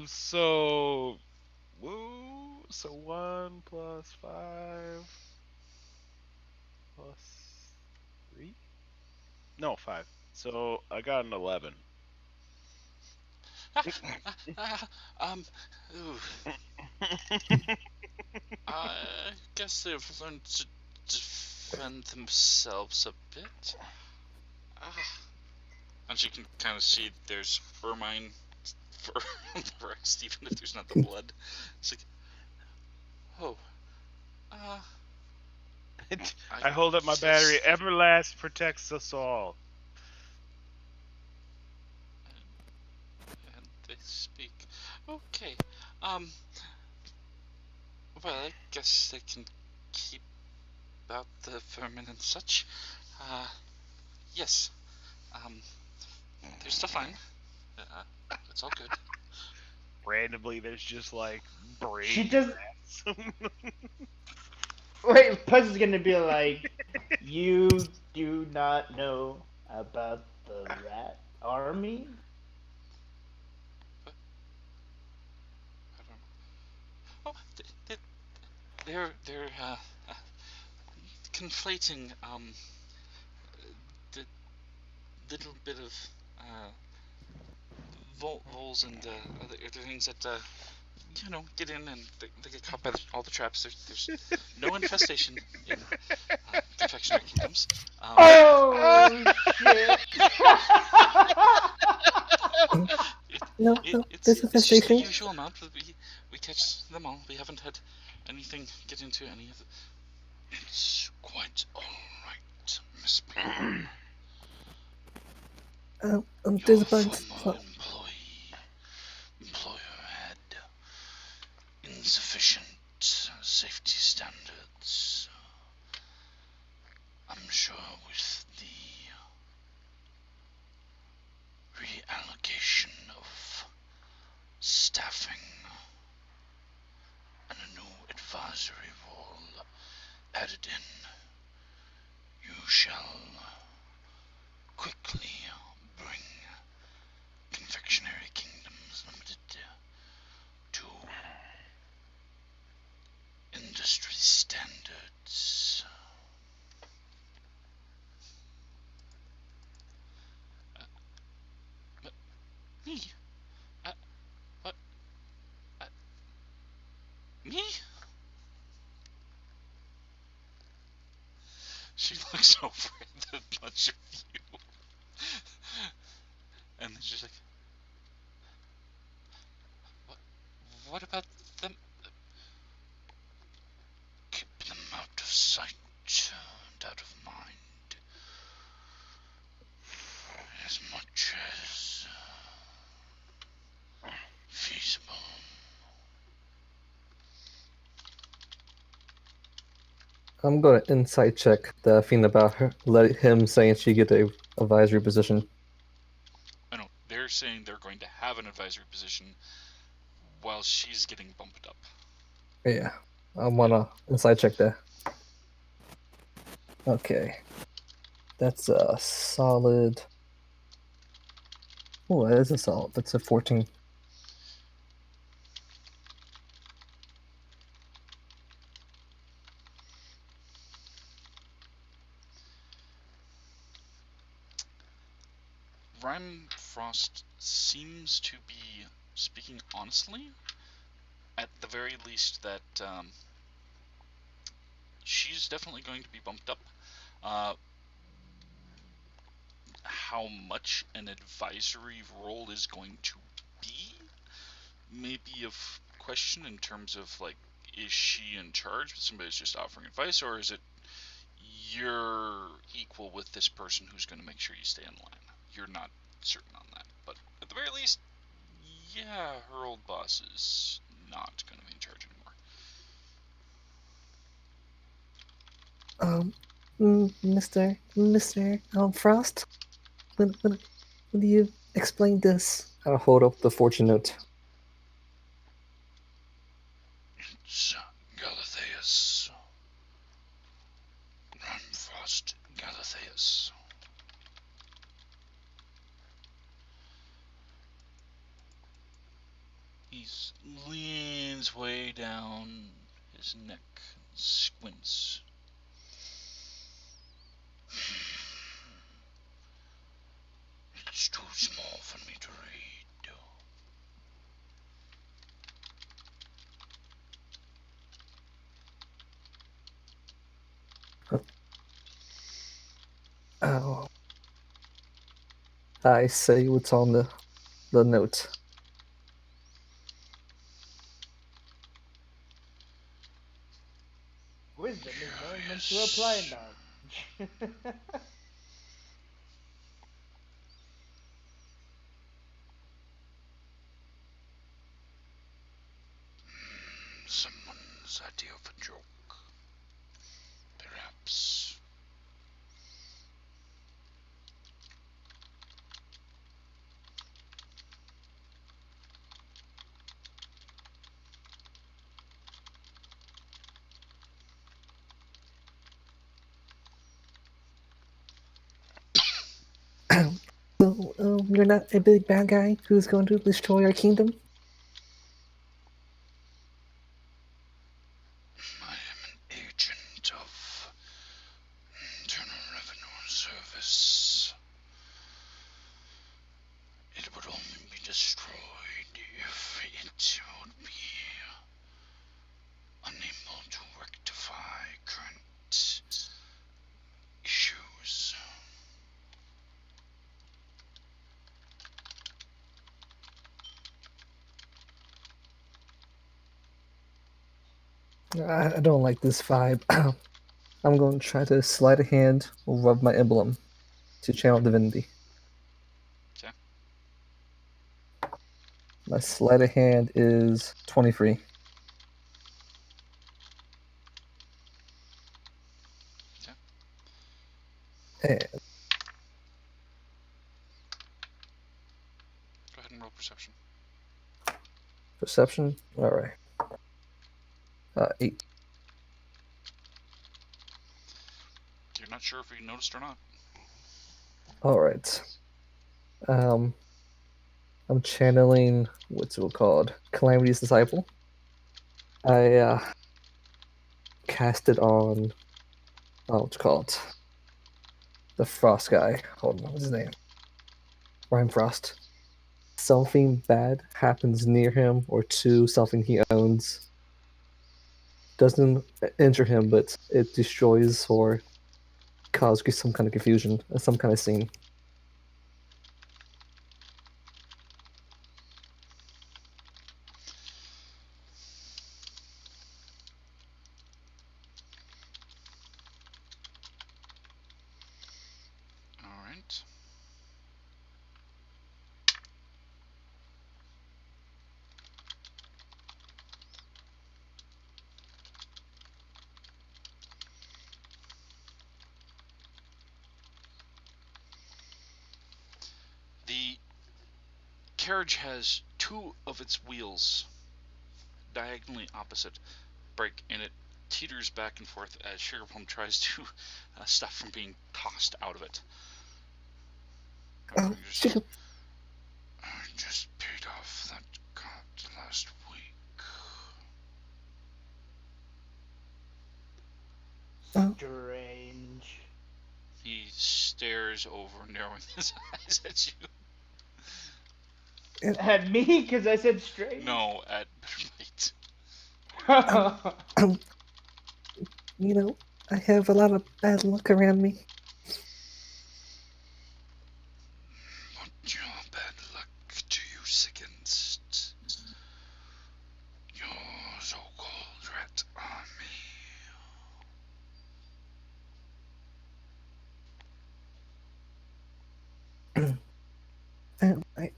So, woo. So 1 plus 5 plus 3? No, 5. So I got an 11. Ooh, I guess they've learned to defend themselves a bit. And you can kind of see there's ermine fur on the rest, even if there's not the blood. It's like, oh, I hold up my battery. Everlast protects us all. And they speak. Okay. Well, I guess they can keep out the vermin and such. Yes. They're still fine. It's all good. Randomly, there's just like brain. She just. Wait, Puzz is gonna be like, you do not know about the rat army? Oh, they're conflating the little bit of voles and other things that get in and they get caught by all the traps. There's no infestation in confectionery kingdoms. Oh shit! There's It's just the infestation. usual amount. We catch them all. We haven't had anything get into any of it. It's quite all right, Miss B. There's Your bugs. former employer had insufficient safety standards. I'm sure with the reallocation of staffing and a new advisory role added in, you shall quickly bring Confectionery Kingdoms Limited to industry standards. Me? What? Me? She looks over at the bunch of you. And then she's like, what about them? Keep them out of sight and out of mind. As much as feasible. I'm gonna insight check the thing about her, let him saying she get a advisory position. I know, they're saying they're going to have an advisory position while she's getting bumped up. Yeah, I wanna insight check that. Okay, that's a solid. Oh, that is a solid. That's a 14. Rhyme Frost seems to be speaking honestly. At the very least, that she's definitely going to be bumped up. How much an advisory role is going to be may be of question in terms of like, is she in charge but somebody's just offering advice, or is it you're equal with this person who's going to make sure you stay in line? You're not certain on that, but at the very least, yeah, her old boss is not going to be in charge anymore. Mr. Frost, when do you explain this? I'll hold up the fortune note. It's Galatheus. Frost Galatheus. He leans way down his neck and squints. It's too small for me to read. Oh, I say what's on the note. Wisdom is knowing when to apply knowledge. Someone's idea of a joke. Perhaps. So, you're not a big bad guy who's going to destroy our kingdom? I am an agent of Internal Revenue Service. It would only be destroyed if it would be unable to rectify current issues. I don't like this vibe. I'm going to try to sleight of hand or rub my emblem to channel divinity. Okay. My sleight of hand is 23. Okay. And Go ahead and roll perception. perception? Alright. 8. You're not sure if you noticed or not. Alright. I'm channeling, what's it called? Calamity's Disciple. I cast it on, what's it called? The Frost guy. Hold on, what's his name? Ryan Frost. Something bad happens near him or to something he owns. Doesn't injure him, but it destroys or causes some kind of confusion, some kind of scene. Alright. The carriage has two of its wheels diagonally opposite break, and it teeters back and forth as Sugarplum tries to stop from being tossed out of it. Oh, Sugar. I just paid off that cut last week. Strange. He stares over, narrowing his eyes at you. At me, because I said strange? No, at Bitterbite. You know, I have a lot of bad luck around me. But your bad luck to use against your so-called rat army.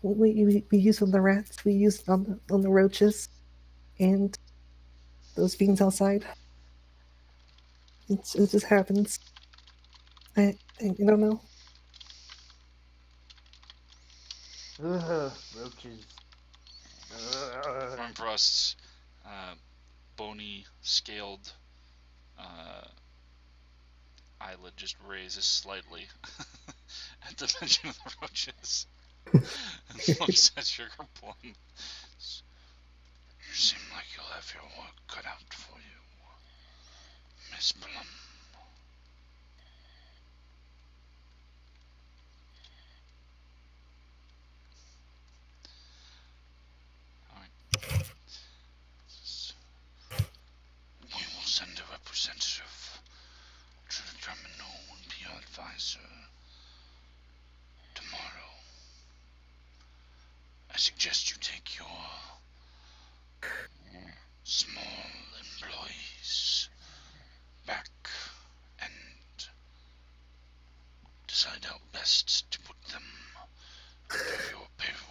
we use on the rats, we use on the roaches, and those beings outside. It just happens. I don't know. Ugh, roaches. Ugh. Armbrust's bony, scaled eyelid just raises slightly at the mention of the roaches and looks at Sugar Plum. You seem like you'll have your work cut out for you, Miss Plum. Alright. We will send a representative to the terminal and be your advisor tomorrow. I suggest you take your small employees back and decide how best to put them under your payroll.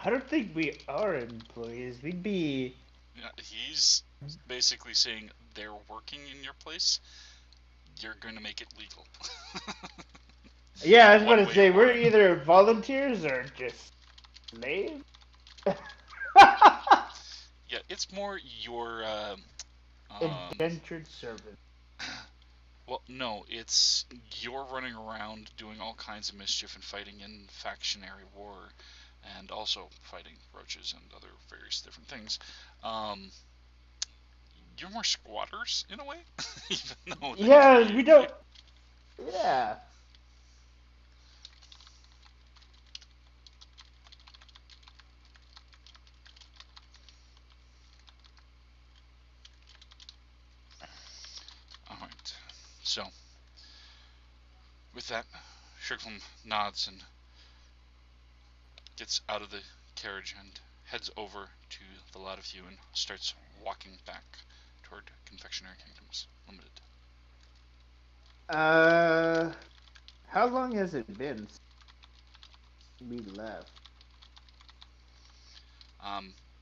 I don't think we are employees. We'd be. Yeah, he's basically saying they're working in your place. You're going to make it legal. Yeah, I was One about to way say, or we're another. either volunteers or just slaves. Yeah, it's more your Indentured servant. well, no, it's you're running around doing all kinds of mischief and fighting in factionary war, and also fighting roaches and other various different things. You're more squatters in a way, even though Yeah, we don't. Yeah. All right. So, with that, Sugarplum nods and gets out of the carriage and heads over to the lot of you and starts walking back toward Confectionery Kingdoms Limited. How long has it been since we left?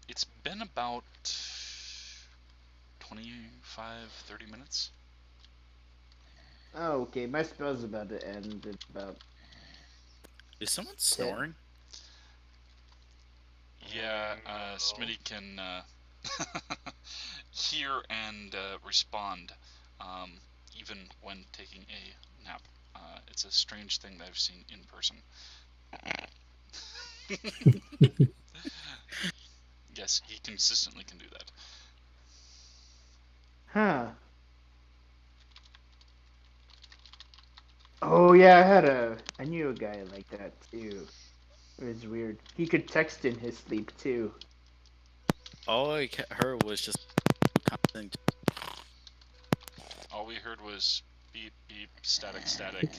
It's been about 25, 30 minutes. Oh, okay. My spell's about to end in about. Is someone snoring? Yeah, Smitty can hear and respond, even when taking a nap. It's a strange thing that I've seen in person. Yes, he consistently can do that. Huh. Oh yeah, I knew a guy like that too. It was weird. He could text in his sleep too. All I heard was just constant. All we heard was beep, beep, static, static.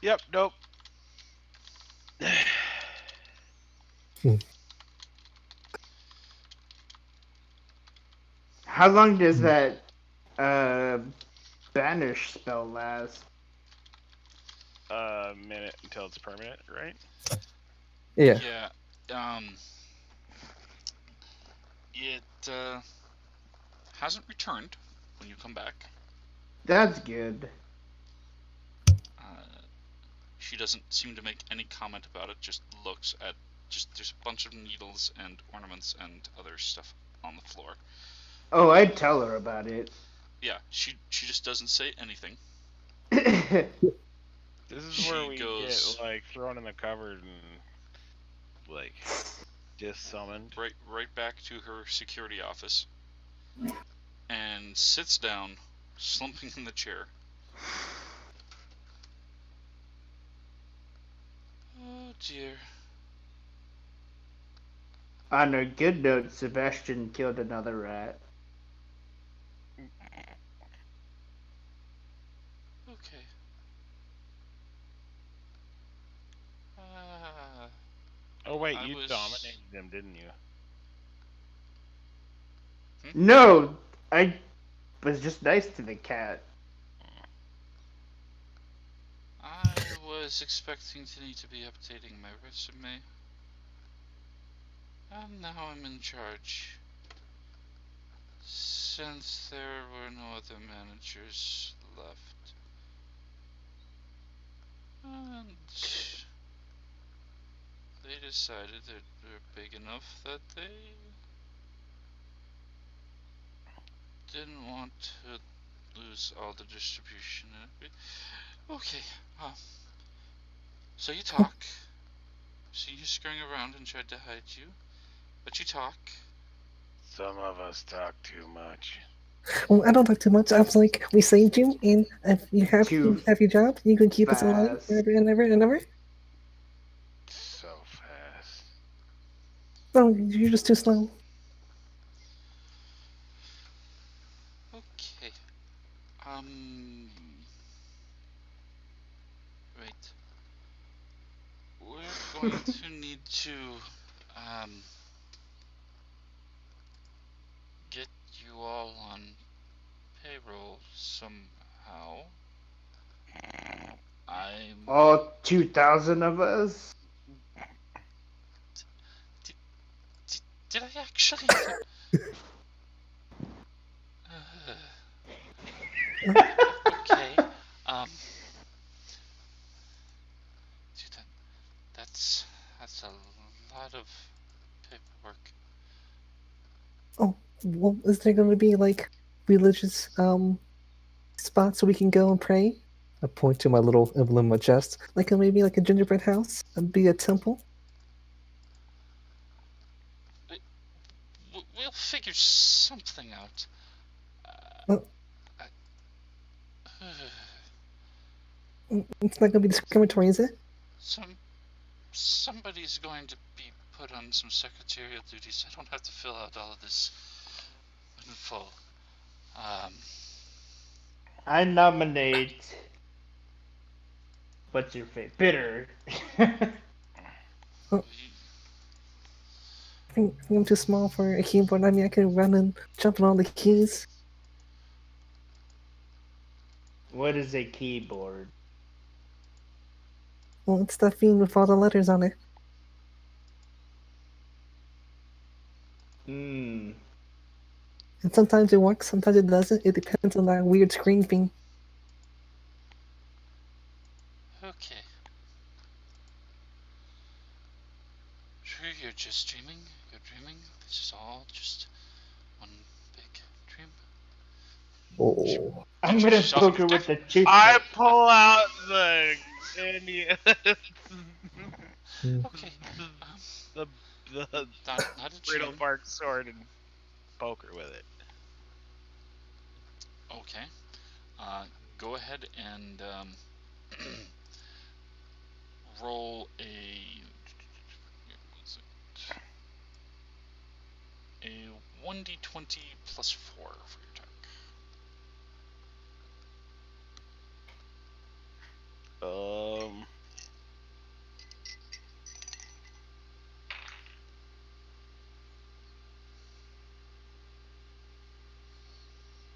Yep. Nope. How long does that banish spell last? A minute until it's permanent, right? Yeah. Yeah, it hasn't returned when you come back. That's good. She doesn't seem to make any comment about it, just looks at there's a bunch of needles and ornaments and other stuff on the floor. Oh, I'd tell her about it. Yeah, she just doesn't say anything. This is She where we goes- get like thrown in the cupboard and like just summoned. Right back to her security office and sits down, slumping in the chair. Oh dear. On a good note, Sebastian killed another rat. Okay. Oh wait, I you was- dominated them, didn't you? No, I was just nice to the cat. I was expecting to need to be updating my resume. And now I'm in charge. Since there were no other managers left. And they decided that they're big enough that they didn't want to lose all the distribution. Okay, so you talk. See you scurrying around and tried to hide you, but you talk. Some of us talk too much. Well, I don't talk too much. I was like, we saved you, and if you Too have your job, you can keep us alive fast. forever and ever and ever. So fast. No, you're just too slow. Okay. Wait. We're going to need to, um, get you all on payroll somehow. I'm. All 2,000 of us? Did I actually? Okay. Um. That's that's a lot of paperwork. Oh, well, is there going to be like religious spots where we can go and pray? I point to my little emblem in my chest, like maybe like a gingerbread house, be a temple. We'll figure something out. Well, Uh, it's not going to be discriminatory, is it? somebody's going to be put on some secretarial duties. I don't have to fill out all of this in full. Um, I nominate. What's your fate? Bitter. Well, I think I'm too small for a keyboard. I mean, I could run and jump on all the keys. What is a keyboard? Well, it's that thing with all the letters on it. Hmm. And sometimes it works, sometimes it doesn't. It depends on that weird screen thing. okay. Sure, you're just dreaming. You're dreaming. This is all just one big dream. Oh. I'm gonna poke her with the toothpick. I pull out the Indian. Okay. the Not a Riddle dream. Park sword and poke her with it. Okay. Go ahead and roll a. What's it? A 1d20 plus 4 for your attack.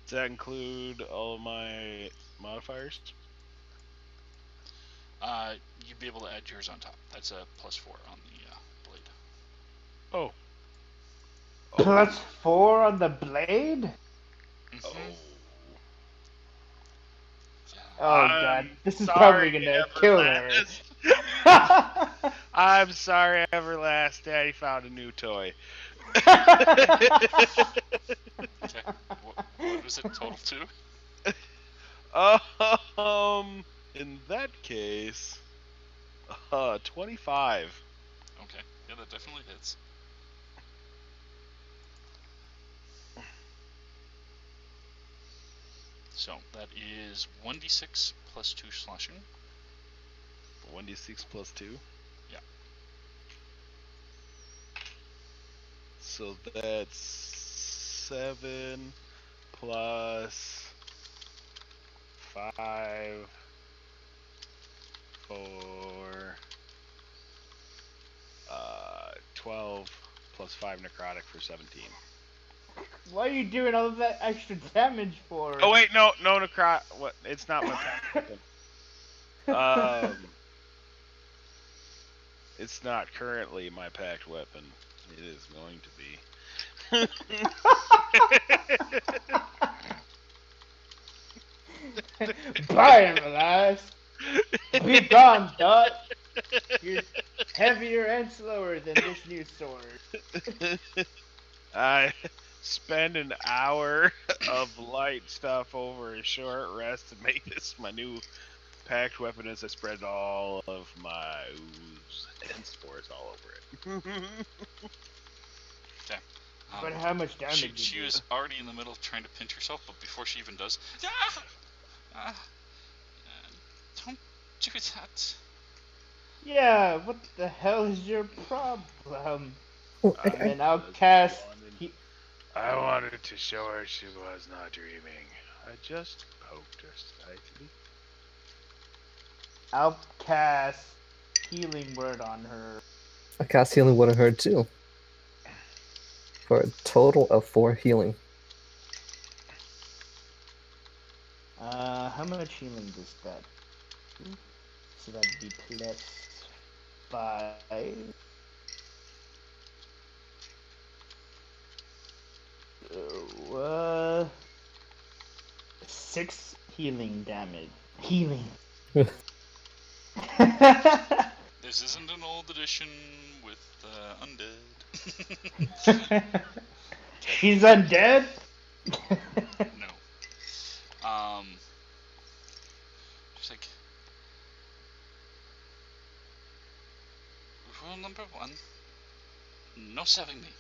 Does that include all of my modifiers? You'd be able to add yours on top. That's a plus 4 on the blade. Oh. Plus 4 on the blade? Oh. Oh I'm god, this is sorry, probably gonna kill her. Everlast. I'm sorry, Everlast. Daddy found a new toy. Okay. What was it total to? In that case, 25. Okay. Yeah, that definitely hits. So that is 1d6 plus 2 slashing. 1d6 plus 2? Yeah. So that's 7 plus 5, 4, 12 plus 5 necrotic for 17. Why are you doing all of that extra damage for? Oh wait, no, what? It's not my pack weapon. It's not currently my packed weapon. It is going to be. Bye, Everlast. Be gone, Dot. You're heavier and slower than this new sword. I spend an hour of light stuff over a short rest to make this my new packed weapon as I spread all of my ooze and spores all over it. Okay. But how much damage She, did she you? was already in the middle of trying to pinch herself, but before she even does, don't do that. Yeah, what the hell is your problem? Oh, I And then I'll just cast. I wanted to show her she was not dreaming. I just poked her slightly. I'll cast Healing Word on her. I cast healing word on her too, for a total of 4 healing. How much healing does that do? So that'd be plus 5. So, 6 healing damage. Healing. This isn't an old edition with undead. She's undead? No. Just like rule number 1: no stabbing me,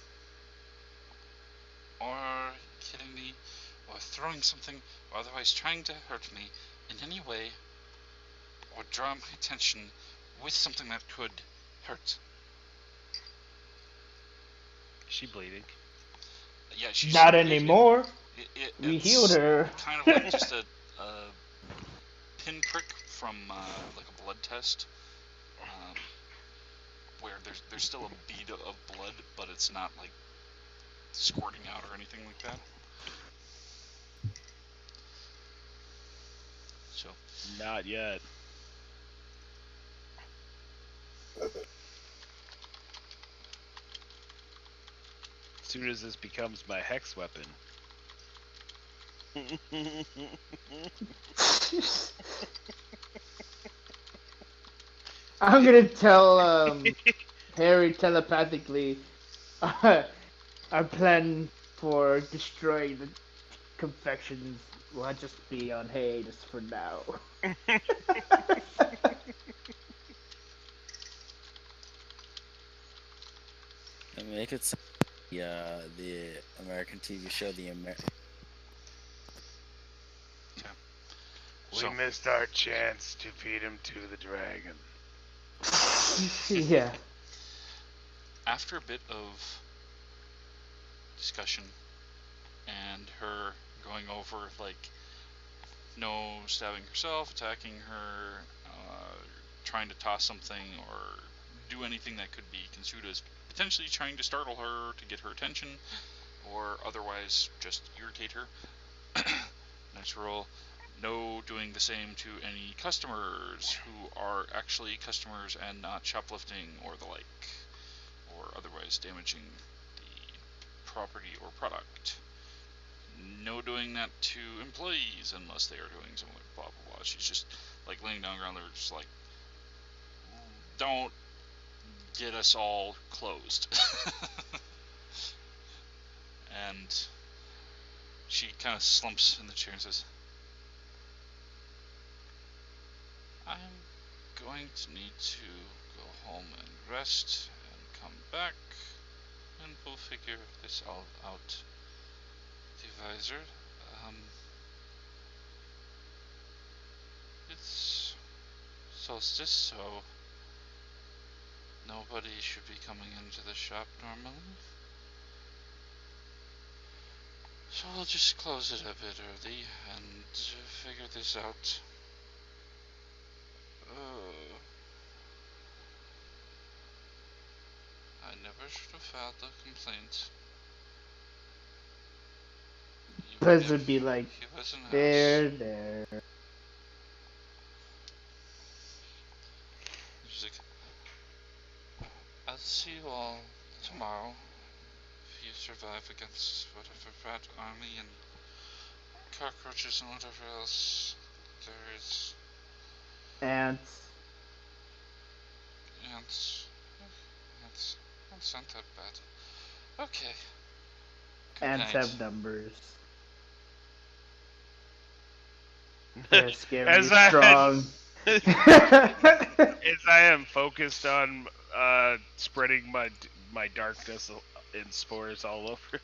or killing me, or throwing something, or otherwise trying to hurt me in any way, or draw my attention with something that could hurt. Is she bleeding? Yeah, she's Not bleeding. anymore. We It's healed her. kind of like just a pinprick from like a blood test, where there's still a bead of blood, but it's not like squirting out or anything like that. So Not yet. As soon as this becomes my hex weapon. I'm gonna tell Harry telepathically our plan for destroying the confections will just be on hiatus for now. I mean, it could say the American TV show, So- We missed our chance to feed him to the dragon. Yeah. after a bit of discussion and her going over like no stabbing herself, attacking her, trying to toss something or do anything that could be construed as potentially trying to startle her to get her attention or otherwise just irritate her. Next roll, no doing the same to any customers who are actually customers and not shoplifting or the like, or otherwise damaging the property or product. No doing that to employees unless they are doing something like blah blah blah. She's just like laying down around there, just like, don't get us all closed. And she kind of slumps in the chair and says, I'm going to need to go home and rest and come back, and we'll figure this all out. The visor, it's solstice, so nobody should be coming into the shop normally. So I'll just close it a bit early and figure this out. I never should have filed a complaint. Buzz would be like, He was in the house. there. She's like, I'll see you all tomorrow. If you survive against whatever rat army and cockroaches and whatever else there is. Ants. Ants. Ants aren't that bad. Okay. Good Ants night. have numbers. They're scary, As I- strong. As I am focused on spreading my darkness and spores all over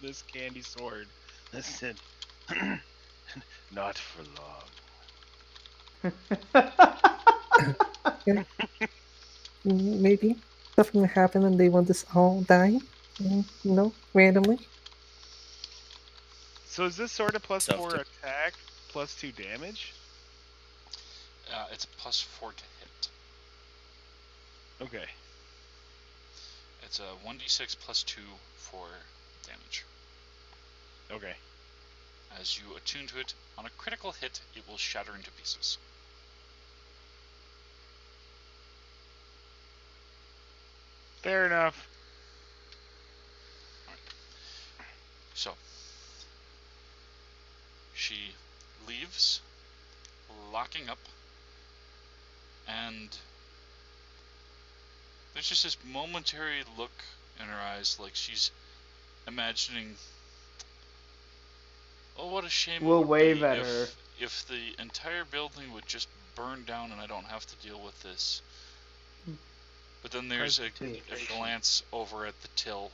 this candy sword. Listen, not for long. Maybe something will happen and they want us all die. Randomly. So is this sword a +4 Self-de- attack, +2 damage? It's a +4 to hit. Okay. It's a 1d6 +2 for damage. Okay. As you attune to it, on a critical hit, it will shatter into pieces. Fair enough. Alright. So, she leaves, locking up, and there's just this momentary look in her eyes like she's imagining, oh, what a shame We'll it would wave be at her. if the entire building would just burn down and I don't have to deal with this. But then there's a glance over at the till.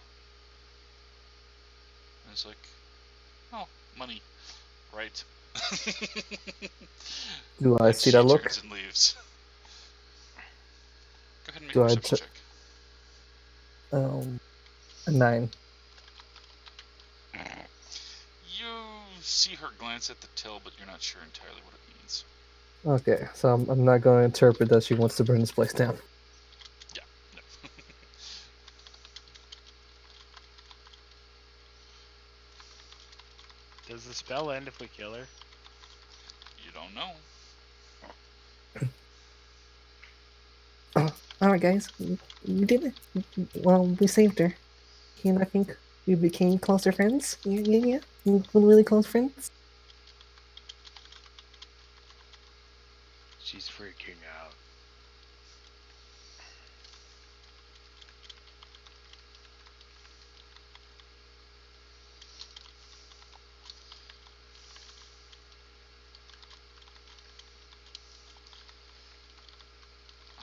And it's like, oh, money. Right. Do I And see she that look? turns and leaves. Go ahead and make Do a I perception check. A 9. You see her glance at the till, but you're not sure entirely what it means. Okay, so I'm not going to interpret that she wants to burn this place down. Yeah, no. Does the spell end if we kill her? You don't know. Alright, guys. We did it. Well, we saved her. And I think we became closer friends. Yeah. We're really close friends. She's freaking out.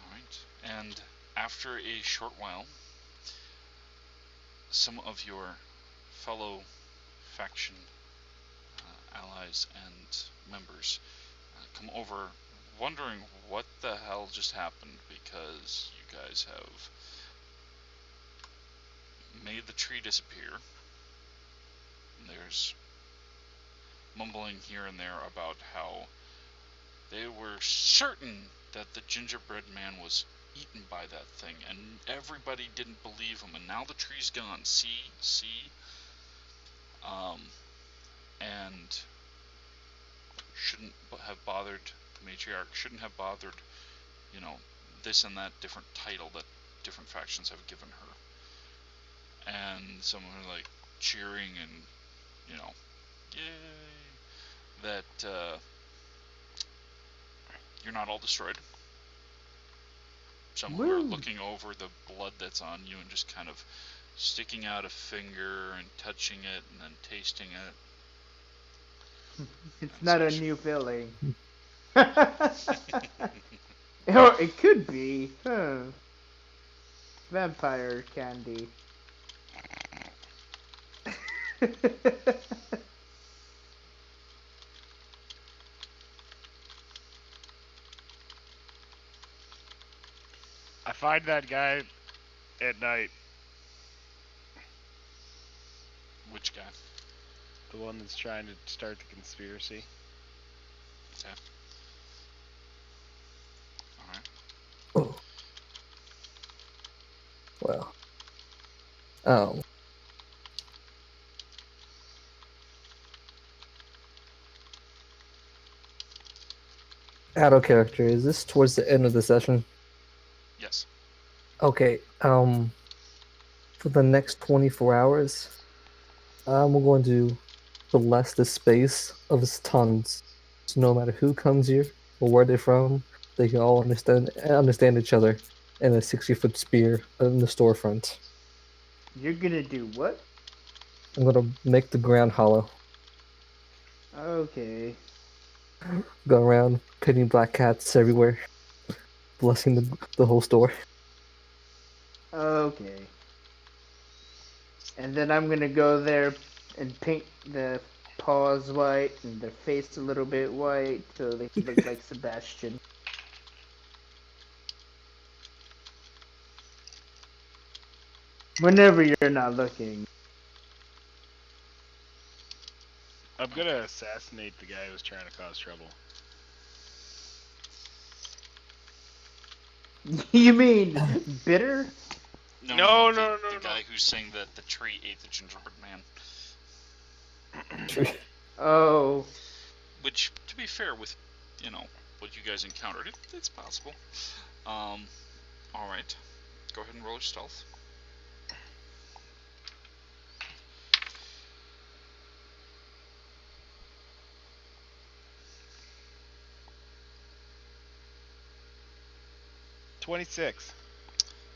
Alright. And after a short while, some of your fellow faction allies and members come over wondering what the hell just happened, because you guys have made the tree disappear. There's mumbling here and there about how they were certain that the gingerbread man was eaten by that thing, and everybody didn't believe him, and now the tree's gone. See? And shouldn't have bothered, the matriarch shouldn't have bothered, this and that different title that different factions have given her. And some are like cheering and, yay, that you're not all destroyed. Some who are looking over the blood that's on you and just kind of sticking out a finger and touching it and then tasting it. It's not a new feeling. Or it could be. Vampire candy. I find that guy at night. Which guy? The one that's trying to start the conspiracy. Okay. Alright. Oh. Well. Out of character. Is this towards the end of the session? Yes. Okay. For the next 24 hours, I'm going to bless the space of its tons. So no matter who comes here or where they're from, they can all understand each other in a 60-foot spear in the storefront. You're gonna do what? I'm gonna make the ground hollow. Okay. Go around pitting black cats everywhere, blessing the whole store. Okay. And then I'm gonna go there and paint the paws white and their face a little bit white so they can look like Sebastian. Whenever you're not looking. I'm gonna assassinate the guy who's trying to cause trouble. You mean bitter? No, The guy who's saying that the tree ate the gingerbread man. Oh. Which, to be fair, with what you guys encountered, it's possible. All right. Go ahead and roll your stealth. $26.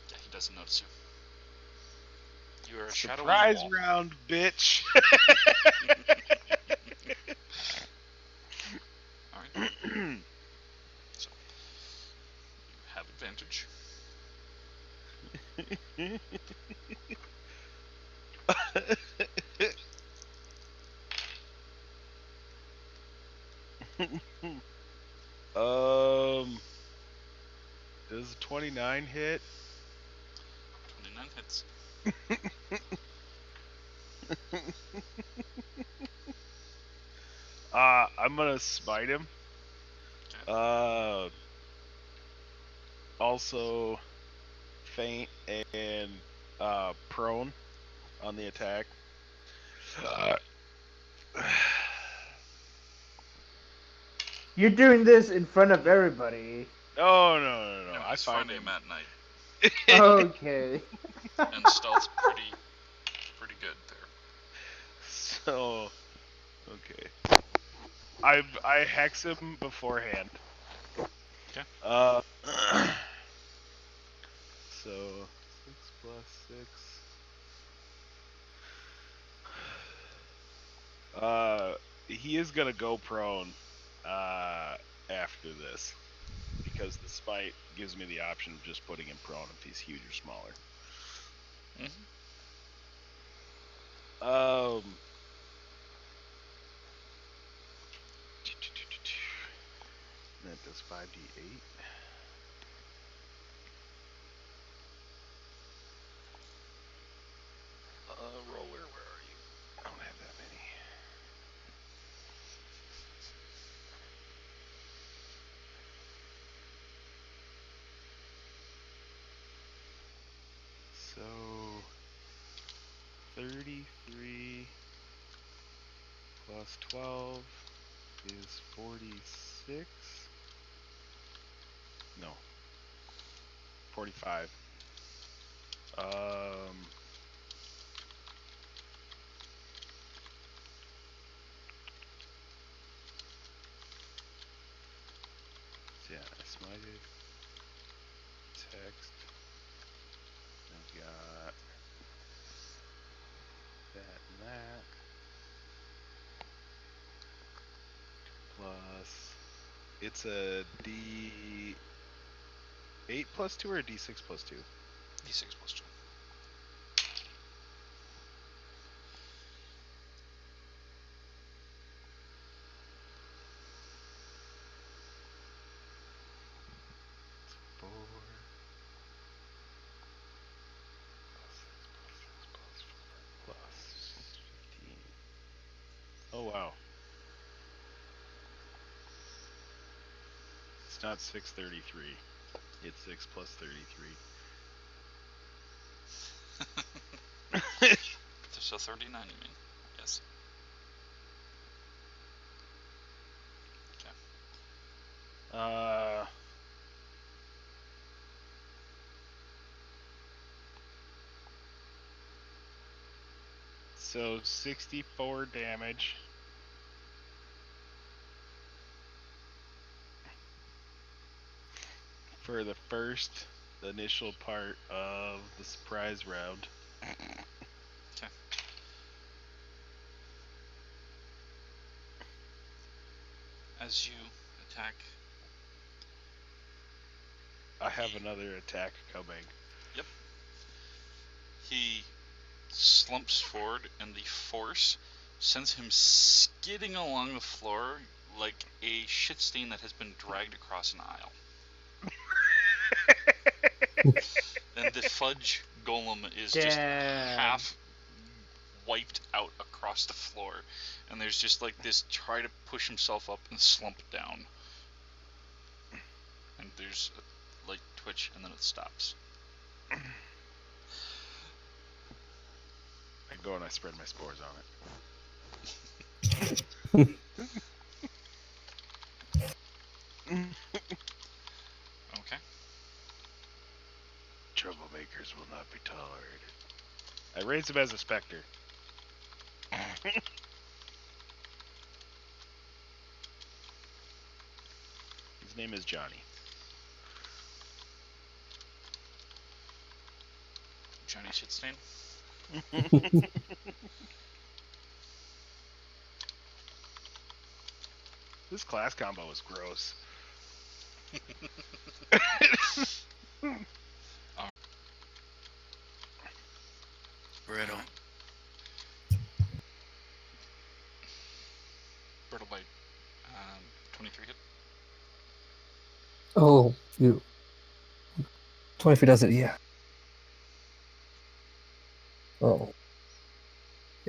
Yeah, he doesn't notice you. You are a shadow on the Surprise wall. round, bitch. All right. So you have advantage. Does 29 hit? 29 hits. I'm gonna smite him. Okay. Also faint and prone on the attack. You're doing this in front of everybody. No. No, I he's find finding him him at night, Okay. and stealth's pretty good there. So, okay. I hex him beforehand. Okay. So 6 plus 6. He is gonna go prone after this because the spite gives me the option of just putting him prone if he's huge or smaller. That does 5d8. Roller, where are you? I don't have that many. So 33 plus 12 is 46. No. 45. So yeah, I smited. Text. I've got that and that. Plus, it's a D8 plus 2 or a D6 plus 2? D6 plus 2. It's 4 plus 6 plus 6 plus 4 plus 15. Oh wow. It's not 633. It's 6 plus 33. So 39, you mean? Yes. Uh, so 64 damage. For the first initial part of the surprise round. Okay. As you attack, I have another attack coming. yep, he slumps forward, and the force sends him skidding along the floor like a shit stain that has been dragged across an aisle. And the fudge golem is just Damn. half wiped out across the floor, and there's just like this try to push himself up and slump down, and there's a light twitch, and then it stops. I go and I spread my spores on it. Okay. Troublemakers will not be tolerated. I raise him as a specter. His name is Johnny. Johnny Shitstain. This class combo is gross. Brittle. Brittle bite. 23 hit. Oh, you. 23 does it, yeah. Oh.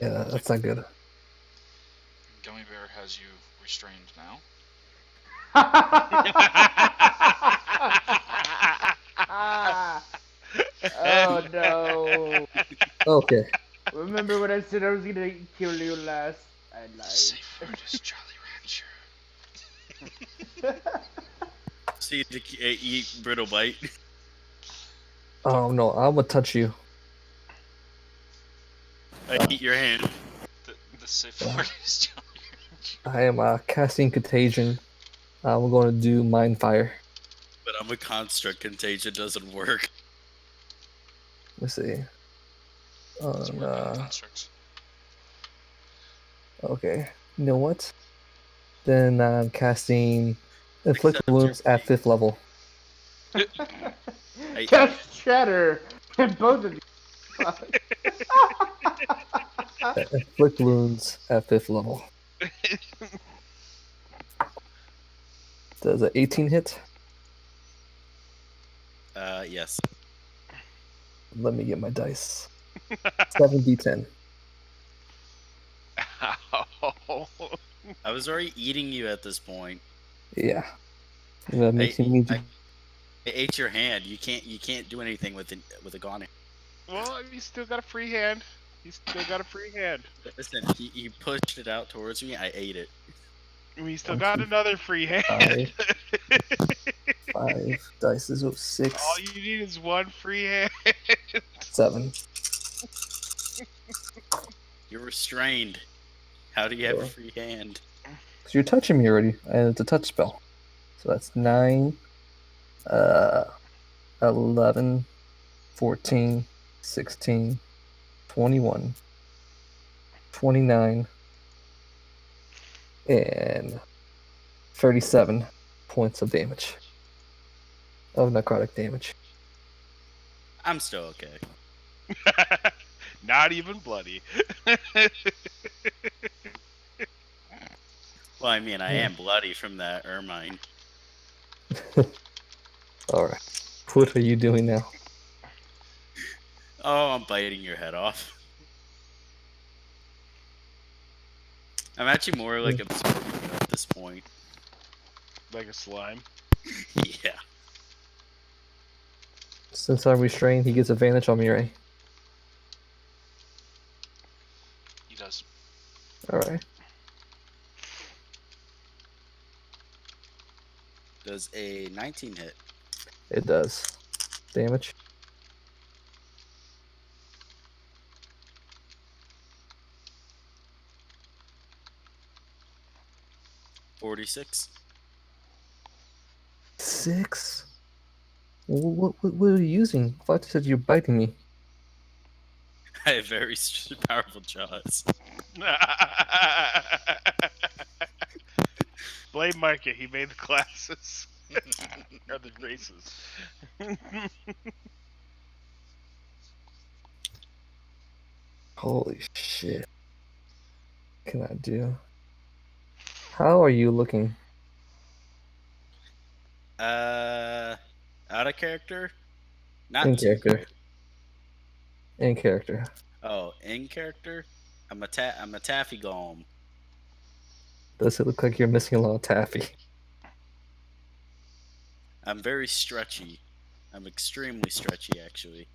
Yeah, that's not good. Gummy Bear has you restrained now. Oh no. Okay. Remember when I said I was gonna kill you last? I lied. Safe word is Jolly Rancher. See to eat brittle bite. Oh no, I'm gonna touch you. I eat your hand. The safe word is Jolly Rancher. I am casting contagion. I'm going to do mind fire. But I'm a construct. Contagion doesn't work. Let's see. Does it work on constructs? Okay. You know what? Then I'm casting inflict Accept your wounds at fate. 5th level. Cast shatter, and both of you. Fuck. Inflict wounds at 5th level. Does an 18 hit? Yes. Let me get my dice. 7d10. Ow. I was already eating you at this point. Yeah. That makes me I ate your hand. You can't do anything with a gone hand. Well, he's still got a free hand. Listen, he pushed it out towards me. I ate it. We still got another free hand. 5 dice is 6, All you need is one free hand. 7. You're restrained. How do you have a free hand? Because you're touching me already, and it's a touch spell. So that's 9, 11, 14, 16, 21, 29, and 37 points of damage. Of necrotic damage. I'm still okay. Not even bloody. Well, I mean, I am bloody from that ermine. Alright. What are you doing now? Oh, I'm biting your head off. I'm actually more like absorbing you at this point. Like a slime. Yeah. Since I'm restrained, he gets advantage on me, right? He does. Alright. Does a 19 hit? It does. Damage. 46. 6? What are you using? I thought you said you're biting me. I have very powerful jaws. Blame Micah. He made the classes or the races. Holy shit. What can I do? How are you looking? Out of character? Not In too character. good. In character. Oh, in character? I'm a taffy golem. Does it look like you're missing a lot of taffy? I'm very stretchy. I'm extremely stretchy, actually.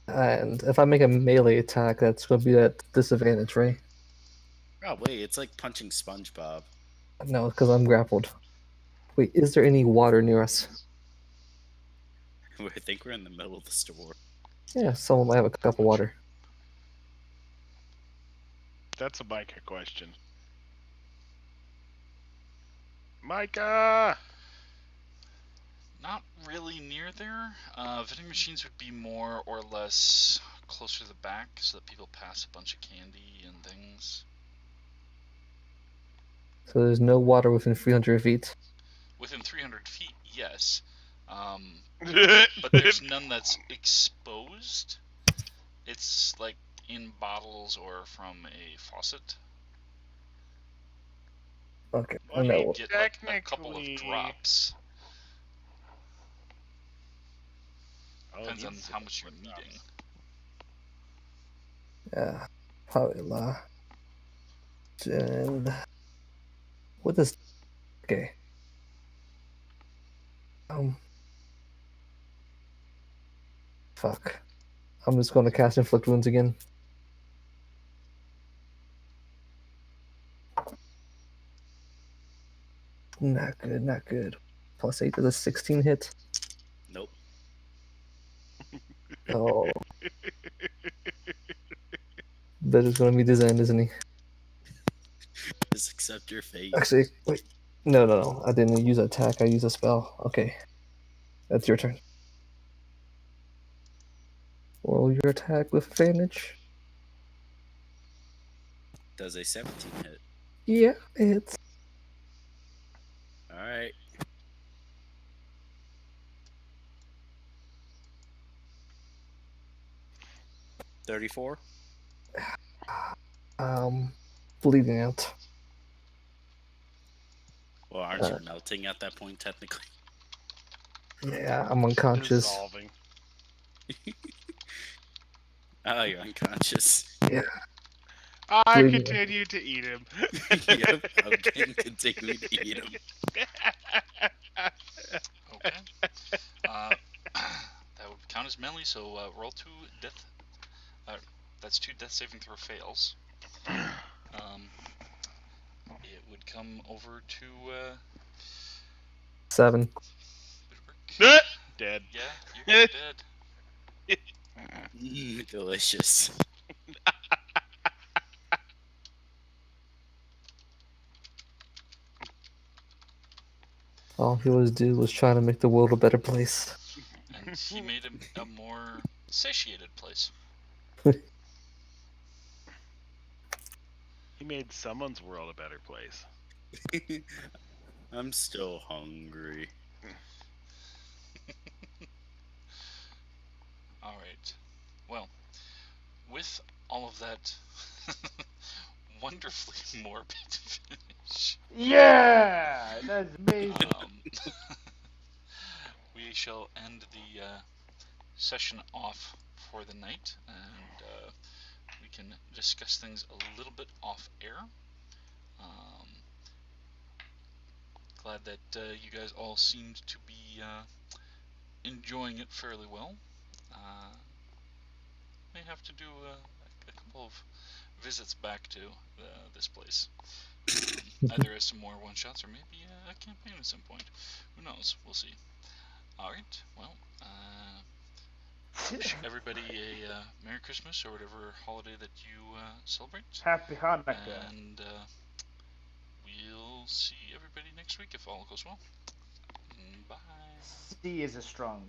And if I make a melee attack, that's going to be at disadvantage, right? Oh, wait, it's like punching SpongeBob. No, because I'm grappled. Wait, is there any water near us? I think we're in the middle of the store. Yeah, someone might have a cup of water. That's a Micah question. Micah! Not really near there. Vending machines would be more or less closer to the back so that people pass a bunch of candy and things. So there's no water within 300 feet. Within 300 feet, yes. But there's none that's exposed. It's like in bottles or from a faucet. Okay, I Well, know. You get like a couple of technically- drops. Oh, Depends on these how much you're are needing. Yeah, probably la. And what is? Okay. Fuck. I'm just going to cast Inflict Wounds again. Not good, not good. Plus 8 to the 16 hit. Nope. Oh. That is going to be his end, isn't he? Just accept your fate. Actually, wait. No. I didn't use an attack. I used a spell. Okay. That's your turn. Roll your attack with advantage. Does a 17 hit? Yeah, it's Alright. $34? bleeding out. Well, aren't you melting at that point, technically? Yeah, I'm unconscious. Dissolving. Oh, you're unconscious. Yeah. I Bleeding. continue to eat him. Yep, I'm going to continue to eat him. Okay. That would count as melee, so roll 2 death. That's 2 death saving throw fails. It would come over to 7. Bitterberg. Dead. Yeah, you're dead. Delicious. All he was doing was trying to make the world a better place. And he made a more satiated place. He made someone's world a better place. I'm still hungry. Alright. Well, with all of that wonderfully morbid finish, Yeah, that's amazing. we shall end the session off for the night, and we can discuss things a little bit off air. Glad that you guys all seemed to be enjoying it fairly well. May have to do a couple of visits back to this place. Either as some more one shots or maybe a campaign at some point. Who knows? We'll see. All right. Well, wish everybody a Merry Christmas or whatever holiday that you celebrate. Happy Hanukkah. And we'll see everybody next week if all goes well. Bye. C is a strong